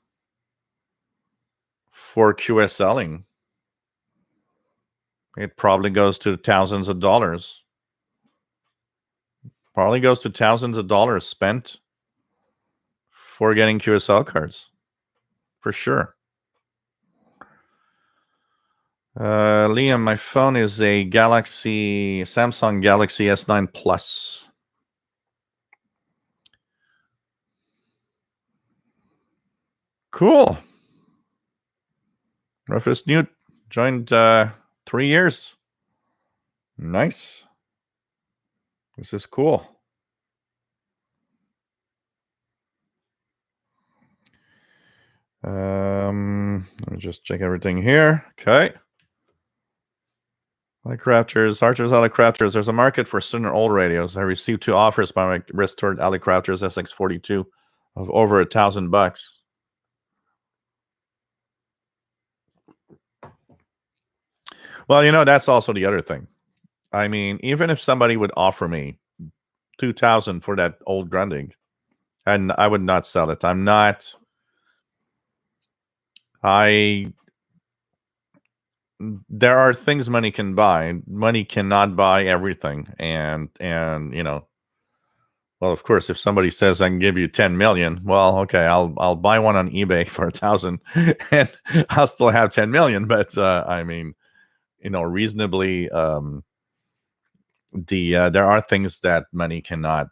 S1: for QSLing, it probably goes to thousands of dollars. Probably goes to thousands of dollars spent for getting QSL cards, for sure. Liam, my phone is a Samsung Galaxy S9 Plus. Cool. Rufus Newt joined 3 years. Nice. This is cool. Let me just check everything here. Okay. Helicopters, Archer's Helicopters. There's a market for certain old radios. I received 2 offers by my restored Helicopters SX42 of over $1,000. Well, that's also the other thing. I mean, even if somebody would offer me 2,000 for that old Grundig, and I would not sell it. There are things money can buy. Money cannot buy everything. And well, of course, if somebody says I can give you 10 million, well, okay, I'll buy one on eBay for 1,000 and I'll still have 10 million. But I mean, reasonably, there are things that money cannot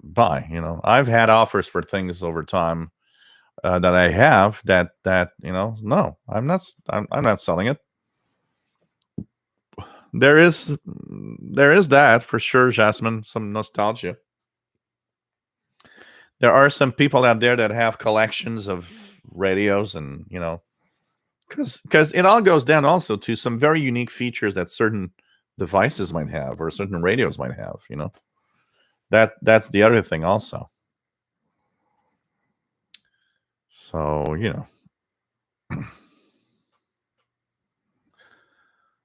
S1: buy. I've had offers for things over time that I have that no, I'm not selling it. There is that for sure, Jasmine. Some nostalgia. There are some people out there that have collections of radios, and because it all goes down also to some very unique features that certain devices might have or certain radios might have. That's the other thing also. So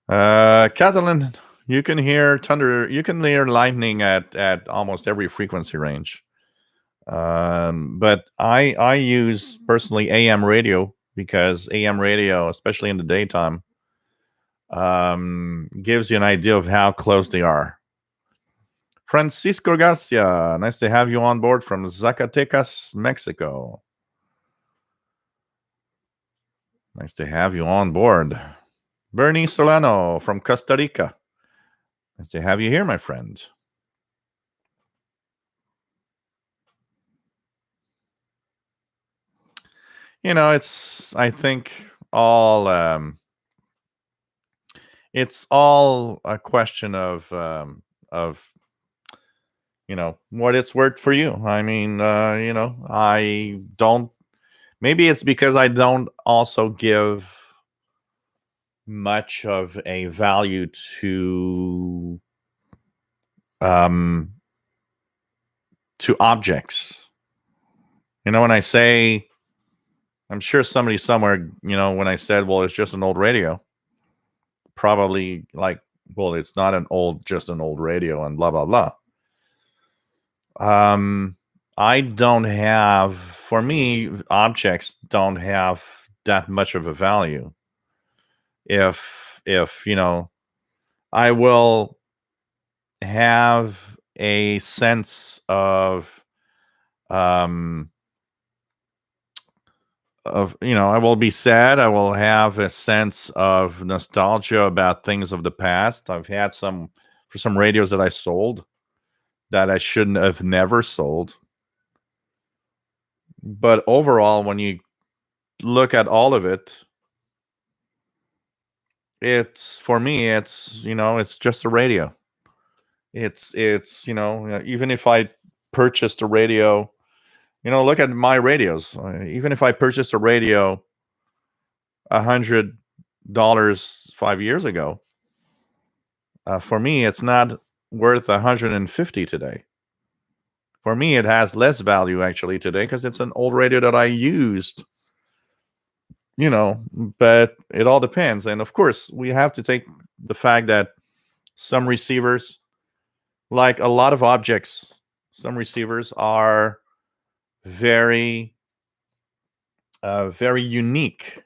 S1: Catalan, you can hear thunder. You can hear lightning at almost every frequency range. But I use personally AM radio because AM radio, especially in the daytime, gives you an idea of how close they are. Francisco Garcia, nice to have you on board from Zacatecas, Mexico. Nice to have you on board. Bernie Solano from Costa Rica. Nice to have you here, my friend. It's, I think, it's all a question of what it's worth for you. I mean, I don't. Maybe it's because I don't also give much of a value to objects. When I say, I'm sure somebody somewhere, when I said, well, it's just an old radio, probably like, well, it's not just an old radio and blah, blah, blah. I don't have, for me, objects don't have that much of a value. If I will have a sense of I will be sad. I will have a sense of nostalgia about things of the past. I've had some radios that I sold that I shouldn't have never sold. But overall, when you look at all of it, for me, it's just a radio. It's even if I purchased a radio Look at my radios. Even if I purchased a radio $100 5 years ago, for me, it's not worth 150 today. For me, it has less value actually today because it's an old radio that I used. But it all depends. And of course, we have to take the fact that some receivers, like a lot of objects, some receivers are very, very unique.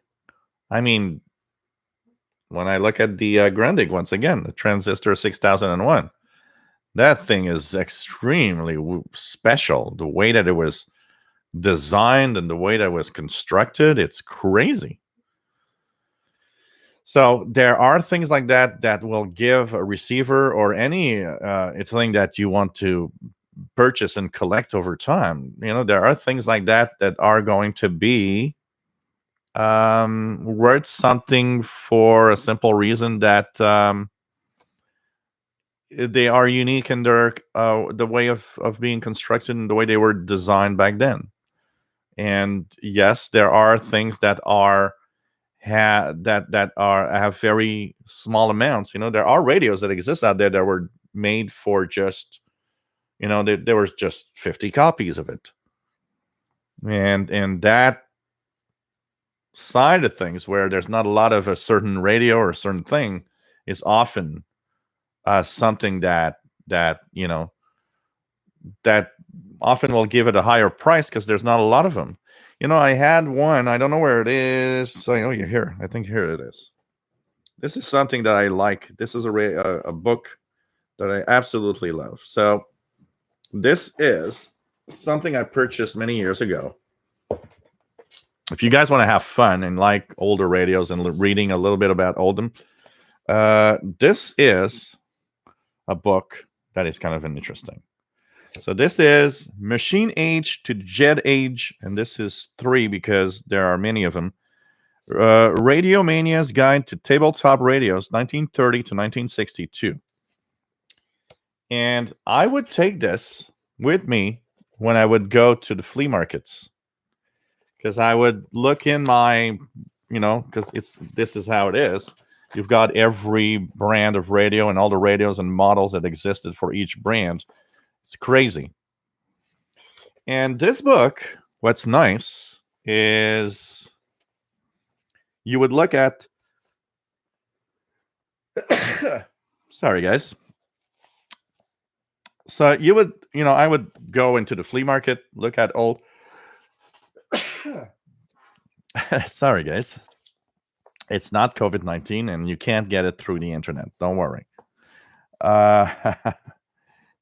S1: I mean, when I look at the Grundig, once again, the Transistor 6001, that thing is extremely special. The way that it was designed and the way that it was constructed, it's crazy. So there are things like that that will give a receiver or any thing that you want to purchase and collect over time. There are things like that that are going to be worth something for a simple reason that they are unique in their the way of being constructed and the way they were designed back then. And yes, there are things that are have very small amounts. There are radios that exist out there that were made for just, there was just 50 copies of it. And that side of things where there's not a lot of a certain radio or a certain thing is often something that that often will give it a higher price because there's not a lot of them. I had one. I don't know where it is. Oh, you're here. I think here it is. This is something that I like. This is a book that I absolutely love. So this is something I purchased many years ago. If you guys want to have fun and like older radios and reading a little bit about oldham, this is a book that is kind of interesting. So this is Machine Age to Jet Age, and this is 3 because there are many of them. Radio Mania's Guide to Tabletop Radios, 1930 to 1962. And I would take this with me when I would go to the flea markets, because I would look in my, because this is how it is. You've got every brand of radio and all the radios and models that existed for each brand. It's crazy. And this book, what's nice is you would look at sorry guys. So you would, I would go into the flea market, look at old sorry guys. It's not COVID-19 and you can't get it through the internet. Don't worry.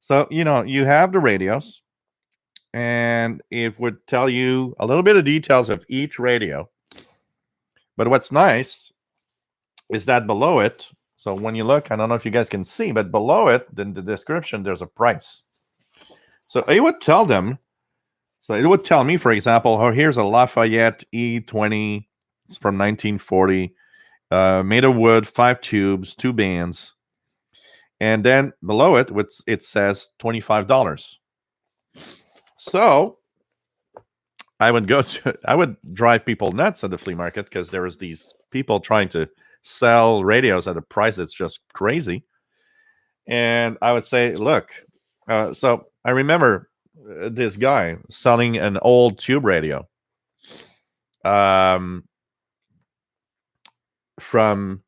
S1: So, you have the radios, and it would tell you a little bit of details of each radio. But what's nice is that below it, so when you look, I don't know if you guys can see, but below it, in the description, there's a price. So it would tell them, so it would tell me, for example, here's a Lafayette E20. It's from 1940, made of wood, 5 tubes, 2 bands. And then below it, it says $25. So I would drive people nuts at the flea market because there was these people trying to sell radios at a price that's just crazy. And I would say, look, so I remember this guy selling an old tube radio from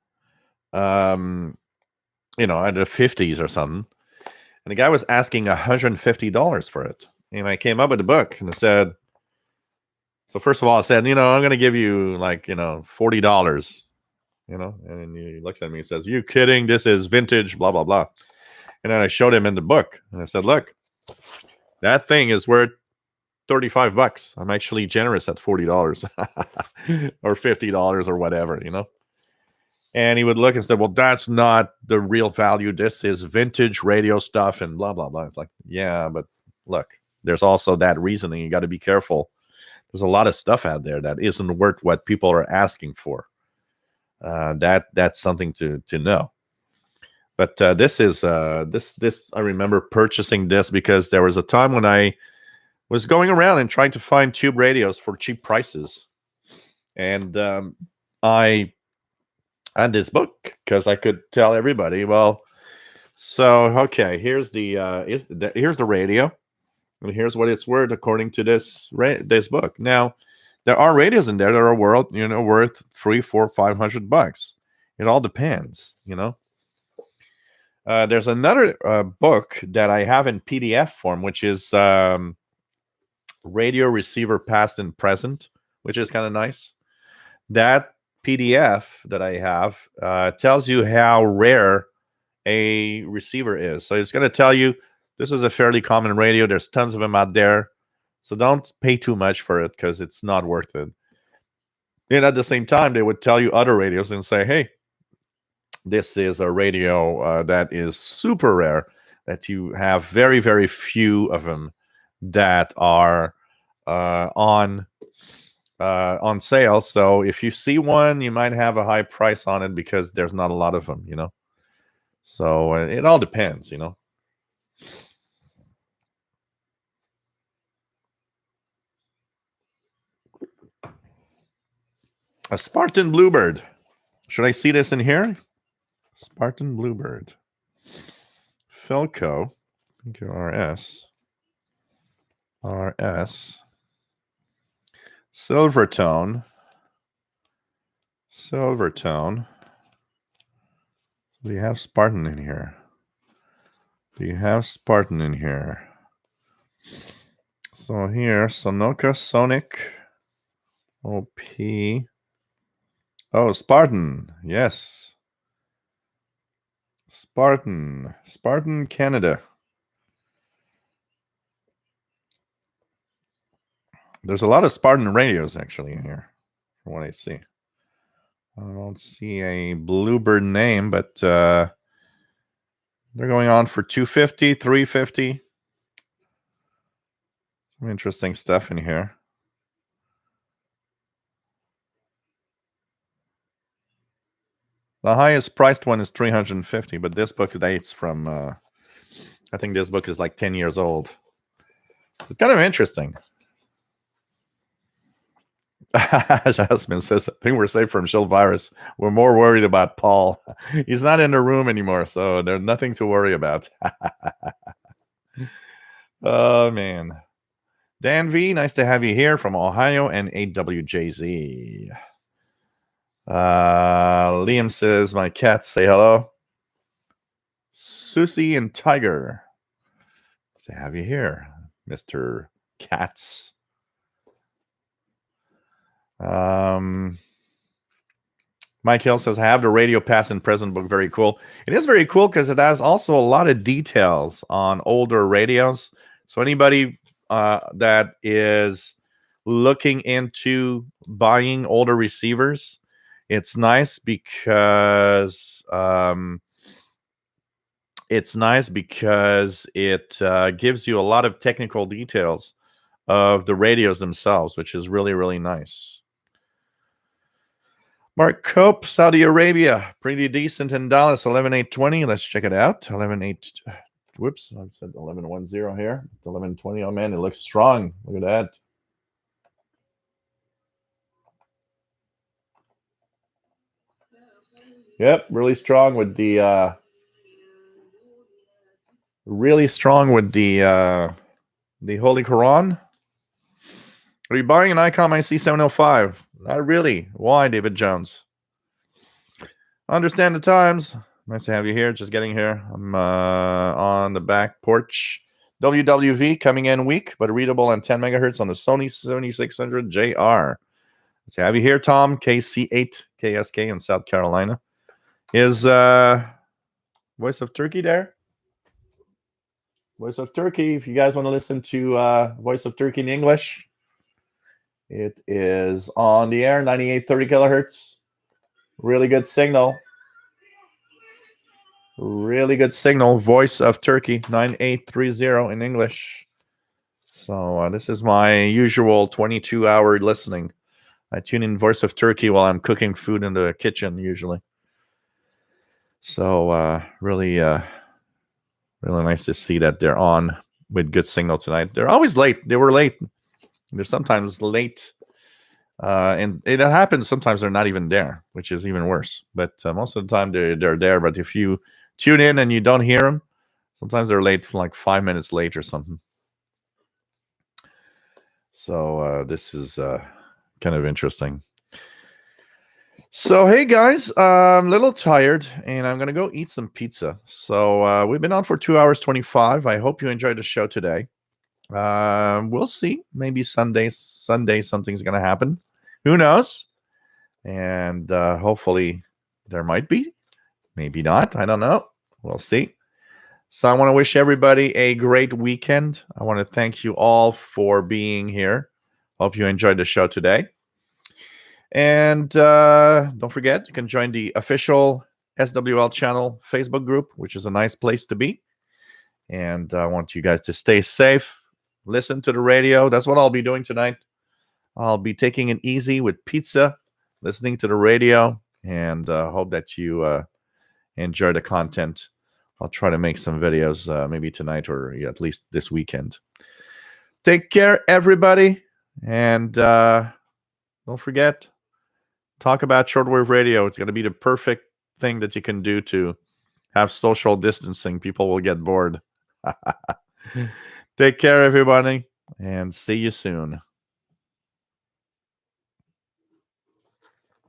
S1: the 50s or something. And the guy was asking $150 for it. And I came up with a book and I said, so first of all, I said, I'm going to give you like, $40, and he looks at me and says, you kidding? This is vintage, blah, blah, blah. And then I showed him in the book and I said, look, that thing is worth $35. I'm actually generous at $40 or $50 or whatever, And he would look and say, well, that's not the real value. This is vintage radio stuff and blah, blah, blah. It's like, yeah, but look, there's also that reasoning. You got to be careful. There's a lot of stuff out there that isn't worth what people are asking for. That's something to know. But this is this I remember purchasing this because there was a time when I was going around and trying to find tube radios for cheap prices. And I had this book because I could tell everybody, well, so okay, here's here's the radio, and here's what it's worth according to this book. Now, there are radios in there that are worth $300, $400, $500. It all depends. There's another book that I have in PDF form, which is Radio Receiver Past and Present, which is kind of nice. That PDF that I have tells you how rare a receiver is. So it's going to tell you this is a fairly common radio. There's tons of them out there. So don't pay too much for it because it's not worth it. And at the same time, they would tell you other radios and say, hey, this is a radio that is super rare, that you have very, very few of them that are on sale. So if you see one, you might have a high price on it because there's not a lot of them. So it all depends. A Spartan Bluebird. Should I see this in here? Spartan Bluebird. Philco. RS. Silvertone. Do you have Spartan in here? So here, Sonoka, Sonic, OP. Oh, Spartan. Yes. Spartan, Canada. There's a lot of Spartan radios actually in here, from what I see. I don't see a Bluebird name, but they're going on for $250, $350. Some interesting stuff in here. The highest priced one is $350, but this book dates from, I think this book is like 10 years old. It's kind of interesting. Jasmine says, I think we're safe from shield virus. We're more worried about Paul. He's not in the room anymore, so there's nothing to worry about. Oh, man. Dan V, nice to have you here from Ohio and AWJZ. Liam says, my cats say hello. Susie and Tiger, nice to have you here, Mr. Cats. Mike Hill says, I have the radio past and present book. Very cool. It is very cool because it has also a lot of details on older radios. So anybody that is looking into buying older receivers, it's nice because it gives you a lot of technical details of the radios themselves, which is really, really nice. Mark Cope, Saudi Arabia, pretty decent in Dallas, 11,820. Let's check it out. 11,8. Whoops, I said 11,10 here. 11,20. Oh man, it looks strong. Look at that. Yep, really strong with the Holy Quran. Are you buying an ICOM IC705? Not really. Why, David Jones? Understand the times. Nice to have you here. Just getting here. I'm on the back porch. WWV coming in weak, but readable on 10 megahertz on the Sony 7600 JR. Nice to have you here, Tom. KC8 KSK in South Carolina. Is Voice of Turkey there? Voice of Turkey. If you guys want to listen to Voice of Turkey in English, it is on the air, 9830 kilohertz. Really good signal. Voice of Turkey, 9830 in English. So this is my usual 22-hour listening. I tune in Voice of Turkey while I'm cooking food in the kitchen usually. So really nice to see that they're on with good signal tonight. They're always late. They were late. They're sometimes late. And it happens. Sometimes they're not even there, which is even worse. But most of the time they're there. But if you tune in and you don't hear them, sometimes they're late, like 5 minutes late or something. So this is kind of interesting. So hey guys, I'm a little tired, and I'm gonna go eat some pizza. So we've been on for 2 hours 25. I hope you enjoyed the show today. We'll see. Maybe Sunday something's gonna happen. Who knows? And hopefully there might be. Maybe not. I don't know. We'll see. So I want to wish everybody a great weekend. I want to thank you all for being here. Hope you enjoyed the show today. And don't forget, you can join the official SWL channel Facebook group, which is a nice place to be. And I want you guys to stay safe. Listen to the radio. That's what I'll be doing tonight. I'll be taking it easy with pizza, listening to the radio, and hope that you enjoy the content. I'll try to make some videos maybe tonight or at least this weekend. Take care, everybody. And don't forget, talk about shortwave radio. It's going to be the perfect thing that you can do to have social distancing. People will get bored. Take care, everybody, and see you soon.